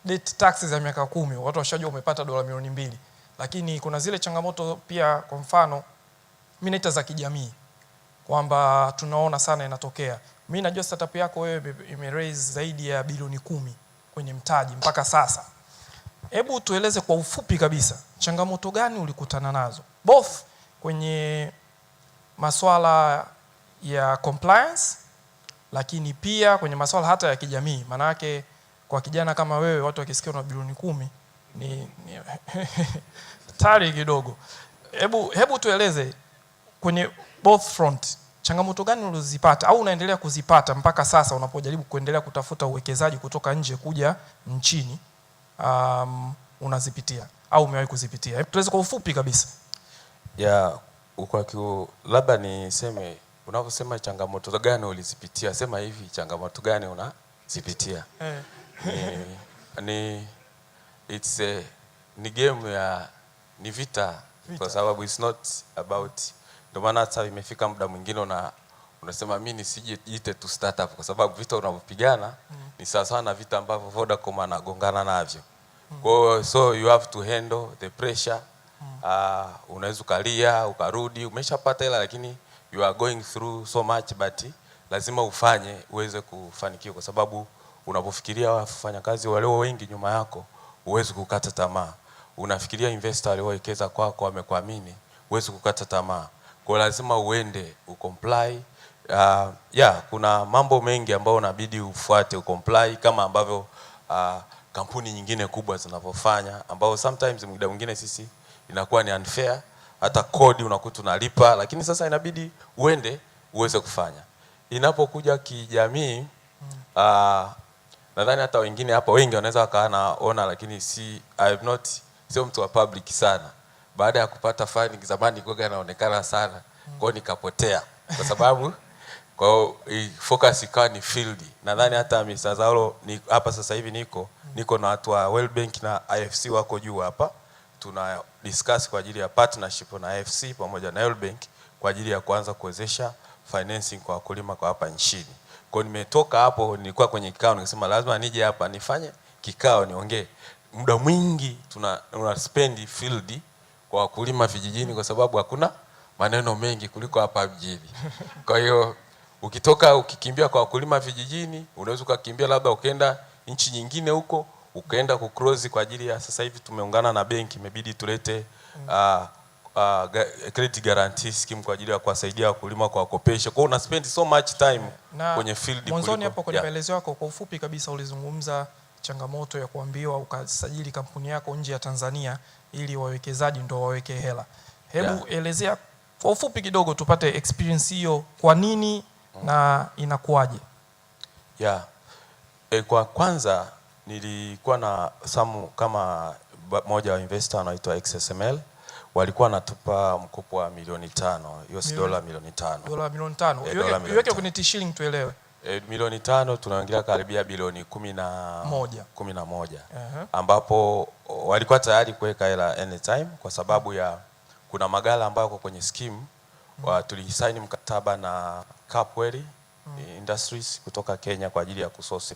date taxes za miaka 10, watu washajua umepata dola milioni 2. Lakini kuna zile changamoto pia, kwa mfano mimi naita za kijamii, kwamba tunaona sana inatokea. Mimi najua startup yako wewe imeraise zaidi ya bilioni 10 kwenye mtaji mpaka sasa. Hebu tueleze kwa ufupi kabisa, changamoto gani ulikutana nazo both kwenye masuala ya compliance, lakini pia kwenye masuala hata ya kijamii? Maana yake kwa kijana kama wewe, watu wakisikia una bilioni 10 ni tari kidogo. Hebu tueleze kwenye both front, changamoto gani ulizipata au unaendelea kuzipata mpaka sasa unapojaribu kuendelea kutafuta uwekezaji kutoka nje kuja nchini, unazipitia au umewahi kuzipitia? Hebu tueleze kwa ufupi kabisa. Labda niseme, unaposema changamoto gani ulizipitia, sema hivi, changamoto gani unazipitia. Ni game ya ni vita. Kwa sababu it's not about, ndio maana hata imefika muda mwingine unasema mimi nisijiite tu startup, kwa sababu vita unavyopigana ni sawa na vita ambavyo Vodacom anagongana navyo. So you have to handle the pressure. Unaweza ukalia ukarudi, umeshapata hela, lakini you are going through so much, but lazima ufanye uweze kufanikiwa, kwa sababu unapofikiria wafanyakazi walio wengi nyuma yako, uweze kukata tamaa. Unafikiria investor aliowekeza kwako amekuamini, uweze kukata tamaa. Kwa lazima uende ucomply. Kuna mambo mengi ambayo unabidi ufuate ucomply, kama ambavyo kampuni nyingine kubwa zinavyofanya, ambao sometimes muda mwingine sisi inakuwa ni unfair. Hata kodi unakuta unalipa, lakini sasa inabidi uende uweze kufanya. Inapokuja kijamii, nadhani hata wengine hapa wengi wanaweza wakaona, lakini sio mtu wa public sana. Baada ya kupata funding zamani kwa anaonekana sana, kwa nikapotea, kwa sababu kwa focus ikawa ni field. Nadhani hata Mr. Zalo ni hapa sasa hivi niko na watu wa World Bank na IFC wako juu hapa, tuna discuss kwa ajili ya partnership na IFC pamoja na World Bank kwa ajili ya kuanza kuwezesha financing kwa wakulima kwa hapa nchini. Kwa nimetoka hapo, nilikuwa kwenye kikao, nikasema lazima nije hapa nifanye kikao niongee. Muda mwingi tuna spend field kwa wakulima vijijini, kwa sababu hakuna maneno mengi kuliko hapa mjini. Kwa hiyo ukikimbia kwa wakulima vijijini, unaweza kukimbia labda ukaenda nchi nyingine huko, ukaenda kucross kwa ajili ya, sasa hivi tumeungana na benki, imebidi tulete credit guarantee scheme kwa ajili ya kuwasaidia wakulima kwa kukopesha. Kwa hiyo una spend so much time kwenye field. Mwanzoni hapo kwenye maelezo yako kwa ufupi kabisa ulizungumza changamoto ya kuambiwa ukasajili kampuni yako nje ya Tanzania ili wawekezaji ndio waweke hela. Hebu elezea kwa ufupi kidogo tupate experience hiyo, kwa nini na inakuwaje? Kwa kwanza nilikuwa na kama moja wa investor anaitwa XSML, walikuwa natupa mkopo wa $5,000,000, US $5,000,000. $5,000,000. Iweke kwenye shilingi tuelewe. $5,000,000 tunaongelea karibia bilioni 11. Ambapo walikuwa tayari kuweka hela anytime, kwa sababu ya kuna magala ambayo kwenye scheme tulisaini mkataba na Capwell Industries kutoka Kenya kwa ajili ya kusource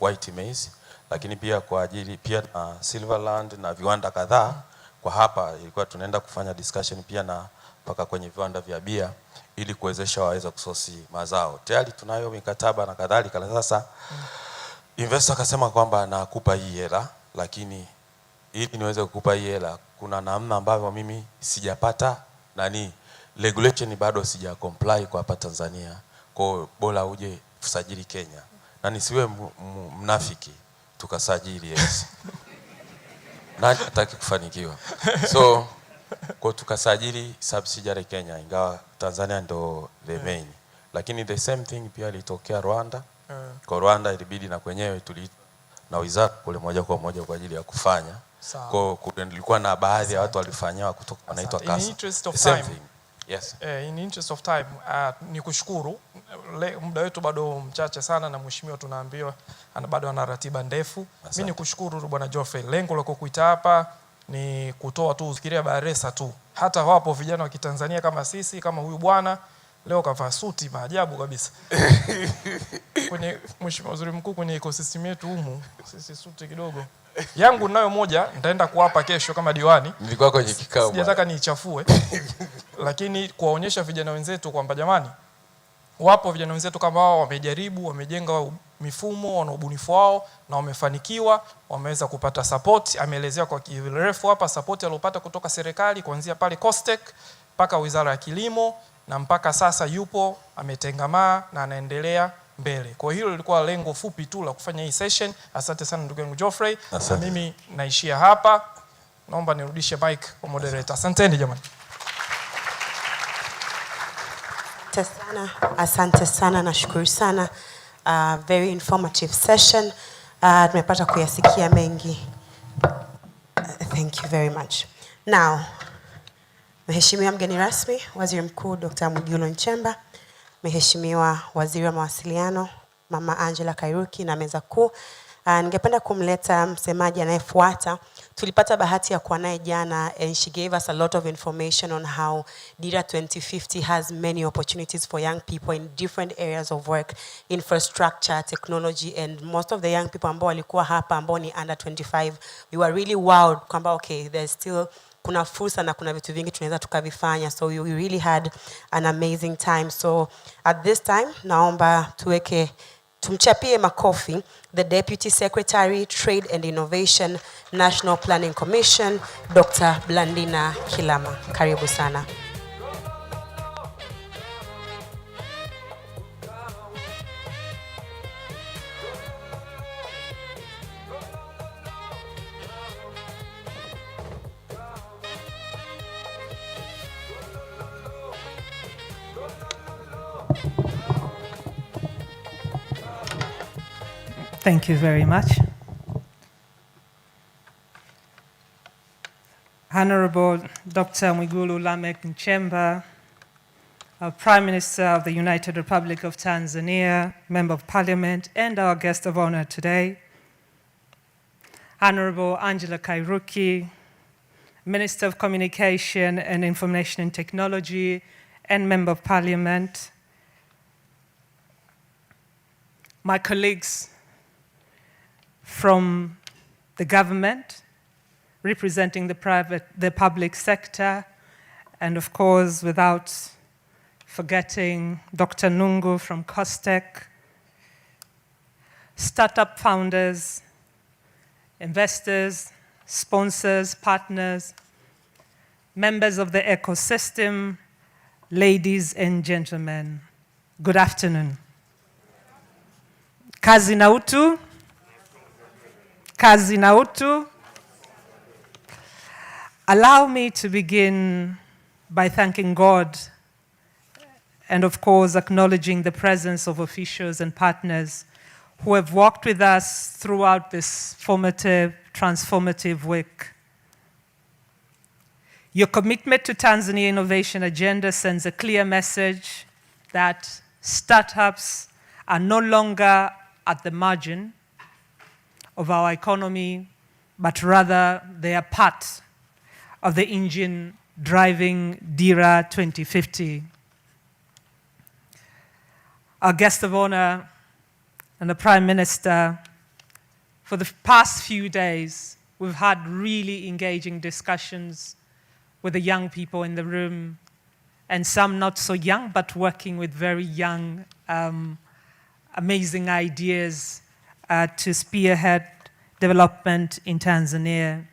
white maize, lakini pia kwa ajili na Silverland na viwanda kadhaa. Kwa hapa ilikuwa tunaenda kufanya discussion pia na mpaka kwenye viwanda vya bia ili kuwezesha waweze kusource mazao. Tayari tunayo mikataba na kadhalika. Sasa investor akasema kwamba nakupa hii hela, lakini ili niweze kukupa hii hela kuna namna ambavyo mimi sijapata regulation bado sija comply kwa hapa Tanzania. Kwa bora uje kusajili Kenya. Na nisiwe mnafiki, tukasajili nani hataki kufanikiwa. So kwa tukasajili subsidiary Kenya, ingawa Tanzania ndo the main. Lakini the same thing pia ilitokea Rwanda. Kwa Rwanda ilibidi na kwenyewe na wizara kule moja kwa moja kwa ajili ya kufanya. Kwa kulikuwa na baadhi ya watu walifanywa kutoka wanaitwa kasa. In interest of time. Yes. In interest of time, nikushukuru. Muda wetu bado mchache sana na mheshimiwa tunaambiwa bado ana ratiba ndefu. Mimi nikushukuru Bwana Geoffrey. Lengo la kukuita hapa ni kutoa tu ufikiria Baresa tu. Hata wapo vijana wa Kitanzania kama sisi, kama huyu bwana leo kavaa suti maajabu kabisa. Kwenye mheshimiwa waziri mkuu, kwenye ecosystem yetu humu sisi suti kidogo. Yangu nayo moja nitaenda kuwapa kesho kama diwani. Nilikuwa kwenye kikao. Sijataka niichafue. Lakini kuwaonyesha vijana wenzetu kwamba jamani, wapo vijana wenzetu kama wao wamejaribu, wamejenga mifumo, wana ubunifu wao na wamefanikiwa, wameweza kupata support. Ameelezea kwa kirefu hapa support aliyopata kutoka serikali kuanzia pale Costec mpaka Wizara ya Kilimo, na mpaka sasa yupo ametengamaa na anaendelea mbele. Kwa hiyo lilikuwa lengo fupi tu la kufanya hii session. Asante sana ndugu yangu Geoffrey. Na mimi naishia hapa. Naomba nirudishe mic kwa moderator. Asanteni jamani. Asante sana, nashukuru sana. Very informative session. Tumepata kuyasikia mengi. Thank you very much. Now, Mheshimiwa mgeni rasmi, Waziri Mkuu Dr. Mwigulu Nchemba, Mheshimiwa Waziri wa Mawasiliano, Mama Angela Kairuki na meza kuu. Ningependa kumleta msemaji anayefuata. Tulipata bahati ya kuwa naye jana and she gave us a lot of information on how Dira 2050 has many opportunities for young people in different areas of work, infrastructure, technology, and most of the young people ambao walikuwa hapa ambao ni under 25, we were really wowed kwamba okay, there's still kuna fursa na kuna vitu vingi tunaweza tukavifanya. So we really had an amazing time. So at this time, naomba tumchapie makofi the Deputy Secretary, Trade and Innovation, National Planning Commission, Dr. Blandina Kilama. Karibu sana. Thank you very much. Honorable Dr. Mwigulu Lameck Nchemba, Prime Minister of the United Republic of Tanzania, Member of Parliament, and our guest of honor today, Honorable Angela Kairuki, Minister of Communication and Information and Technology, and Member of Parliament, my colleagues from the government, representing the public sector, and of course, without forgetting Dr. Nungu from COSTECH, startup founders, investors, sponsors, partners, members of the ecosystem, ladies and gentlemen, good afternoon. Kazi na utu. Kazi na utu. Allow me to begin by thanking God and of course acknowledging the presence of officials and partners who have walked with us throughout this transformative week. Your commitment to Tanzania Innovation Agenda sends a clear message that startups are no longer at the margin of our economy, but rather they are part of the engine driving Dira 2050. Our guest of honor and the Prime Minister, for the past few days, we've had really engaging discussions with the young people in the room, and some not so young, but working with very young, amazing ideas to spearhead development in Tanzania.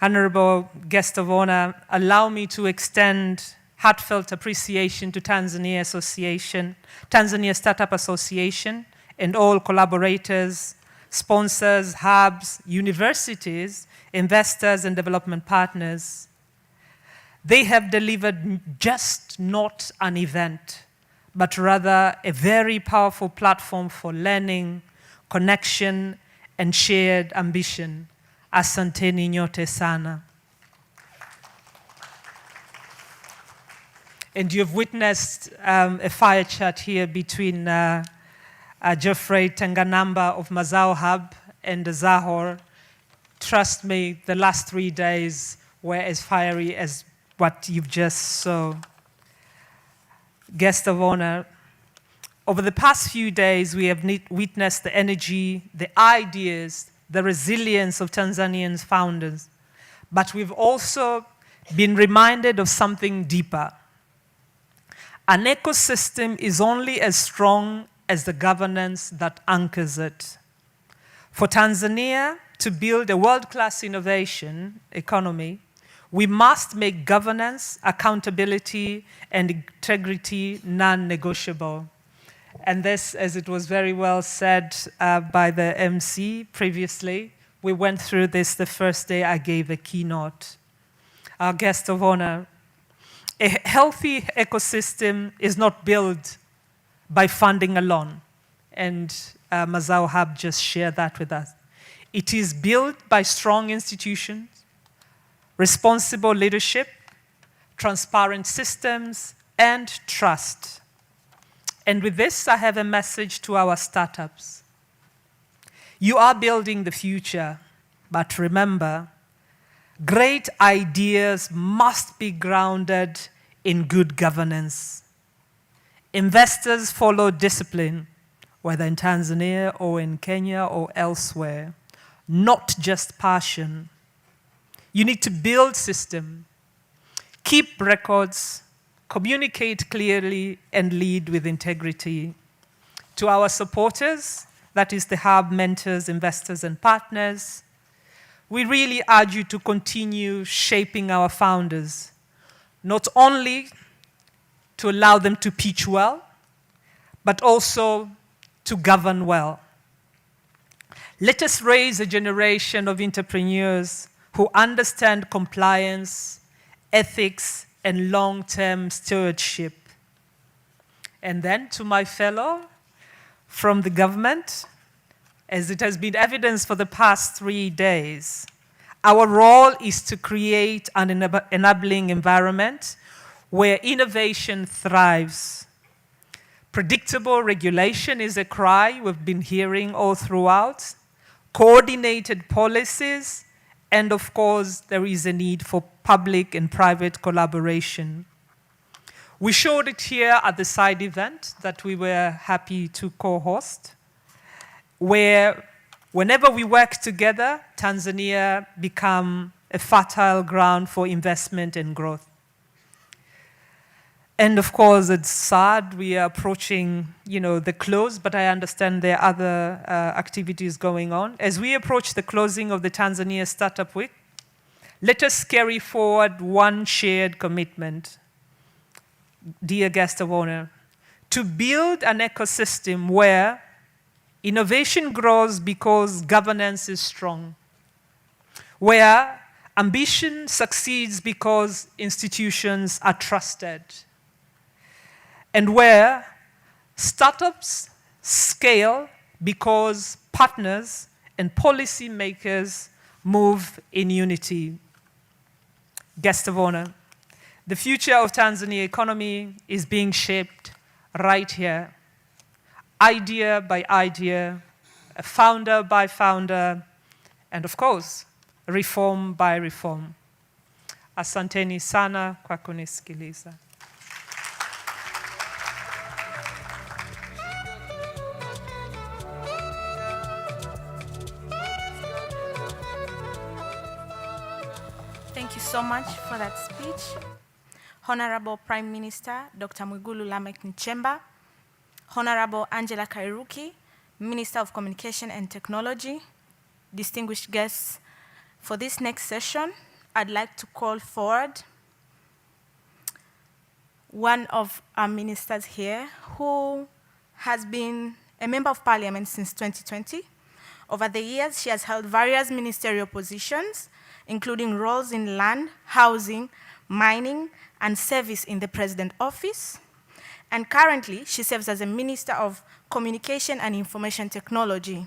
Honorable guest of honor, allow me to extend heartfelt appreciation to Tanzania Startup Association and all collaborators, sponsors, hubs, universities, investors, and development partners. They have delivered just not an event, but rather a very powerful platform for learning, connection, and shared ambition. Asanteni nyote sana. And you've witnessed a fire chat here between Geoffrey Tenganamba of Mazao Hub and Zahor. Trust me, the last 3 days were as fiery as what you've just saw. Guest of honor, over the past few days, we have witnessed the energy, the ideas, the resilience of Tanzanian founders. But we've also been reminded of something deeper. An ecosystem is only as strong as the governance that anchors it. For Tanzania to build a world-class innovation economy, we must make governance, accountability, and integrity non-negotiable. And this, as it was very well said by the MC previously, we went through this the first day I gave a keynote. Our guest of honor, a healthy ecosystem is not built by funding alone. And Mazao Hub just shared that with us. It is built by strong institutions, responsible leadership, transparent systems, and trust. And with this, I have a message to our startups. You are building the future, but remember, great ideas must be grounded in good governance. Investors follow discipline, whether in Tanzania or in Kenya or elsewhere, not just passion. You need to build system, keep records, communicate clearly, and lead with integrity. To our supporters, that is the hub mentors, investors, and partners, we really urge you to continue shaping our founders, not only to allow them to pitch well, but also to govern well. Let us raise a generation of entrepreneurs who understand compliance, ethics, and long-term stewardship. And then to my fellow from the government, as it has been evidenced for the past 3 days, our role is to create an enabling environment where innovation thrives. Predictable regulation is a cry we've been hearing all throughout, coordinated policies, and of course, there is a need for public and private collaboration. We showed it here at the side event that we were happy to co-host, where whenever we work together, Tanzania become a fertile ground for investment and growth. And of course, it's sad we are approaching, the close, but I understand there are other activities going on. As we approach the closing of the Tanzania Startup Week, let us carry forward one shared commitment, dear guest of honor, to build an ecosystem where innovation grows because governance is strong, where ambition succeeds because institutions are trusted, and where startups scale because partners and policymakers move in unity. Guest of honor, the future of Tanzania economy is being shaped right here, idea by idea, founder by founder, and of course, reform by reform. Asanteni sana kwa kunisikiliza. Thank you so much for that speech. Honorable Prime Minister Dr. Mwigulu Lameck Nchemba, Honorable Angela Kairuki, Minister of Communication and Technology, distinguished guests, for this next session, I'd like to call forward one of our ministers here who has been a member of parliament since 2020. Over the years, she has held various ministerial positions, including roles in land, housing, mining, and service in the President's office. And currently, she serves as a Minister of Communication and Information Technology.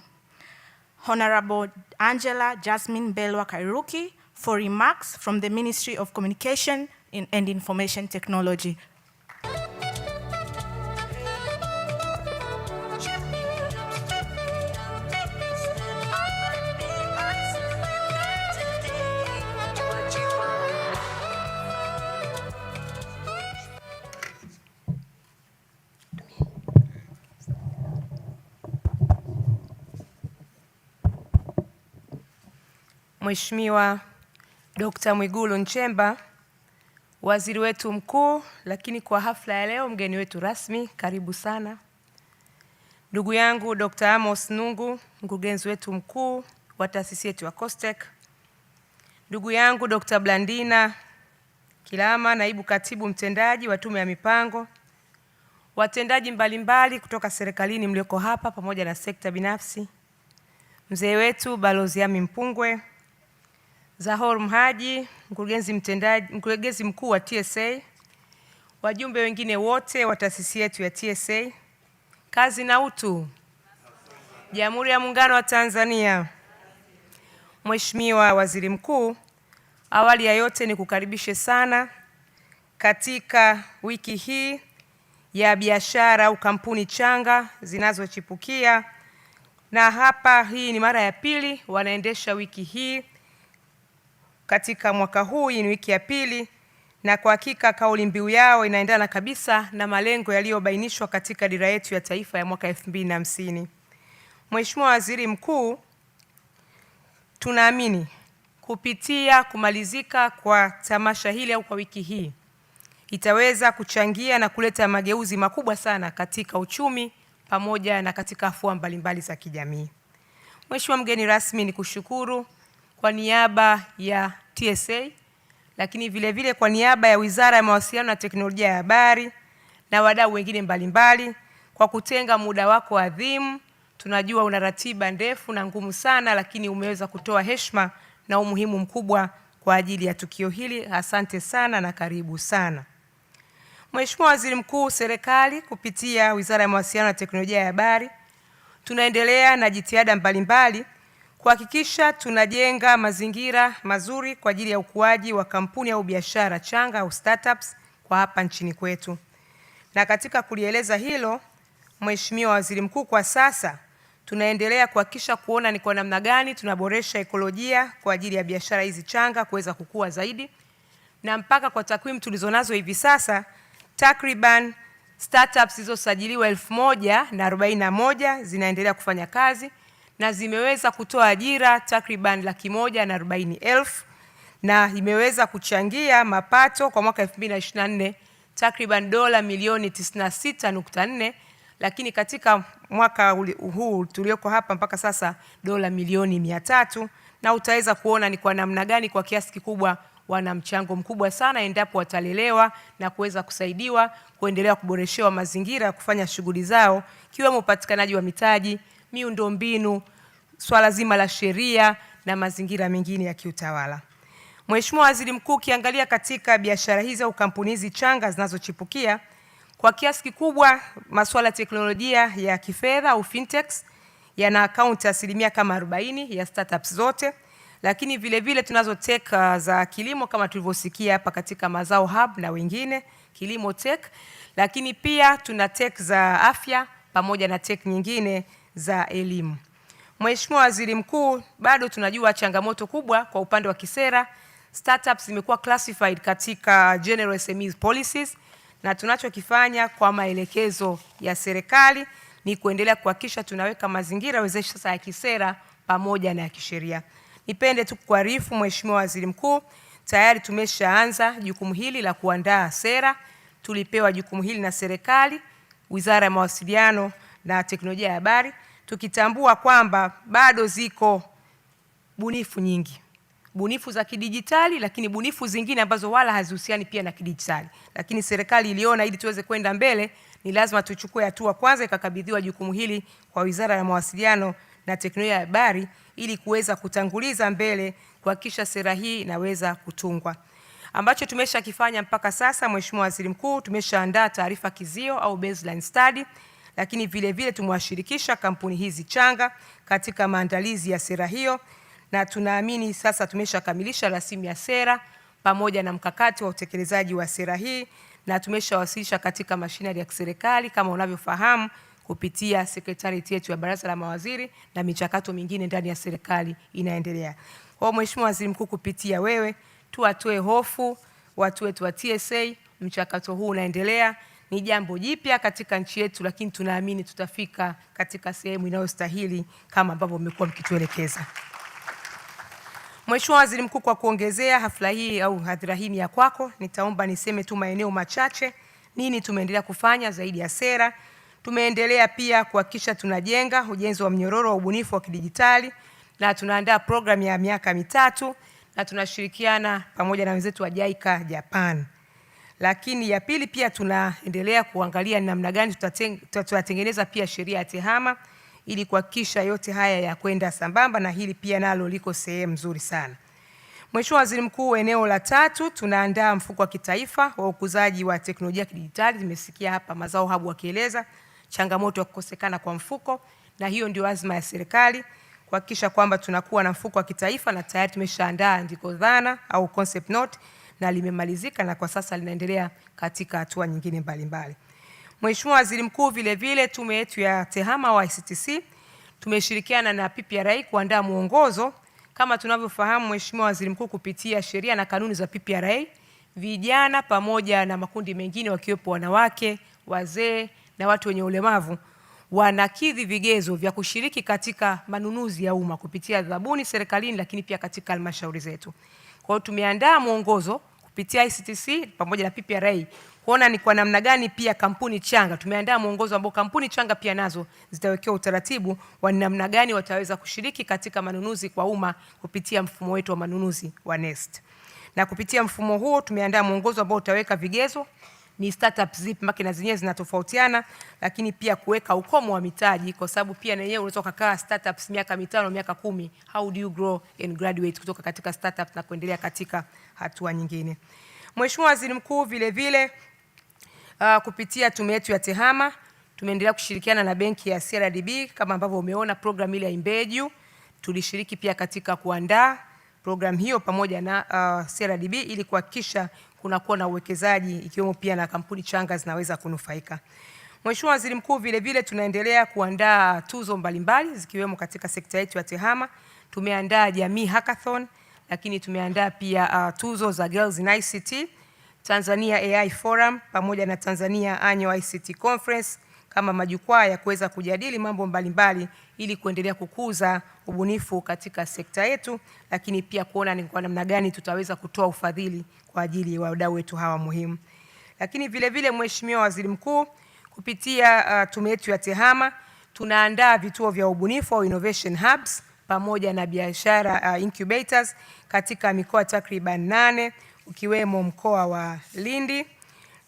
Honorable Angela Jasmine Belwa Kairuki for remarks from the Ministry of Communication and Information Technology. Mheshimiwa Dr. Mwigulu Nchemba, waziri wetu mkuu, lakini kwa hafla ya leo mgeni wetu rasmi, karibu sana. Ndugu yangu Dr. Amos Nungu, mkurugenzi wetu mkuu wa taasisi yetu ya COSTECH. Ndugu yangu Dr. Blandina Kilama, naibu katibu mtendaji wa Tume ya Mipango. Watendaji mbalimbali kutoka serikalini mlioko hapa pamoja na sekta binafsi. Mzee wetu Balozi Ami Mpungwe, Zahor Mhaji, mkurugenzi mkuu wa TSA, wajumbe wengine wote wa taasisi yetu ya TSA, kazi na utu, Jamhuri ya Muungano wa Tanzania. Mheshimiwa Waziri Mkuu, awali ya yote ni kukaribishe sana katika wiki hii ya biashara au kampuni changa zinazochipukia, na hapa hii ni mara ya pili wanaendesha wiki hii katika mwaka huu. Hii ni wiki ya pili, na kwa hakika kauli mbiu yao inaendana kabisa na malengo yaliyobainishwa katika dira yetu ya taifa ya mwaka 2050. Mheshimiwa Waziri Mkuu, tunaamini kupitia kumalizika kwa tamasha hili au kwa wiki hii itaweza kuchangia na kuleta mageuzi makubwa sana katika uchumi pamoja na katika afua mbalimbali za kijamii. Mheshimiwa mgeni rasmi, ni kushukuru kwa niaba ya TSA, lakini vile vile kwa niaba ya Wizara ya Mawasiliano na Teknolojia ya Habari na wadau wengine mbalimbali kwa kutenga muda wako adhimu. Tunajua una ratiba ndefu na ngumu sana, lakini umeweza kutoa heshima na umuhimu mkubwa kwa ajili ya tukio hili. Asante sana na karibu sana. Mheshimiwa Waziri Mkuu, serikali kupitia Wizara ya Mawasiliano na Teknolojia ya Habari tunaendelea na jitihada mbalimbali kuhakikisha tunajenga mazingira mazuri kwa ajili ya ukuaji wa kampuni au biashara changa au startups kwa hapa nchini kwetu. Na katika kulieleza hilo, Mheshimiwa Waziri Mkuu, kwa sasa tunaendelea kuhakikisha kuona ni kwa namna gani tunaboresha ekolojia kwa ajili ya biashara hizi changa kuweza kukua zaidi, na mpaka kwa takwimu tulizonazo hivi sasa takriban startups zilizosajiliwa 1041 zinaendelea kufanya kazi na zimeweza kutoa ajira takriban 140,000 na imeweza kuchangia mapato kwa mwaka 2024 takriban dola milioni 96.4, lakini katika mwaka huu tulioko hapa mpaka sasa dola milioni 300, na utaweza kuona ni kwa namna gani kwa kiasi kikubwa wana mchango mkubwa sana endapo watalelewa na kuweza kusaidiwa kuendelea kuboreshewa mazingira ya kufanya shughuli zao, kiwemo upatikanaji wa mitaji, miundombinu, swala zima la sheria na mazingira mengine ya kiutawala. Mheshimiwa Waziri Mkuu, ukiangalia katika biashara hizi au kampuni hizi changa zinazochipukia, kwa kiasi kikubwa masuala ya teknolojia ya kifedha au fintechs yana account asilimia kama 40 ya startups zote, lakini vile vile tunazo tech za kilimo kama tulivyosikia hapa katika Mazao Hub na wengine kilimo tech, lakini pia tuna tech za afya pamoja na tech nyingine za elimu. Mheshimiwa Waziri Mkuu, bado tunajua changamoto kubwa kwa upande wa kisera. Startups zimekuwa classified katika General SMEs Policies, na tunachokifanya kwa maelekezo ya serikali ni kuendelea kuhakikisha tunaweka mazingira wezeshi sasa ya kisera pamoja na ya kisheria. Nipende tu kuarifu Mheshimiwa Waziri Mkuu, tayari tumeshaanza jukumu hili la kuandaa sera. Tulipewa jukumu hili na serikali, Wizara ya Mawasiliano na Teknolojia ya Habari, tukitambua kwamba bado ziko bunifu nyingi, bunifu za kidijitali, lakini bunifu zingine ambazo wala hazihusiani pia na kidijitali. Lakini serikali iliona ili tuweze kwenda mbele ni lazima tuchukue hatua kwanza, ikakabidhiwa jukumu hili kwa Wizara ya Mawasiliano na Teknolojia ya Habari ili kuweza kutanguliza mbele kuhakikisha sera hii inaweza kutungwa. Ambacho tumeshakifanya mpaka sasa, Mheshimiwa Waziri Mkuu, tumeshaandaa taarifa kizio au baseline study, lakini vile vile tumewashirikisha kampuni hizi changa katika maandalizi ya sera hiyo, na tunaamini sasa tumeshakamilisha rasimu ya sera pamoja na mkakati wa utekelezaji wa sera hii, na tumeshawasilisha katika mashinari ya kiserikali kama unavyofahamu kupitia sekretarieti yetu ya Baraza la Mawaziri, na michakato mingine ndani ya serikali inaendelea. Kwa Mheshimiwa Waziri Mkuu, kupitia wewe tuwatoe hofu watu wetu wa TSA, mchakato huu unaendelea. Ni jambo jipya katika nchi yetu, lakini tunaamini tutafika katika sehemu inayostahili kama ambavyo mmekuwa mkituelekeza. Mheshimiwa Waziri Mkuu, kwa kuongezea hafla hii au hadhira hii ya kwako, nitaomba niseme tu maeneo machache nini tumeendelea kufanya zaidi ya sera. Tumeendelea pia kuhakikisha tunajenga ujenzi wa mnyororo wa ubunifu wa kidijitali, na tunaandaa programu ya miaka 3 na tunashirikiana pamoja na wenzetu wa JICA Japan. Lakini ya pili pia tunaendelea kuangalia namna gani tutatengeneza pia sheria ya tehama ili kuhakikisha yote haya ya kwenda sambamba, na hili pia nalo liko sehemu nzuri sana. Mheshimiwa Waziri Mkuu, eneo la 3 tunaandaa mfuko wa kitaifa wa ukuzaji wa teknolojia ya kidijitali. Nimesikia hapa Mazao Hub wakieleza changamoto ya kukosekana kwa mfuko, na hiyo ndio azma ya serikali kuhakikisha kwamba tunakuwa na mfuko wa kitaifa, na tayari tumeshaandaa andiko dhana au concept note na limemalizika na kwa sasa linaendelea katika hatua nyingine mbalimbali. Mheshimiwa Waziri Mkuu, vile vile tume yetu ya TEHAMA au ICTC tumeshirikiana na PPRA kuandaa mwongozo. Kama tunavyofahamu Mheshimiwa Waziri Mkuu, kupitia sheria na kanuni za PPRA, vijana pamoja na makundi mengine wakiwepo wanawake, wazee na watu wenye ulemavu wanakidhi vigezo vya kushiriki katika manunuzi ya umma kupitia zabuni serikalini, lakini pia katika halmashauri zetu. Kwa hiyo tumeandaa mwongozo kupitia ICTC pamoja na PPRA kuona ni kwa namna gani pia kampuni changa, tumeandaa mwongozo ambao kampuni changa pia nazo zitawekewa utaratibu wa namna gani wataweza kushiriki katika manunuzi kwa umma kupitia mfumo wetu wa manunuzi wa NeST. Na kupitia mfumo huo tumeandaa mwongozo ambao utaweka vigezo, ni startups zipi, makina zenyewe zinatofautiana, lakini pia kuweka ukomo wa mitaji, kwa sababu pia na yeye unaweza kukaa startups miaka 5, miaka 10, how do you grow and graduate kutoka katika startups na kuendelea katika hatua nyingine. Mheshimiwa Waziri Mkuu, vile vile kupitia tume yetu ya TEHAMA tumeendelea kushirikiana na benki ya CRDB. Kama ambavyo umeona program ile ya Imbeju, tulishiriki pia katika kuandaa program hiyo pamoja na CRDB ili kuhakikisha kunakuwa na uwekezaji ikiwemo pia na kampuni changa zinaweza kunufaika. Mheshimiwa Waziri Mkuu, vile vile tunaendelea kuandaa tuzo mbalimbali zikiwemo katika sekta yetu ya TEHAMA. Tumeandaa Jamii Hackathon, lakini tumeandaa pia tuzo za Girls in ICT, Tanzania AI Forum pamoja na Tanzania Annual ICT Conference kama majukwaa ya kuweza kujadili mambo mbalimbali ili kuendelea kukuza ubunifu katika sekta yetu, lakini pia kuona ni kwa namna gani tutaweza kutoa ufadhili kwa ajili ya wadau wetu hawa muhimu. Lakini vile vile Mheshimiwa Waziri Mkuu, kupitia tume yetu ya TEHAMA tunaandaa vituo vya ubunifu au innovation hubs pamoja na biashara incubators katika mikoa takriban 8 ukiwemo mkoa wa Lindi,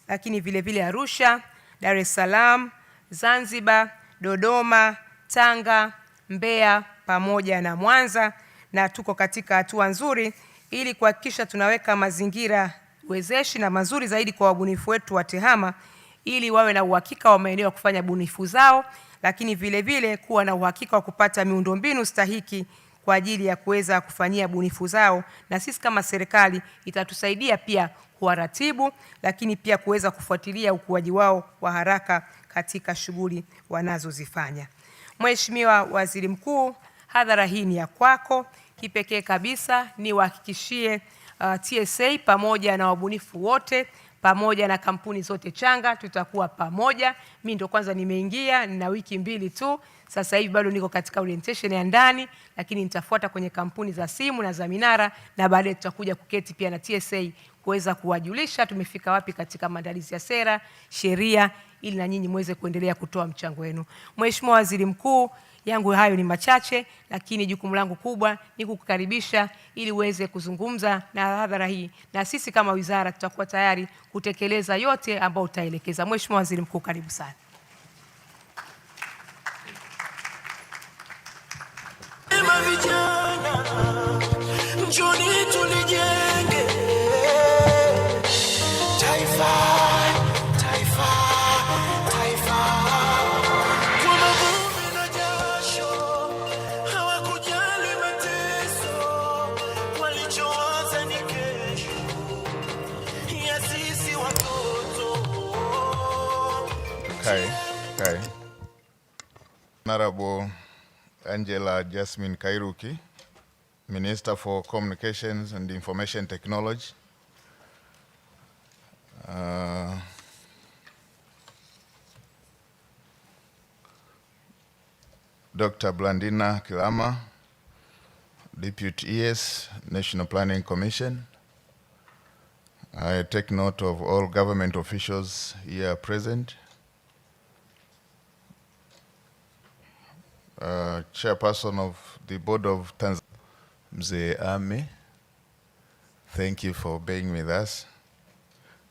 lakini vile vile Arusha, Dar es Salaam, Zanzibar, Dodoma, Tanga, Mbeya pamoja na Mwanza, na tuko katika hatua nzuri ili kuhakikisha tunaweka mazingira wezeshi na mazuri zaidi kwa wabunifu wetu wa TEHAMA ili wawe na uhakika wa maeneo ya kufanya bunifu zao, lakini vile vile kuwa na uhakika wa kupata miundombinu stahiki kwa ajili ya kuweza kufanyia bunifu zao, na sisi kama serikali itatusaidia pia kuwaratibu, lakini pia kuweza kufuatilia ukuaji wao wa haraka katika shughuli wanazozifanya. Mheshimiwa Waziri Mkuu, hadhara hii ni ya kwako. Kipekee kabisa ni wahakikishie TSA pamoja na wabunifu wote pamoja na kampuni zote changa tutakuwa pamoja. Mimi ndo kwanza nimeingia, nina wiki 2 tu. Sasa hivi bado niko katika orientation ya ndani, lakini nitafuata kwenye kampuni za simu na za minara, na baadaye tutakuja kuketi pia na TSA kuweza kuwajulisha tumefika wapi katika maandalizi ya sera, sheria, ili na nyinyi muweze kuendelea kutoa mchango wenu. Mheshimiwa Waziri Mkuu, yangu hayo ni machache, lakini jukumu langu kubwa ni kukukaribisha ili uweze kuzungumza na hadhara hii, na sisi kama wizara tutakuwa tayari kutekeleza yote ambayo utaelekeza. Mheshimiwa Waziri Mkuu, karibu sana. Vijana, njoni tulijenge taifa, taifa, taifa. Kwa mavumbi na jasho, hawakujali mateso, walichowaza ni kesho ya sisi watoto. Okay. Honorable Angela Jasmine Kairuki, Minister for Communications and Information Technology. Dr. Blandina Kilama, Deputy ES, National Planning Commission. I take note of all government officials here present. Chairperson of the Board of Tanzania, Mzee Ame, thank you for being with us.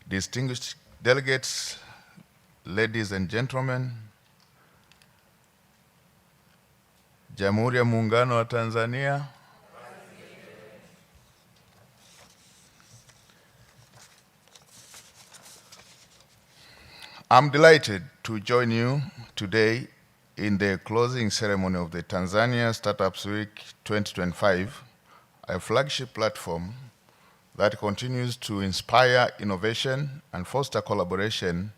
Distinguished delegates, ladies and gentlemen, Jamhuri ya Muungano wa Tanzania, I'm delighted to join you today in the closing ceremony of the Tanzania Startups Week 2025, a flagship platform that continues to inspire innovation and foster collaboration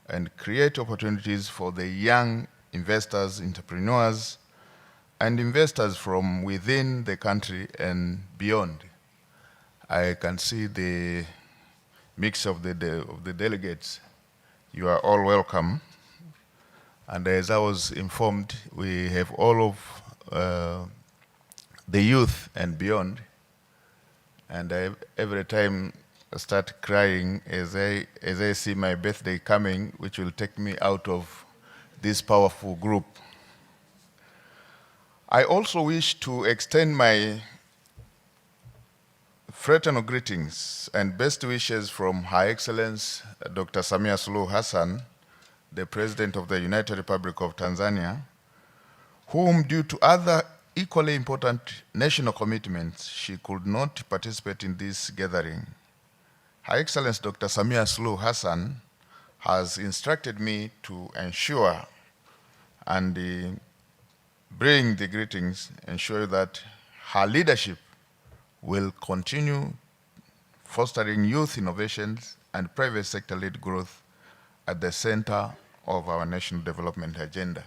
and create opportunities for the young investors, entrepreneurs, and investors from within the country and beyond. I can see the mix of the delegates. You are all welcome. And as I was informed, we have all of the youth and beyond. And every time I start crying as I see my birthday coming, which will take me out of this powerful group. I also wish to extend my fraternal greetings and best wishes from Her Excellency Dr. Samia Suluhu Hassan, the President of the United Republic of Tanzania, whom due to other equally important national commitments, she could not participate in this gathering. Her Excellency Dr. Samia Suluhu Hassan has instructed me to ensure and bring the greetings, ensure that her leadership will continue fostering youth innovations and private sector-led growth at the center of our national development agenda.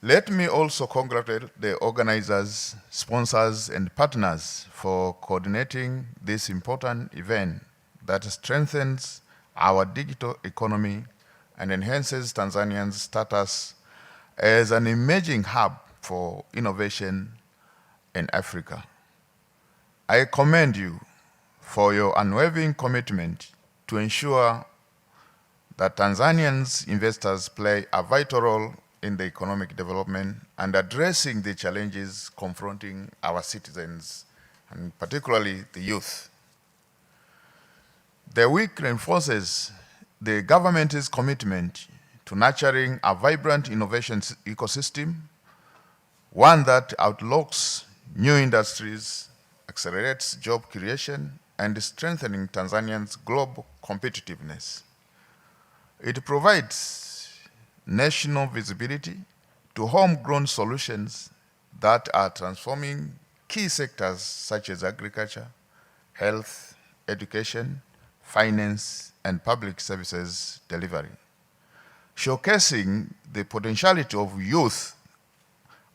Let me also congratulate the organizers, sponsors, and partners for coordinating this important event that strengthens our digital economy and enhances Tanzania's status as an emerging hub for innovation in Africa. I commend you for your unwavering commitment to ensure that Tanzanians investors play a vital role in the economic development and addressing the challenges confronting our citizens, and particularly the youth. The week reinforces the government's commitment to nurturing a vibrant innovation ecosystem, one that outlooks new industries, accelerates job creation, and strengthening Tanzania's global competitiveness. It provides national visibility to homegrown solutions that are transforming key sectors such as agriculture, health, education, finance, and public services delivery, showcasing the potentiality of youth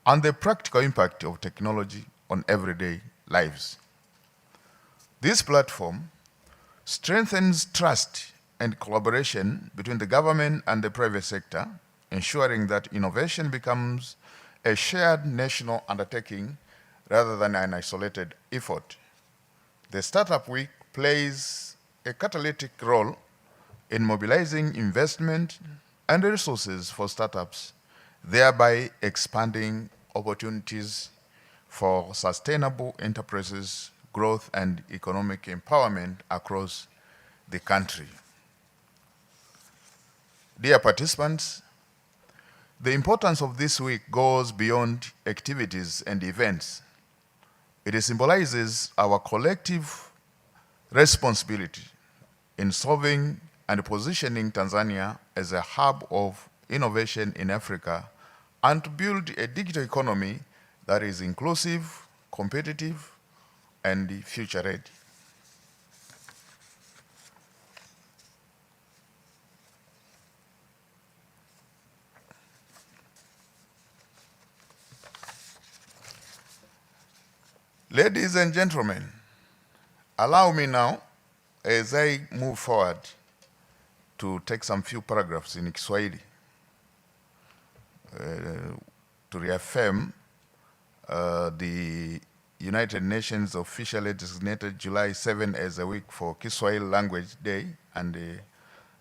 and the practical impact of technology on everyday lives. This platform strengthens trust and collaboration between the government and the private sector, ensuring that innovation becomes a shared national undertaking rather than an isolated effort. The Startup Week plays a catalytic role in mobilizing investment and resources for startups, thereby expanding opportunities for sustainable enterprises, growth, and economic empowerment across the country. Dear participants, the importance of this week goes beyond activities and events. It symbolizes our collective responsibility in solving and positioning Tanzania as a hub of innovation in Africa and to build a digital economy that is inclusive, competitive, and future-ready. Ladies and gentlemen, allow me now, as I move forward, to take some few paragraphs in Kiswahili to reaffirm the United Nations officially designated July 7 as a week for Kiswahili Language Day and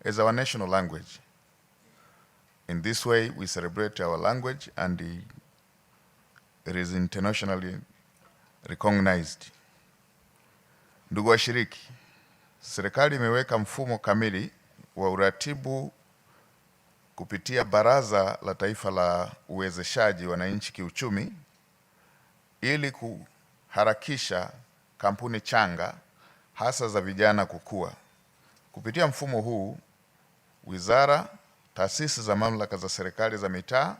as our national language. In this way, we celebrate our language and it is internationally recognized. Ndugu washiriki, serikali imeweka mfumo kamili wa uratibu kupitia Baraza la Taifa la Uwezeshaji Wananchi Kiuchumi ili kuharakisha kampuni changa hasa za vijana kukua. Kupitia mfumo huu, wizara taasisi za mamlaka za serikali za mitaa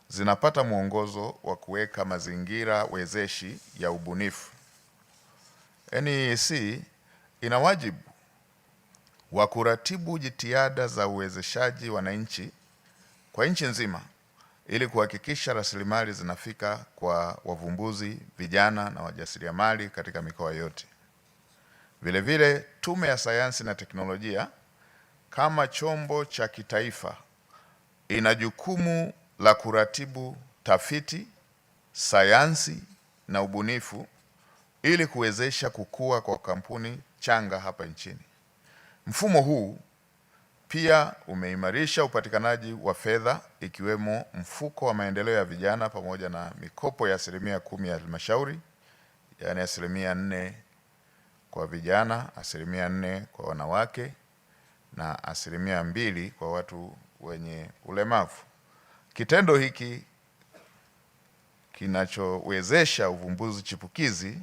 zinapata mwongozo wa kuweka mazingira wezeshi ya ubunifu. NEC ina wajibu wa kuratibu jitihada za uwezeshaji wananchi kwa nchi nzima ili kuhakikisha rasilimali zinafika kwa wavumbuzi, vijana na wajasiriamali katika mikoa yote. Vile vile, Tume ya Sayansi na Teknolojia kama chombo cha kitaifa ina jukumu la kuratibu tafiti, sayansi na ubunifu ili kuwezesha kukua kwa kampuni changa hapa nchini. Mfumo huu pia umeimarisha upatikanaji wa fedha ikiwemo mfuko wa maendeleo ya vijana pamoja na mikopo ya 10% ya halmashauri, yaani 4% kwa vijana, 4% kwa wanawake na 2% kwa watu wenye ulemavu. Kitendo hiki kinachowezesha uvumbuzi chipukizi,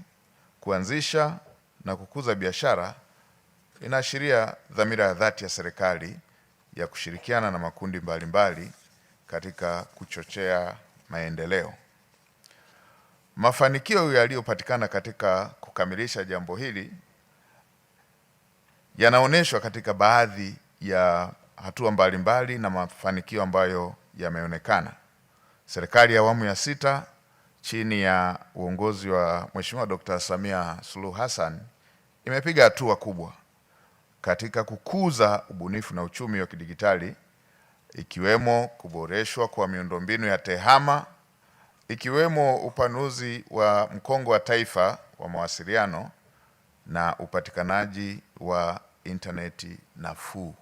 kuanzisha na kukuza biashara inaashiria dhamira ya dhati ya serikali ya kushirikiana na makundi mbalimbali katika kuchochea maendeleo. Mafanikio yaliyopatikana katika kukamilisha jambo hili yanaonyeshwa katika baadhi ya hatua mbalimbali na mafanikio ambayo yameonekana. Serikali ya awamu ya 6 chini ya uongozi wa Mheshimiwa Dr. Samia Suluhu Hassan imepiga hatua kubwa katika kukuza ubunifu na uchumi wa kidigitali, ikiwemo kuboreshwa kwa miundombinu ya tehama, ikiwemo upanuzi wa mkongo wa taifa wa mawasiliano na upatikanaji wa interneti nafuu.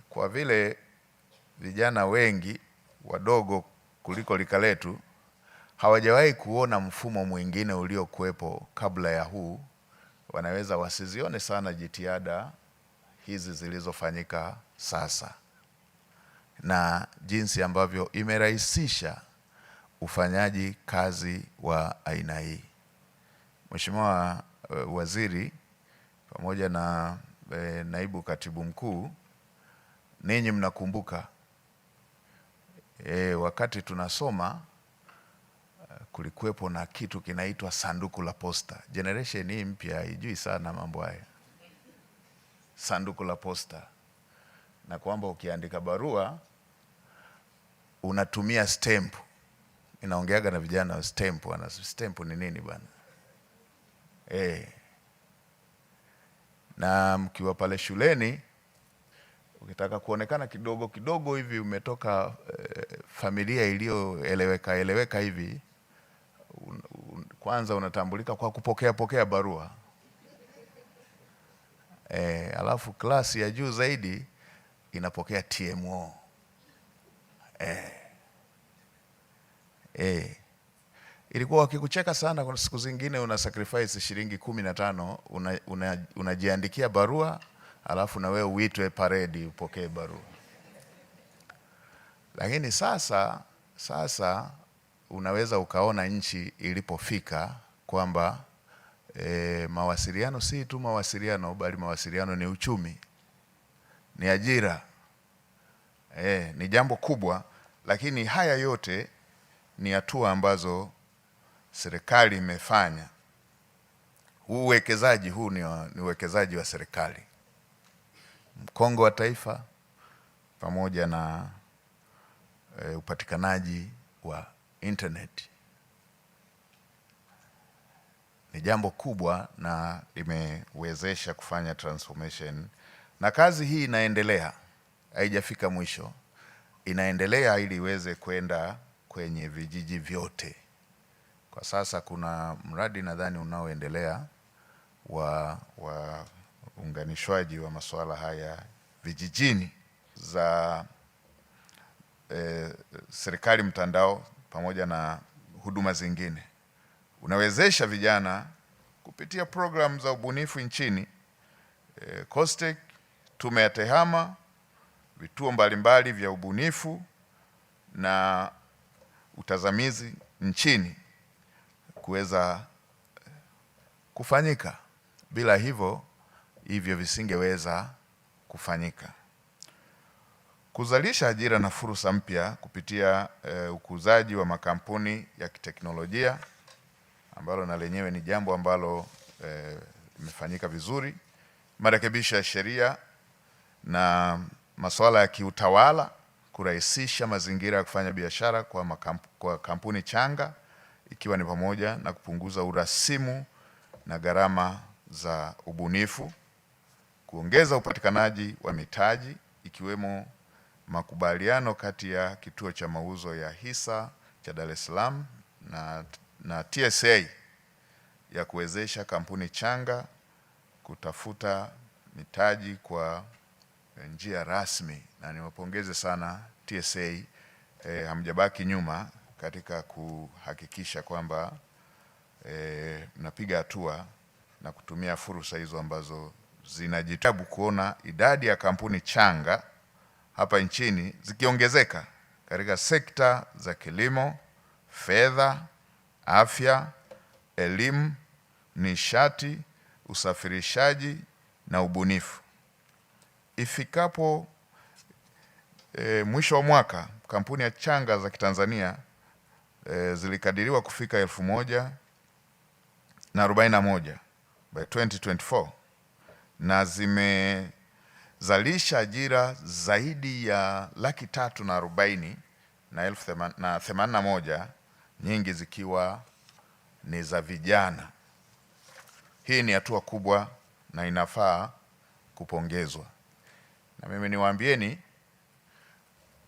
Kwa vile vijana wengi wadogo kuliko lika letu hawajawahi kuona mfumo mwingine uliokuwepo kabla ya huu, wanaweza wasizione sana jitihada hizi zilizofanyika sasa na jinsi ambavyo imerahisisha ufanyaji kazi wa aina hii. Mheshimiwa Waziri pamoja na Naibu Katibu Mkuu, ninyi mnakumbuka wakati tunasoma kulikuwepo na kitu kinaitwa sanduku la posta. Generation hii mpya haijui sana mambo haya. Sanduku la posta, na kwamba ukiandika barua unatumia stamp. Inaongeaga na vijana stamp, wana stamp ni nini bana? Na mkiwa pale shuleni ukitaka kuonekana kidogo kidogo hivi umetoka familia iliyoeleweka hivi, kwanza unatambulika kwa kupokea barua. Alafu klasi ya juu zaidi inapokea TMO. Ilikuwa wakikucheka sana. Kwa siku zingine una sacrifice shilingi 15 unajiandikia barua, alafu na wewe uitwe parade upokee barua. Lakini sasa unaweza ukaona nchi ilipofika kwamba mawasiliano si tu mawasiliano, bali mawasiliano ni uchumi, ni ajira, ni jambo kubwa. Lakini haya yote ni hatua ambazo serikali imefanya. Uwekezaji huu ni uwekezaji wa serikali, mkongo wa taifa pamoja na upatikanaji wa internet. Ni jambo kubwa na limewezesha kufanya transformation, na kazi hii inaendelea, haijafika mwisho, inaendelea ili iweze kwenda kwenye vijiji vyote. Kwa sasa kuna mradi nadhani unaoendelea wa unganishwaji wa masuala haya vijijini za serikali mtandao pamoja na huduma zingine. Unawezesha vijana kupitia programu za ubunifu nchini, COSTECH, Tume ya Tehama, vituo mbalimbali vya ubunifu na utazamizi nchini kuweza kufanyika. Bila hivyo visingeweza kufanyika. kuzalisha ajira na fursa mpya kupitia ukuzaji wa makampuni ya kiteknolojia, ambalo na lenyewe ni jambo ambalo limefanyika vizuri, marekebisho ya sheria na masuala ya kiutawala, kurahisisha mazingira ya kufanya biashara kwa kampuni changa, ikiwa ni pamoja na kupunguza urasimu na gharama za ubunifu, kuongeza upatikanaji wa mitaji, ikiwemo makubaliano kati ya kituo cha mauzo ya hisa cha Dar es Salaam na TSA ya kuwezesha kampuni changa kutafuta mitaji kwa njia rasmi, na niwapongeze sana TSA, hamjabaki nyuma katika kuhakikisha kwamba mnapiga hatua na kutumia fursa hizo ambazo zinajitabu kuona idadi ya kampuni changa hapa nchini zikiongezeka katika sekta za kilimo, fedha, afya, elimu, nishati, usafirishaji na ubunifu. Ifikapo mwisho wa mwaka, kampuni ya changa za Kitanzania zilikadiriwa kufika 1041 by 2024 na zimezalisha ajira zaidi ya 340,081, nyingi zikiwa ni za vijana. Hii ni hatua kubwa na inafaa kupongezwa. Na mimi niwaambieni,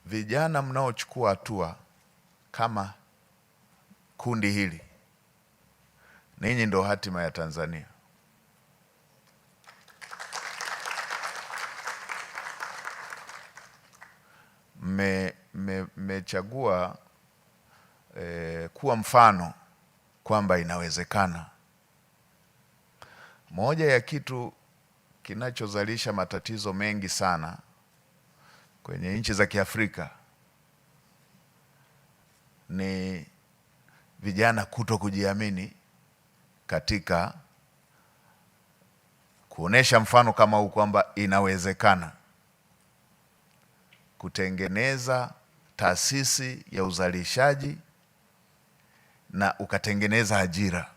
vijana mnaochukua hatua kama kundi hili, ninyi ndo hatima ya Tanzania. Mmechagua kuwa mfano kwamba inawezekana. Moja ya kitu kinachozalisha matatizo mengi sana kwenye nchi za Kiafrika ni vijana kuto kujiamini katika kuonesha mfano kama huu kwamba inawezekana kutengeneza taasisi ya uzalishaji na ukatengeneza ajira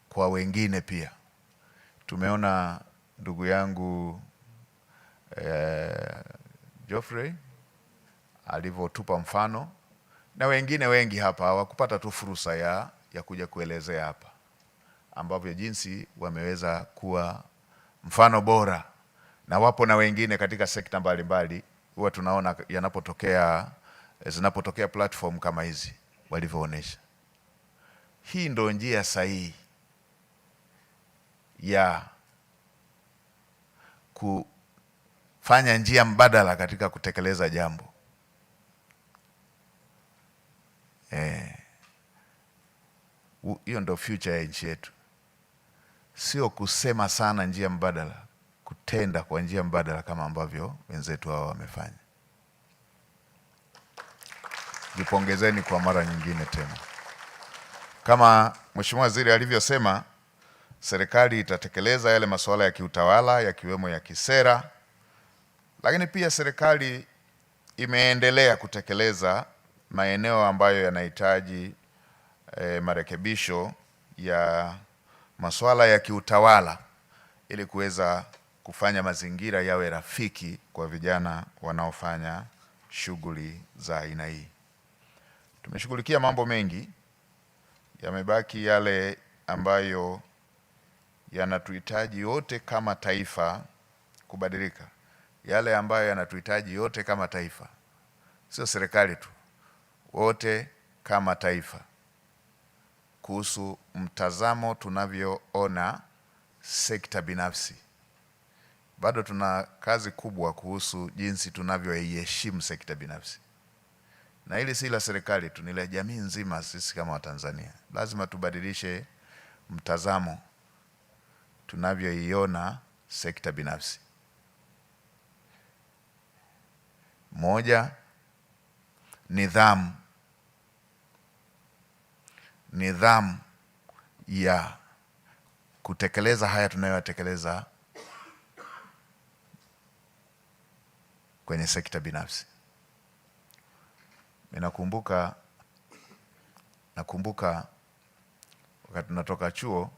kwa wengine pia. Tumeona ndugu yangu Geoffrey alivyotupa mfano, na wengine wengi hapa hawakupata tu fursa ya kuja kuelezea hapa, ambavyo jinsi wameweza kuwa mfano bora, na wapo na wengine katika sekta mbalimbali. Huwa tunaona zinapotokea platform kama hizi walivyoonesha. Hii ndo njia sahihi ya kufanya njia mbadala katika kutekeleza jambo. Hiyo ndo future ya nchi yetu, sio kusema sana njia mbadala, kutenda kwa njia mbadala kama ambavyo wenzetu hao wamefanya. Jipongezeni kwa mara nyingine tena. Kama Mheshimiwa Waziri alivyosema, serikali itatekeleza yale masuala ya kiutawala yakiwemo ya kisera, lakini pia serikali imeendelea kutekeleza maeneo ambayo yanahitaji marekebisho ya masuala ya kiutawala ili kuweza kufanya mazingira yawe rafiki kwa vijana wanaofanya shughuli za aina hii. Tumeshughulikia mambo mengi, yamebaki yale ambayo yanatuhitaji yote kama taifa kubadilika, yale ambayo yanatuhitaji yote kama taifa, sio serikali tu, wote kama taifa, kuhusu mtazamo tunavyoona sekta binafsi. Bado tuna kazi kubwa kuhusu jinsi tunavyoiheshimu sekta binafsi, na hili si la serikali tu, ni la jamii nzima. Sisi kama Watanzania lazima tubadilishe mtazamo tunavyoiona sekta binafsi. Moja, nidhamu ya kutekeleza haya tunayotekeleza kwenye sekta binafsi. Nakumbuka wakati tunatoka chuo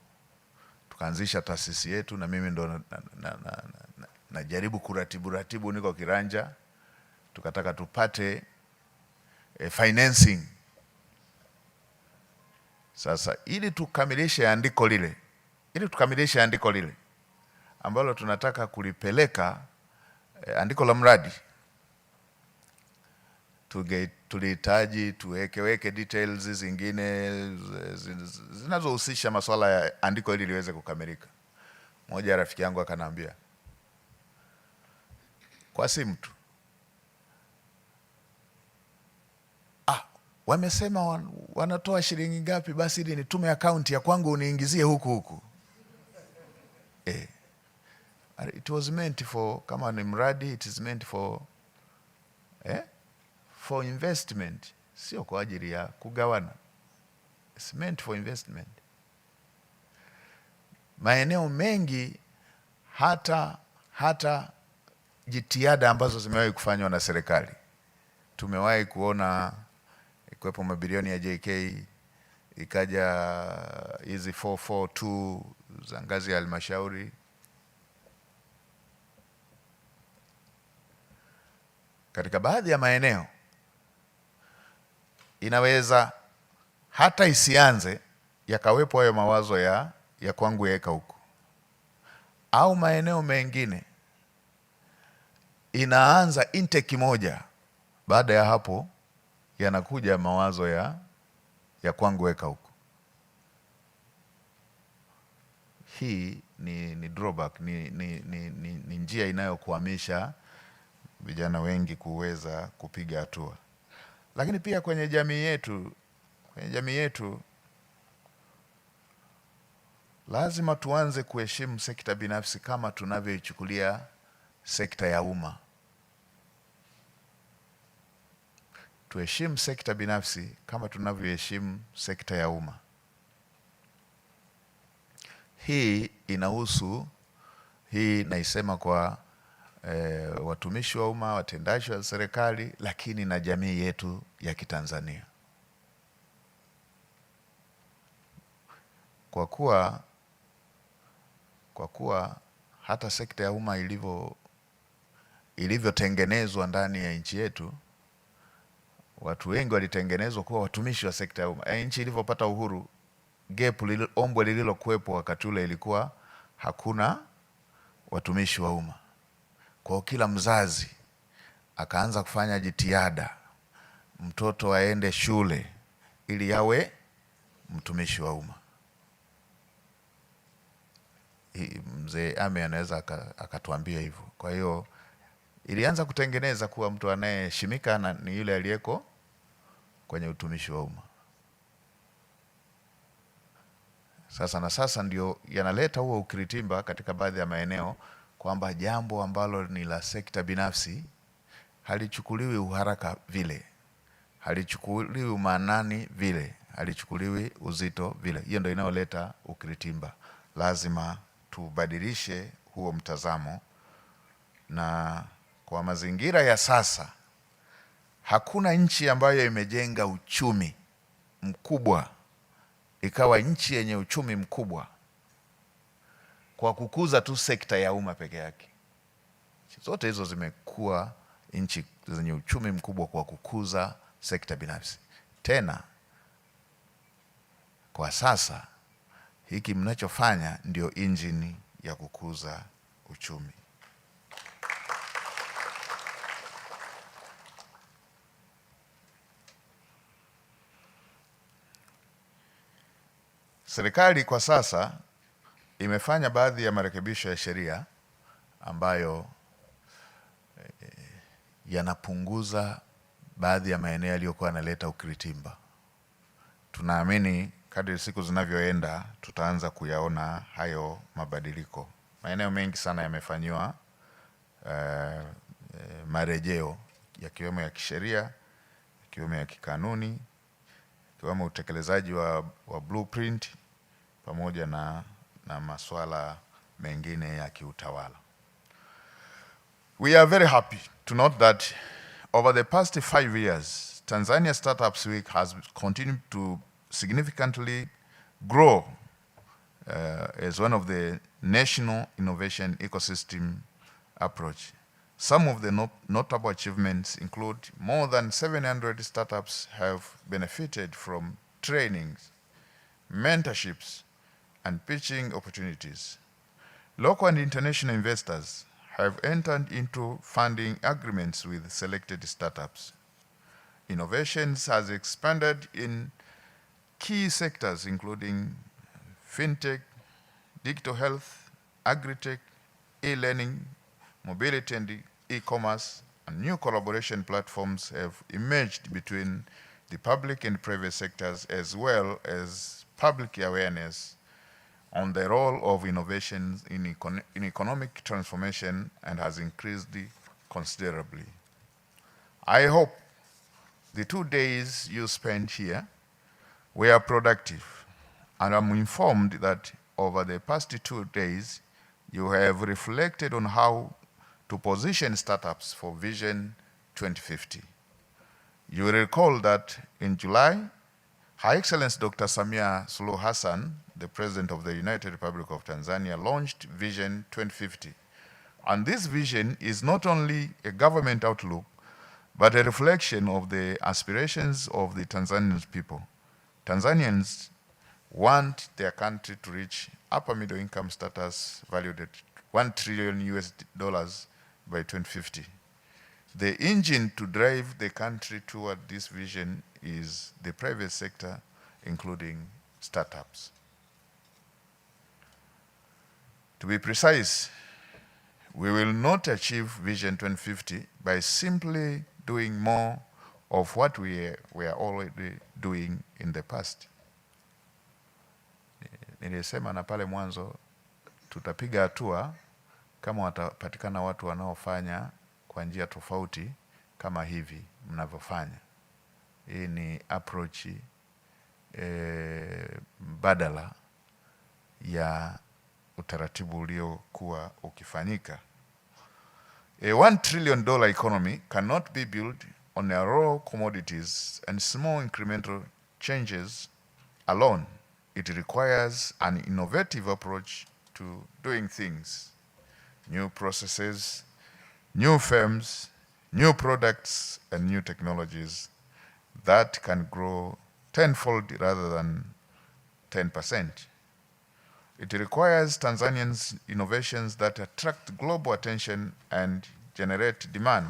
tukaanzisha taasisi yetu, na mimi ndo najaribu kuratibu niko kiranja, tukataka tupate financing. Sasa ili tukamilishe andiko lile ambalo tunataka kulipeleka andiko la mradi, tulihitaji tuweke details zingine zinazohusisha masuala ya andiko hili liweze kukamilika. Mmoja rafiki yangu akanambia kwa simu tu, wamesema wanatoa shilingi ngapi, basi ili nitume akaunti ya kwangu uniingizie huku. It was meant for, kama ni mradi, it is meant for for investment, sio kwa ajili ya kugawana. It's meant for investment. Maeneo mengi hata jitihada ambazo zimewahi kufanywa na serikali, tumewahi kuona ikuwepo mabilioni ya JK, ikaja hizi 442 za ngazi ya halmashauri. Katika baadhi ya maeneo inaweza hata isianze yakawepo hayo mawazo ya kwangu yaweka huko, au maeneo mengine inaanza intake moja, baada ya hapo yanakuja mawazo ya kwangu weka huko. Hii ni drawback, ni njia inayokuhamisha vijana wengi kuweza kupiga hatua. Lakini pia kwenye jamii yetu lazima tuanze kuheshimu sekta binafsi kama tunavyoichukulia sekta ya umma. Tuheshimu sekta binafsi kama tunavyoheshimu sekta ya umma. Hii inahusu, hii naisema kwa watumishi wa umma, watendaji wa serikali, lakini na jamii yetu ya Kitanzania. Kwa kuwa hata sekta ya umma ilivyotengenezwa ndani ya nchi yetu, watu wengi walitengenezwa kuwa watumishi wa sekta ya umma. Nchi ilivyopata uhuru, ombwe lililokuwepo wakati ule ilikuwa hakuna watumishi wa umma. Kwa kila mzazi akaanza kufanya jitihada mtoto aende shule ili yawe mtumishi wa umma. Mzee Ame anaweza akatuambia hivyo. Kwa hiyo ilianza kutengeneza kuwa mtu anayeheshimika ni yule aliyeko kwenye utumishi wa umma. Sasa ndio yanaleta huo ukiritimba katika baadhi ya maeneo kwamba jambo ambalo ni la sekta binafsi halichukuliwi uharaka vile, halichukuliwi umaanani vile, halichukuliwi uzito vile. Hiyo ndio inayoleta ukiritimba. Lazima tubadilishe huo mtazamo, na kwa mazingira ya sasa hakuna nchi ambayo imejenga uchumi mkubwa ikawa nchi yenye uchumi mkubwa kwa kukuza tu sekta ya umma peke yake. Zote hizo zimekuwa nchi zenye uchumi mkubwa kwa kukuza sekta binafsi. Tena kwa sasa hiki mnachofanya ndio injini ya kukuza uchumi. Serikali kwa sasa imefanya baadhi ya marekebisho ya sheria ambayo yanapunguza baadhi ya maeneo yaliyokuwa yanaleta ukiritimba. Tunaamini kadri siku zinavyoenda tutaanza kuyaona hayo mabadiliko. Maeneo mengi sana yamefanyiwa marejeo, yakiwemo ya kisheria, yakiwemo ya kikanuni, yakiwemo utekelezaji wa blueprint pamoja na masuala mengine ya kiutawala. We are very happy to note that over the past 5 years, Tanzania Startups Week has continued to significantly grow as one of the national innovation ecosystem approach. Some of the notable achievements include more than 700 startups have benefited from trainings, mentorships, and pitching opportunities. Local and international investors have entered into funding agreements with selected startups. Innovations has expanded in key sectors including fintech, digital health, agri-tech, e-learning, mobility and e-commerce, and new collaboration platforms have emerged between the public and private sectors, as well as public awareness on the role of innovations in economic transformation and has increased considerably. I hope the 2 days you spent here were productive, and I'm informed that over the past 2 days, you have reflected on how to position startups for Vision 2050. You will recall that in July, Her Excellency Dr. Samia Suluhu Hassan, the President of the United Republic of Tanzania, launched Vision 2050. And this vision is not only a government outlook, but a reflection of the aspirations of the Tanzanian people. Tanzanians want their country to reach upper middle income status valued at $1 trillion by 2050. The engine to drive the country toward this vision is the private sector, including startups. To be precise, we will not achieve Vision 2050 by simply doing more of what we are already doing in the past. Nilisema na pale mwanzo, tutapiga hatua kama watapatikana watu wanaofanya kwa njia tofauti kama hivi mnavyofanya. Hii ni approach badala ya utaratibu uliokuwa ukifanyika. A $1 trillion economy cannot be built on a raw commodities and small incremental changes alone. It requires an innovative approach to doing things. New processes, new firms, new products, and new technologies that can grow tenfold rather than 10%. It requires Tanzanians innovations that attract global attention and generate demand.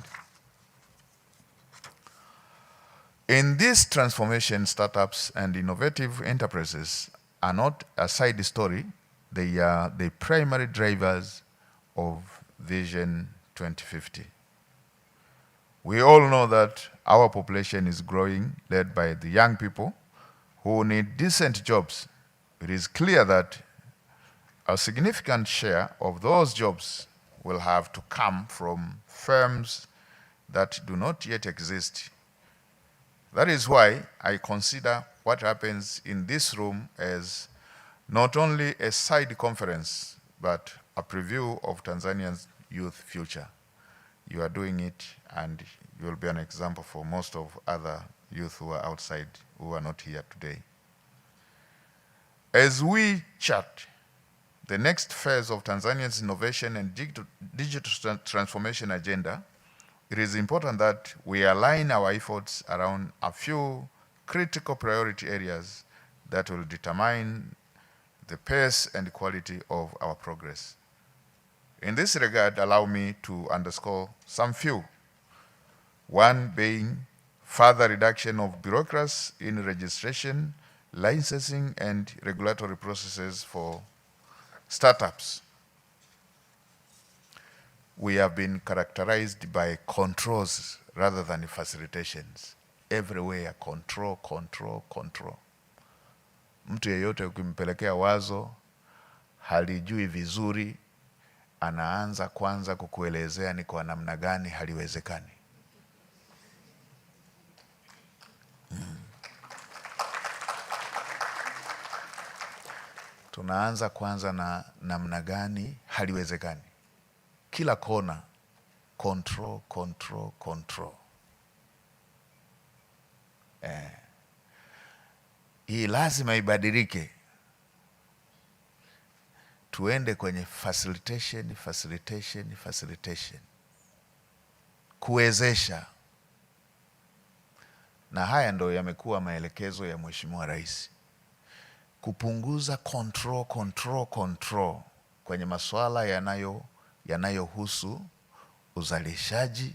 In this transformation, startups and innovative enterprises are not a side story, they are the primary drivers of Vision 2050. We all know that our population is growing, led by the young people who need decent jobs. It is clear that a significant share of those jobs will have to come from firms that do not yet exist. That is why I consider what happens in this room as not only a side conference, but a preview of Tanzania's youth future. You are doing it, and you will be an example for most of other youth who are outside, who are not here today. As we chart the next phase of Tanzania's innovation and digital transformation agenda, it is important that we align our efforts around a few critical priority areas that will determine the pace and quality of our progress. In this regard, allow me to underscore some few. One being further reduction of bureaucracy in registration, licensing, and regulatory processes for startups. We have been characterized by controls rather than facilitations. Everywhere, control, control, control. Mtu yeyote ukimpelekea wazo, halijui vizuri, anaanza kwanza kukuelezea ni kwa namna gani haliwezekani. Tunaanza kwanza na namna gani haliwezekani. Kila kona control, control, control. Hii lazima ibadilike, tuende kwenye facilitation, facilitation, facilitation, kuwezesha. Na haya ndo yamekuwa maelekezo ya Mheshimiwa Rais, kupunguza control, control, control kwenye masuala yanayohusu uzalishaji,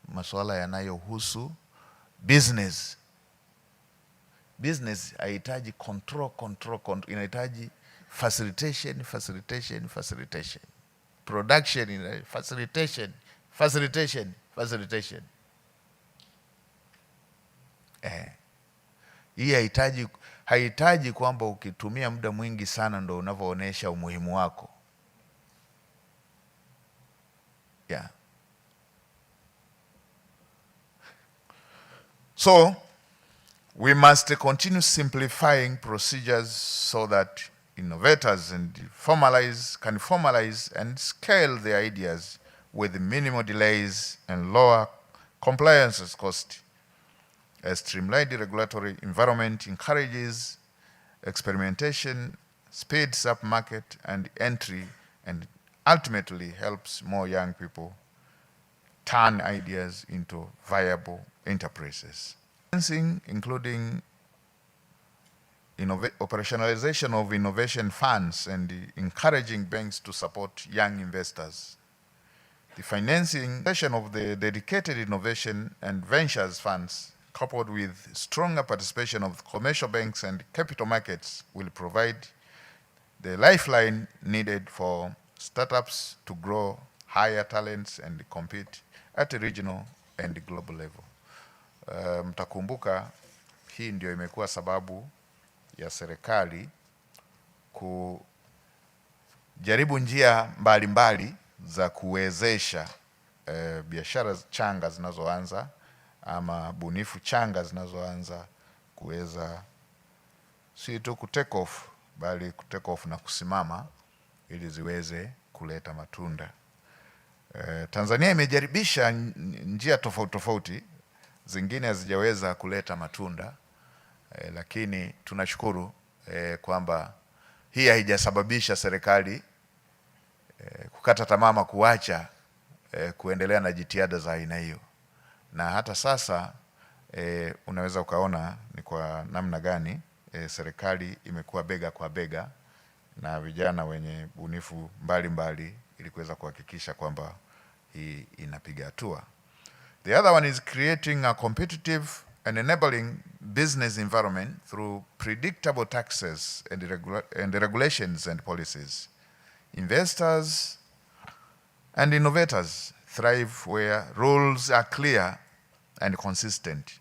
masuala yanayohusu business. Business haihitaji control, control, control, inahitaji facilitation, facilitation, facilitation. Production, facilitation, facilitation, facilitation. Hii haihitaji kwamba ukitumia muda mwingi sana ndo unavyoonesha umuhimu wako. Yeah. So we must continue simplifying procedures so that innovators can formalize and scale their ideas with minimal delays and lower compliance cost. A streamlined regulatory environment encourages experimentation, speeds up market and entry, and ultimately helps more young people turn ideas into viable enterprises. Including operationalization of innovation funds and encouraging banks to support young investors. The financing of the dedicated innovation and ventures funds, coupled with stronger participation of commercial banks and capital markets, will provide the lifeline needed for startups to grow higher talents and compete at a regional and global level. Mtakumbuka hii ndio imekuwa sababu ya serikali kujaribu njia mbalimbali za kuwezesha biashara changa zinazoanza ama bunifu changa zinazoanza kuweza si tu kutake off bali kutake off na kusimama ili ziweze kuleta matunda. Tanzania imejaribisha njia tofauti tofauti, zingine hazijaweza kuleta matunda, lakini tunashukuru kwamba hii haijasababisha serikali kukata tamaa, kuacha kuendelea na jitihada za aina hiyo. Na hata sasa unaweza ukaona ni kwa namna gani serikali imekuwa bega kwa bega na vijana wenye bunifu mbalimbali ili kuweza kuhakikisha kwamba hii inapiga hatua. The other one is creating a competitive and enabling business environment through predictable taxes and regulations and policies. Investors and innovators thrive where rules are clear and consistent.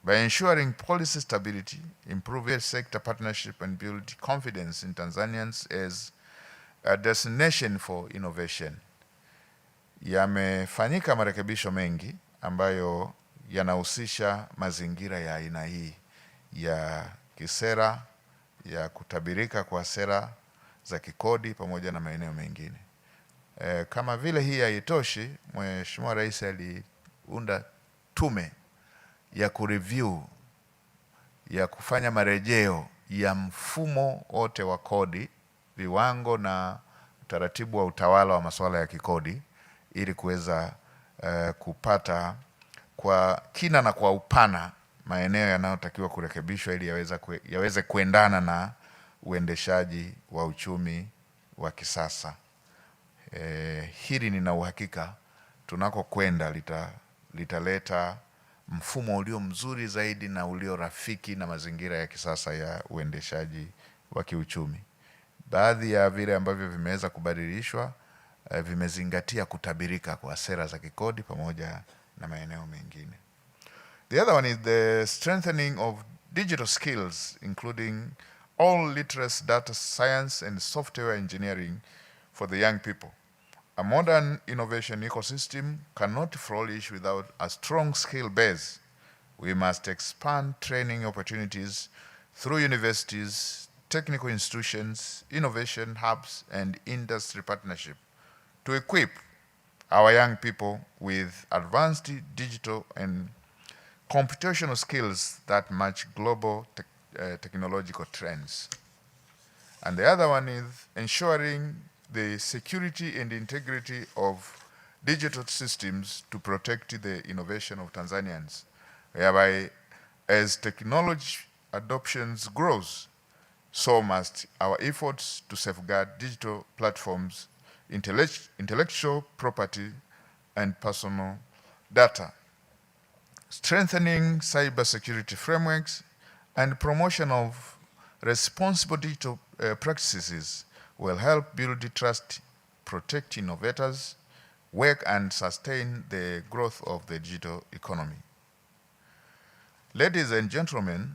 By ensuring policy stability, improve sector partnership, and build confidence in Tanzanians as a destination for innovation. Yamefanyika marekebisho mengi ambayo yanahusisha mazingira ya aina hii ya kisera, ya kutabirika kwa sera za kikodi pamoja na maeneo mengine. Kama vile hii haitoshi, Mheshimiwa Rais aliunda tume ya kureview, ya kufanya marejeo ya mfumo wote wa kodi, viwango na utaratibu wa utawala wa masuala ya kikodi ili kuweza kupata kwa kina na kwa upana maeneo yanayotakiwa kurekebishwa ili yaweze kuendana na uendeshaji wa uchumi wa kisasa. Hili nina uhakika tunakokwenda litaleta mfumo ulio mzuri zaidi na ulio rafiki na mazingira ya kisasa ya uendeshaji wa kiuchumi. Baadhi ya vile ambavyo vimeweza kubadilishwa vimezingatia kutabirika kwa sera za kikodi pamoja na maeneo mengine. The other one is the strengthening of digital skills, including all literacy, data science, and software engineering for the young people. A modern innovation ecosystem cannot flourish without a strong skill base. We must expand training opportunities through universities, technical institutions, innovation hubs, and industry partnership to equip our young people with advanced digital and computational skills that match global technological trends. And the other one is ensuring the security and integrity of digital systems to protect the innovation of Tanzanians, whereby as technology adoptions grows, so must our efforts to safeguard digital platforms, intellectual property, and personal data. Strengthening cybersecurity frameworks and promotion of responsible digital practices will help build trust, protect innovators, work and sustain the growth of the digital economy. Ladies and gentlemen,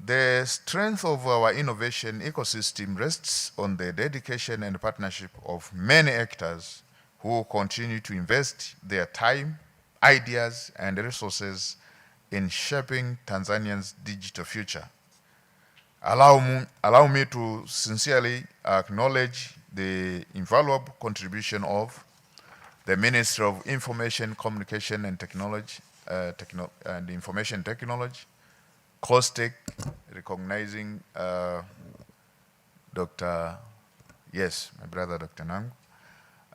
the strength of our innovation ecosystem rests on the dedication and partnership of many actors who continue to invest their time, ideas, and resources in shaping Tanzania's digital future. Allow me to sincerely acknowledge the invaluable contribution of the Ministry of Information, Communication and Technology, and Information Technology, COSTECH, recognizing my brother Dr. Nangu,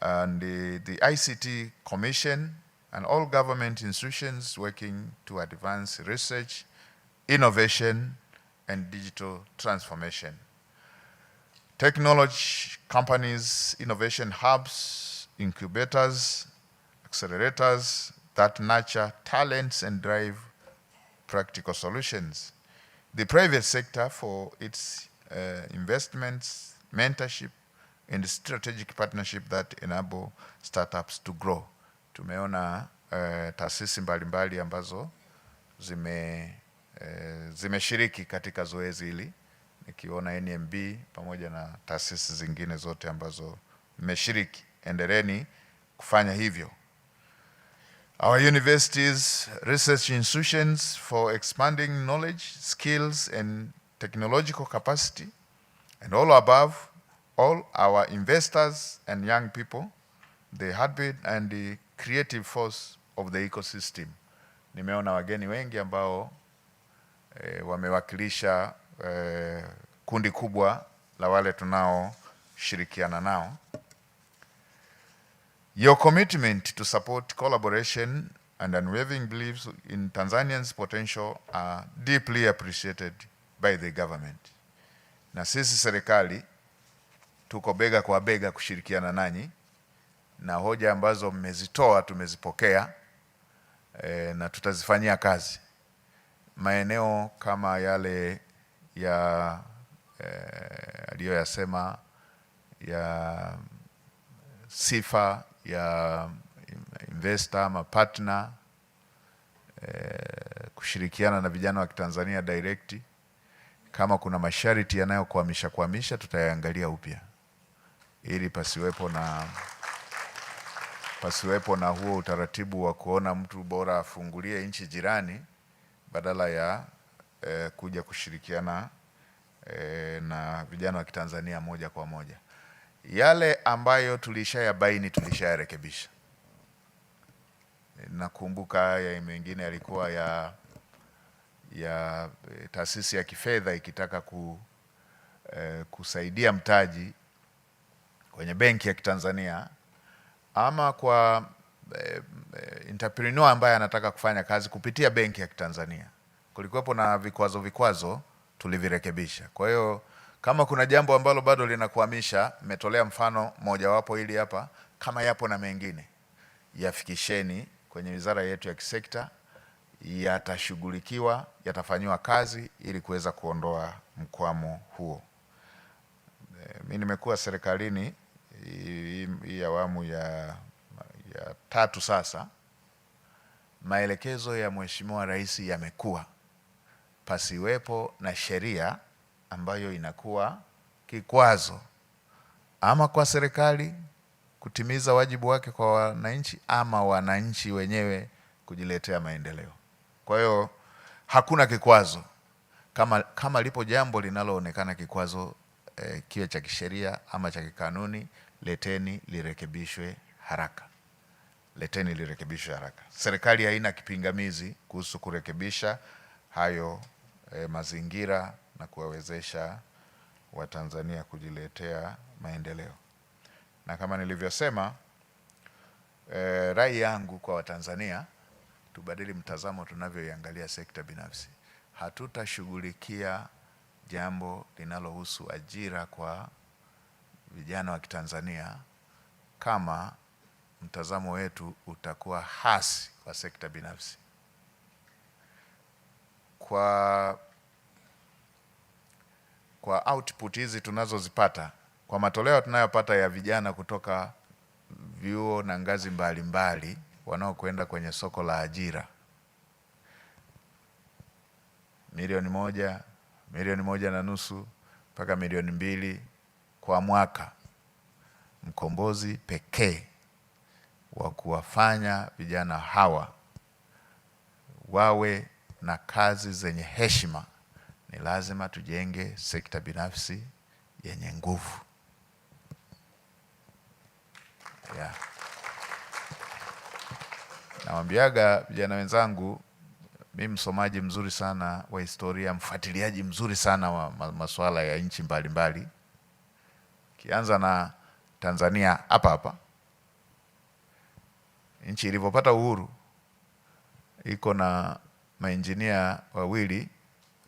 and the ICT Commission, and all government institutions working to advance research, innovation, and digital transformation. Technology companies, innovation hubs, incubators, accelerators that nurture talents and drive practical solutions. The private sector for its investments, mentorship, and strategic partnership that enable startups to grow. Tumeona taasisi mbalimbali ambazo zimeshiriki katika zoezi hili, nikiona NMB pamoja na taasisi zingine zote ambazo mmeshiriki. Endeleeni kufanya hivyo. Our universities, research institutions for expanding knowledge, skills, and technological capacity, and all above, all our investors and young people, the heartbeat and the creative force of the ecosystem. Nimeona wageni wengi ambao wamewakilisha kundi kubwa la wale tunao shirikiana nao. Your commitment to support collaboration and unwavering beliefs in Tanzanians' potential are deeply appreciated by the government. Na sisi serikali tuko bega kwa bega kushirikiana nanyi, na hoja ambazo mmezitoa tumezipokea na tutazifanyia kazi. Maeneo kama yale ya aliyoyasema ya sifa ya investor ama partner, kushirikiana na vijana wa Kitanzania direct, kama kuna masharti yanayokwamisha tutayaangalia upya, ili pasiwepo na huo utaratibu wa kuona mtu bora afungulie nchi jirani badala ya kuja kushirikiana na vijana wa Kitanzania moja kwa moja. Yale ambayo tulishayabaini tulishayarekebisha. Nakumbuka ya mengine yalikuwa ya taasisi ya kifedha ikitaka kusaidia mtaji kwenye benki ya Kitanzania, ama kwa entrepreneur ambaye anataka kufanya kazi kupitia benki ya Kitanzania. Kulikuwepo na vikwazo tulivirekebisha. Kwa hiyo kama kuna jambo ambalo bado linakwamisha, metolea mfano mojawapo ili hapa, kama yapo na mengine, yafikisheni kwenye wizara yetu ya kisekta, yatashughulikiwa, yatafanywa kazi ili kuweza kuondoa mkwamo huo. Mimi nimekuwa serikalini hii awamu ya 3 sasa. Maelekezo ya Mheshimiwa Rais yamekuwa pasiwepo na sheria ambayo inakuwa kikwazo ama kwa serikali kutimiza wajibu wake kwa wananchi, ama wananchi wenyewe kujiletea maendeleo. Kwa hiyo hakuna kikwazo. Kama lipo jambo linaloonekana kikwazo, kiwe cha kisheria ama cha kikanuni, leteni lirekebishwe haraka. leteni lirekebishwe haraka. Serikali haina kipingamizi kuhusu kurekebisha hayo mazingira na kuwawezesha Watanzania kujiletea maendeleo. Na kama nilivyosema, rai yangu kwa Watanzania, tubadili mtazamo tunavyoiangalia sekta binafsi. Hatutashughulikia jambo linalohusu ajira kwa vijana wa Kitanzania kama mtazamo wetu utakuwa hasi kwa sekta binafsi. Kwa output hizi tunazozipata, kwa matoleo tunayopata ya vijana kutoka vyuo na ngazi mbalimbali wanaokwenda kwenye soko la ajira, milioni moja na nusu mpaka milioni 2 kwa mwaka, mkombozi pekee wa kuwafanya vijana hawa wawe na kazi zenye heshima ni lazima tujenge sekta binafsi yenye nguvu. Yeah. Nawaambiaga vijana wenzangu, mimi msomaji mzuri sana wa historia, mfuatiliaji mzuri sana wa masuala ya nchi mbalimbali. Kianza na Tanzania hapa. Nchi ilivyopata uhuru iko na mainjinia 2,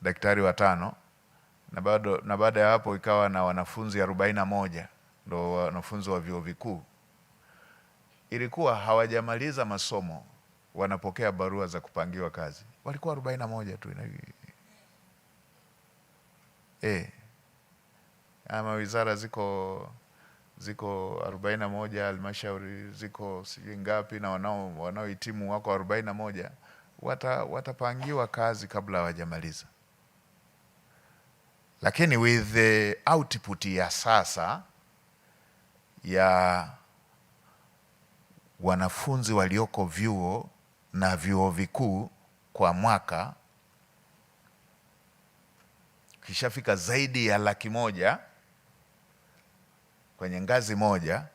daktari 5, na baada ya hapo ikawa na wanafunzi 41 ndio wanafunzi wa vyuo vikuu. Ilikuwa hawajamaliza masomo wanapokea barua za kupangiwa kazi. Walikuwa 41 tu. Ama wizara ziko 41, halmashauri ziko sijui ngapi, na wanaohitimu wako 41, watapangiwa kazi kabla hawajamaliza. Lakini with the output ya sasa ya wanafunzi walioko vyuo na vyuo vikuu kwa mwaka, kishafika zaidi ya 100,000 kwenye ngazi moja,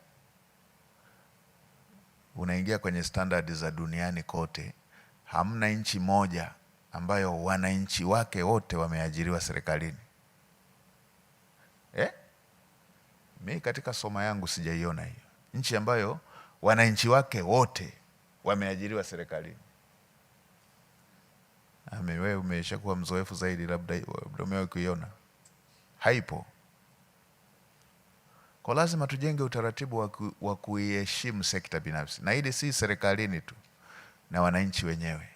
unaingia kwenye standard za duniani kote. Hamna nchi moja ambayo wananchi wake wote wameajiriwa serikalini. Mimi katika soma yangu sijaiona hiyo nchi ambayo wananchi wake wote wameajiriwa serikalini. Wewe umeshakuwa mzoefu zaidi, labda umewahi kuiona. Haipo. Kwa lazima tujenge utaratibu wa kuiheshimu sekta binafsi, na hili si serikalini tu, na wananchi wenyewe.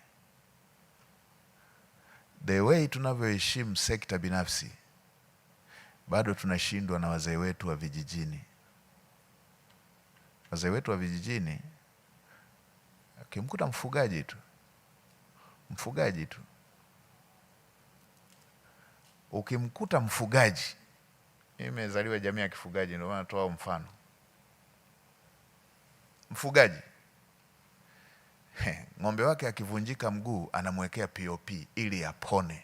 The way tunavyoheshimu sekta binafsi, bado tunashindwa na wazee wetu wa vijijini. Wazee wetu wa vijijini, ukimkuta mfugaji tu, ukimkuta mfugaji, mimi nimezaliwa jamii ya kifugaji, ndio maana natoa mfano. Mfugaji, ng'ombe wake akivunjika mguu anamwekea POP ili apone.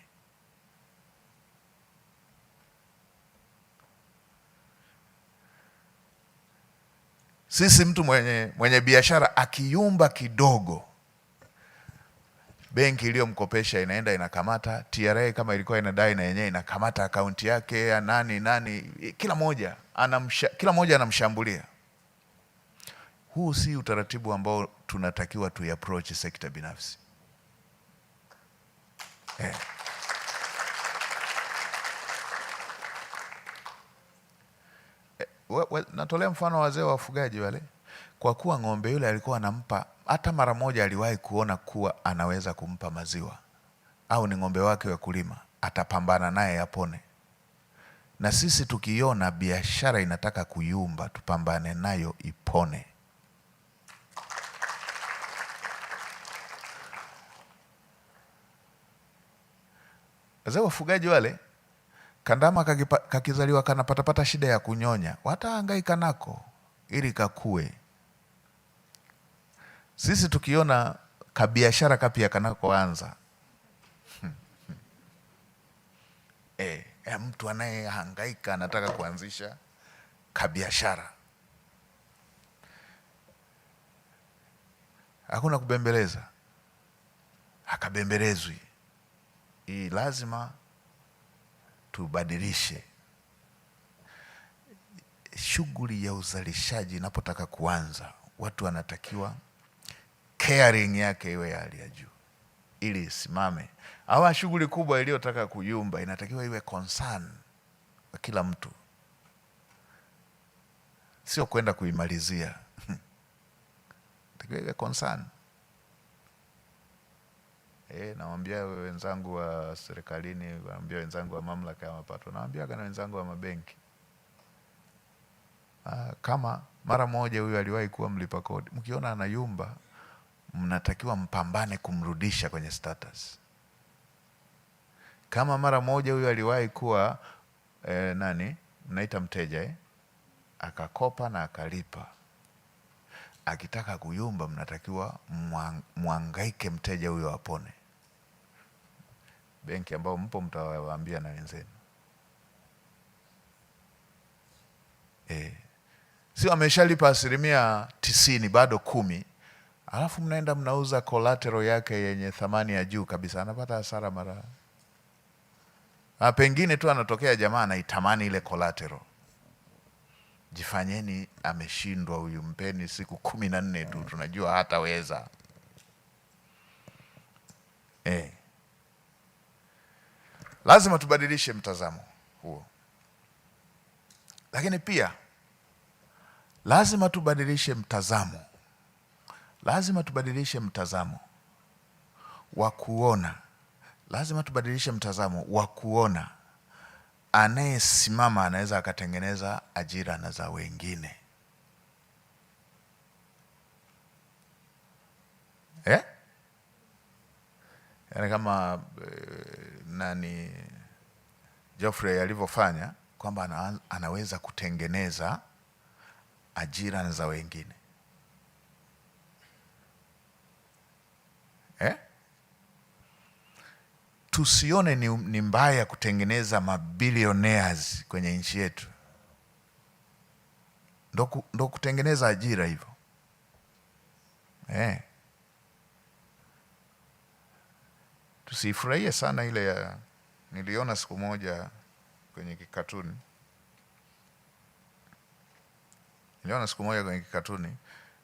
Sisi mtu mwenye biashara akiyumba kidogo, benki iliyomkopesha inaenda inakamata, TRA kama ilikuwa inadai na yenyewe inakamata akaunti yake ya nani, kila moja anamshambulia. Huu si utaratibu ambao tunatakiwa tuiapproach sekta binafsi. Natolea mfano wazee wa wafugaji wale. Kwa kuwa ng'ombe yule alikuwa anampa, hata mara moja aliwahi kuona kuwa anaweza kumpa maziwa, au ni ng'ombe wake wa kulima, atapambana naye apone. Na sisi tukiona biashara inataka kuyumba, tupambane nayo ipone. Wazee wa wafugaji wale, kandama kakizaliwa kanapata shida ya kunyonya, watahangaika nako ili kakue. Sisi tukiona kabiashara kapya kanakoanza, mtu anayehangaika anataka kuanzisha kabiashara, Hakuna kubembeleza. Hakabembelezwi. Hii lazima tubadilishe. Shughuli ya uzalishaji inapotaka kuanza, watu wanatakiwa caring yake iwe ya hali ya juu ili isimame. Au shughuli kubwa iliyotaka kuyumba inatakiwa iwe concern kwa kila mtu, sio kwenda kuimalizia. Inatakiwa iwe concern. Nawaambia wenzangu wa serikalini, nawaambia wenzangu wa mamlaka ya mapato, nawaambia kana wenzangu wa mabenki, kama mara moja huyu aliwahi kuwa mlipa kodi, mkiona anayumba, mnatakiwa mpambane kumrudisha kwenye status. Kama mara moja huyu aliwahi kuwa mnaita mteja, akakopa na akalipa, akitaka kuyumba, mnatakiwa muangaike mteja huyo apone. Benki ambao mpo mtawaambia na wenzenu. Sio ameshalipa 90% bado 10, alafu mnaenda mnauza collateral yake yenye thamani ya juu kabisa, anapata hasara mara. Pengine tu anatokea jamaa anaitamani ile collateral. Jifanyeni ameshindwa huyu, mpeni siku 14 tu, tunajua hataweza. Lazima tubadilishe mtazamo huo. Lakini pia lazima tubadilishe mtazamo. Lazima tubadilishe mtazamo wa kuona. Lazima tubadilishe mtazamo wa kuona anayesimama anaweza akatengeneza ajira na za wengine. Yaani kama Geoffrey alivyofanya kwamba anaweza kutengeneza ajira na za wengine. Tusione ni mbaya kutengeneza mabilionaires kwenye nchi yetu. Ndo kutengeneza ajira hivyo. Tusifurahie sana ile ya niliona siku moja kwenye kikatuni.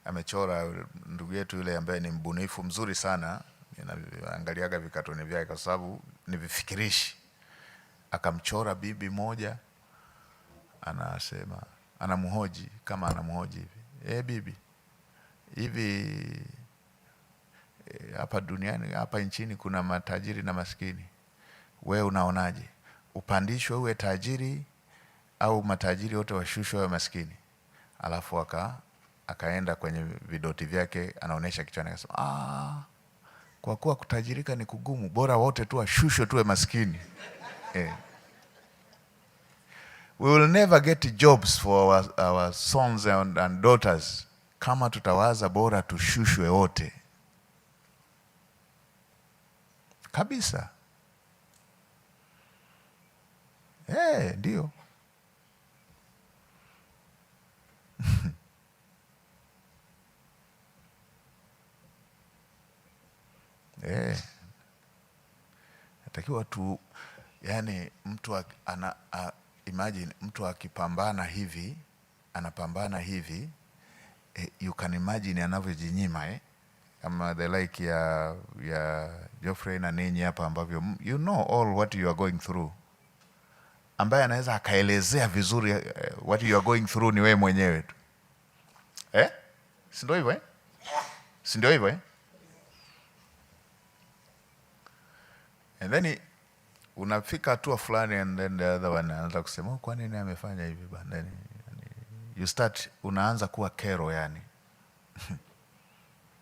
Amechora ndugu yetu yule ambaye ni mbunifu mzuri sana. Angaliaga vikatuni vyake kwa sababu ni vifikirishi. Akamchora bibi moja, anasema, anamuhoji hivi, bibi, hivi hapa duniani, hapa nchini kuna matajiri na maskini, wewe unaonaje? Upandishwe uwe tajiri au matajiri wote washushwe wawe maskini? Alafu akaenda kwenye vidoti vyake, anaonesha kichwani, akasema, kwa kuwa kutajirika ni kugumu, bora wote tu washushwe tuwe maskini. We will never get jobs for our sons and daughters kama tutawaza bora tushushwe wote. Kabisa. Ndio. Natakiwa tu, yani mtu imagine mtu akipambana hivi, anapambana hivi, you can imagine anavyojinyima, kama the like ya Geoffrey na ninyi hapa ambavyo you know all what you are going through. Ambaye anaweza akaelezea vizuri what you are going through ni wewe mwenyewe tu. Si ndio hivyo? Si ndio hivyo? And then unafika hatua fulani, and then the other one anaanza kusema, kwa nini amefanya hivi bana? You start, unaanza kuwa kero yani.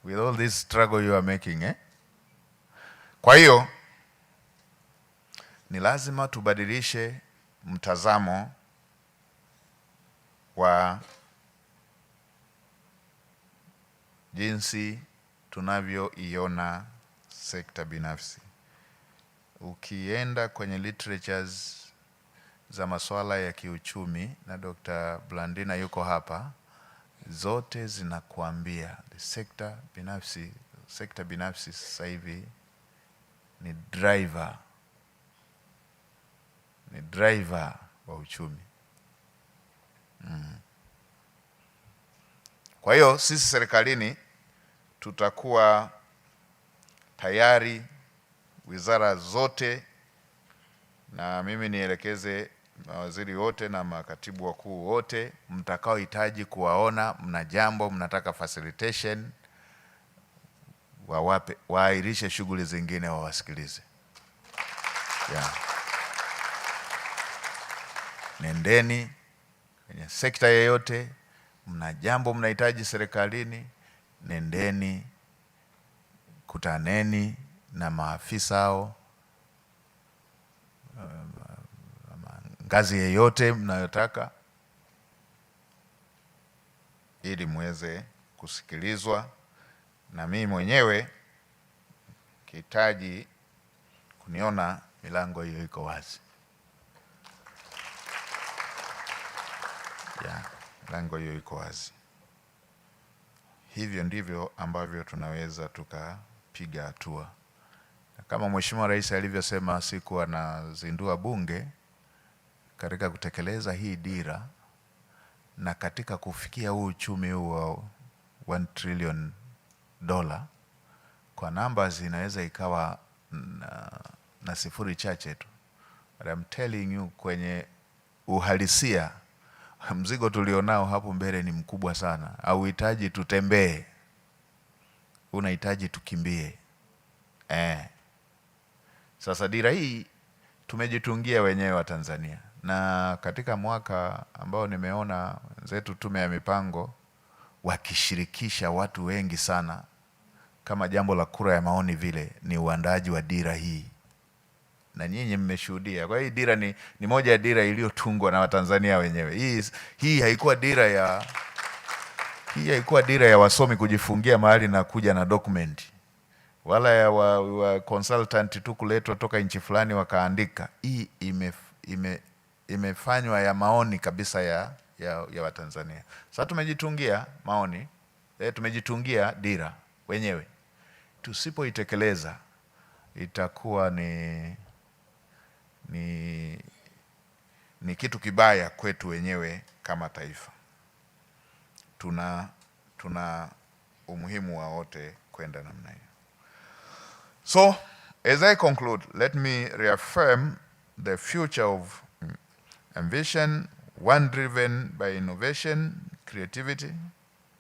With all this struggle you are making, Kwa hiyo ni lazima tubadilishe mtazamo wa jinsi tunavyoiona sekta binafsi. Ukienda kwenye literatures za masuala ya kiuchumi, na Dr. Blandina yuko hapa, zote zinakuambia sekta binafsi sasa hivi ni driver wa uchumi. Kwa hiyo sisi serikalini tutakuwa tayari, wizara zote, na mimi nielekeze mawaziri wote na makatibu wakuu wote mtakaohitaji kuwaona, mna jambo mnataka facilitation, waahirishe shughuli zingine, wawasikilize. Nendeni kwenye sekta yoyote, mna jambo mnahitaji serikalini, nendeni, kutaneni na maafisa hao, ngazi yeyote mnayotaka, ili muweze kusikilizwa. Na mimi mwenyewe kihitaji kuniona, milango hiyo iko wazi. Milango hiyo iko wazi. Hivyo ndivyo ambavyo tunaweza tukapiga hatua. Kama Mheshimiwa Rais alivyosema siku anazindua bunge, katika kutekeleza hii dira na katika kufikia huu uchumi huu wa $1 trillion, kwa numbers inaweza ikawa na sifuri chache tu. But I'm telling you, kwenye uhalisia mzigo tulionao hapo mbele ni mkubwa sana. Hauhitaji tutembee, unahitaji tukimbie. Sasa dira hii tumejitungia wenyewe wa Tanzania, na katika mwaka ambao nimeona wenzetu Tume ya Mipango wakishirikisha watu wengi sana, kama jambo la kura ya maoni vile, ni uandaaji wa dira hii, na nyinyi mmeshuhudia. Kwa hiyo dira ni moja ya dira iliyotungwa na Watanzania wenyewe. Hii haikuwa dira ya wasomi kujifungia mahali na kuja na document, wala ya wa consultant tu kuletwa toka nchi fulani wakaandika. Hii imefanywa ya maoni kabisa ya Watanzania. Sasa tumejitungia maoni, tumejitungia dira wenyewe. Tusipoitekeleza itakuwa ni kitu kibaya kwetu wenyewe kama taifa. Tuna umuhimu wa wote kwenda namna hiyo. So, as I conclude, let me reaffirm the future of ambition, one driven by innovation, creativity,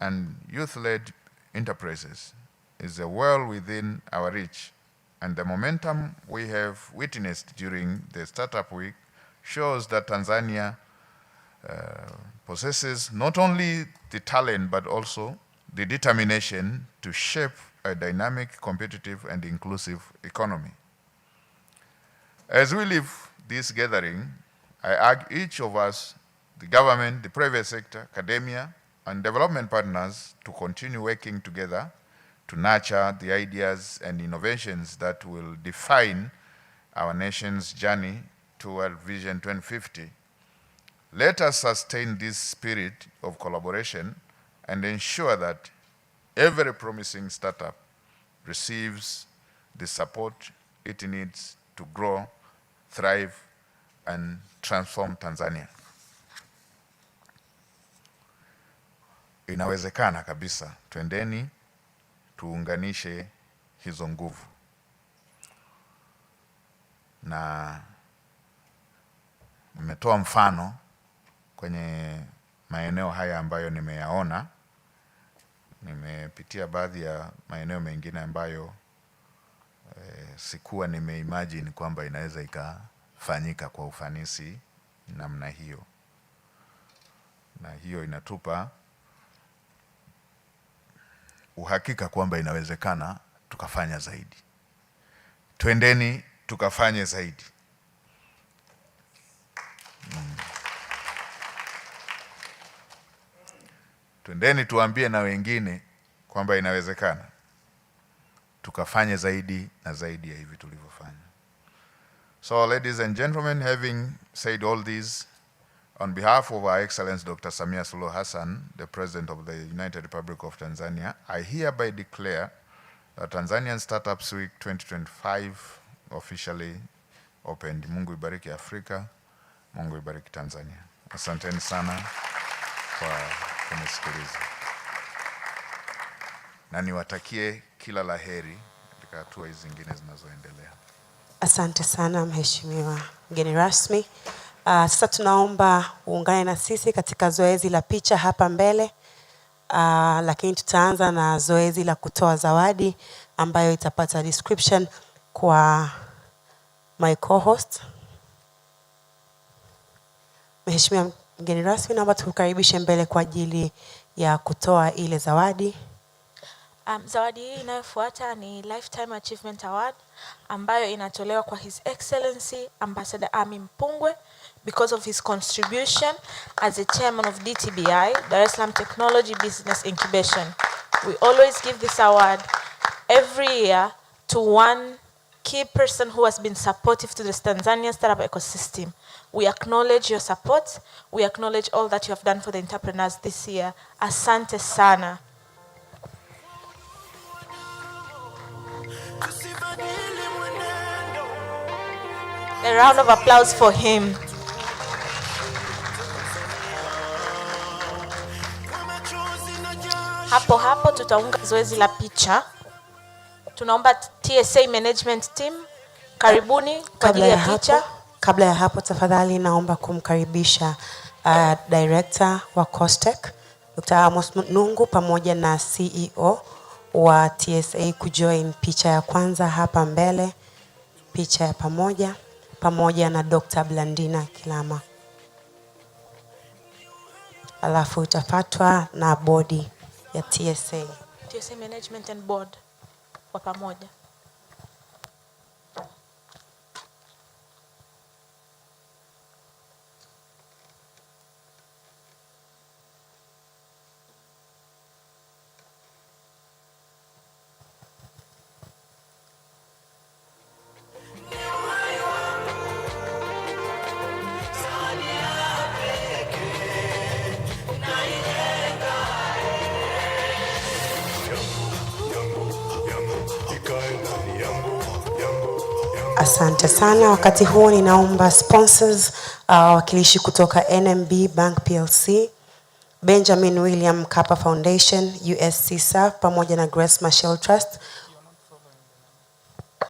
and youth-led enterprises, is a world within our reach. And the momentum we have witnessed during the Startup Week shows that Tanzania possesses not only the talent, but also the determination to shape a dynamic, competitive, and inclusive economy. As we leave this gathering, I urge each of us, the government, the private sector, academia, and development partners, to continue working together to nurture the ideas and innovations that will define our nation's journey toward Vision 2050. Let us sustain this spirit of collaboration and ensure that every promising startup receives the support it needs to grow, thrive, and transform Tanzania. Inawezekana kabisa. Twendeni tuunganishe hizo nguvu. Na nimetoa mfano kwenye maeneo haya ambayo nimeyaona. Nimepitia baadhi ya maeneo mengine ambayo sikuwa nimeimagine kwamba inaweza ikafanyika kwa ufanisi namna hiyo. Na hiyo inatupa uhakika kwamba inawezekana tukafanya zaidi. Twendeni tukafanye zaidi. Twendeni tuambie na wengine kwamba inawezekana tukafanye zaidi na zaidi ya hivi tulivyofanya. So, ladies and gentlemen, having said all this, On behalf of Our Excellency Dr. Samia Suluhu Hassan, the President of the United Republic of Tanzania, I hereby declare the Tanzanian Startups Week 2025 officially opened. Mungu ibariki Afrika, Mungu ibariki Tanzania. Asanteni sana kwa kunisikiliza. Na niwatakie kila laheri katika hatua hizi zingine zinazoendelea. Asante sana Mheshimiwa mgeni rasmi. Sasa tunaomba uungane na sisi katika zoezi la picha hapa mbele. Lakini tutaanza na zoezi la kutoa zawadi ambayo itapata description kwa my co-host. Mheshimiwa mgeni rasmi, naomba tukukaribishe mbele kwa ajili ya kutoa ile zawadi. Zawadi hii inayofuata ni Lifetime Achievement Award ambayo inatolewa kwa His Excellency Ambassador Ami Mpungwe because of his contribution as a chairman of DTBI, Dar es Salaam Technology Business Incubation. We always give this award every year to one key person who has been supportive to the Tanzanian startup ecosystem. We acknowledge your support. We acknowledge all that you have done for the entrepreneurs this year. Asante sana. A round of applause for him. Hapo hapo tutaunga zoezi la picha. Tunaomba TSA management team karibuni kwa ajili ya picha. Kabla ya hapo tafadhali naomba kumkaribisha director wa Costech Dr. Amos Nungu pamoja na CEO wa TSA kujoin picha ya kwanza hapa mbele, picha ya pamoja na Dr. Blandina Kilama. Alafu utafatwa na body ya TSA. TSA management and board kwa pamoja. Asante sana. Wakati huu ninaomba sponsors wakilishi kutoka NMB Bank PLC, Benjamin William Mkapa Foundation, USC SAF pamoja na Grace Marshall Trust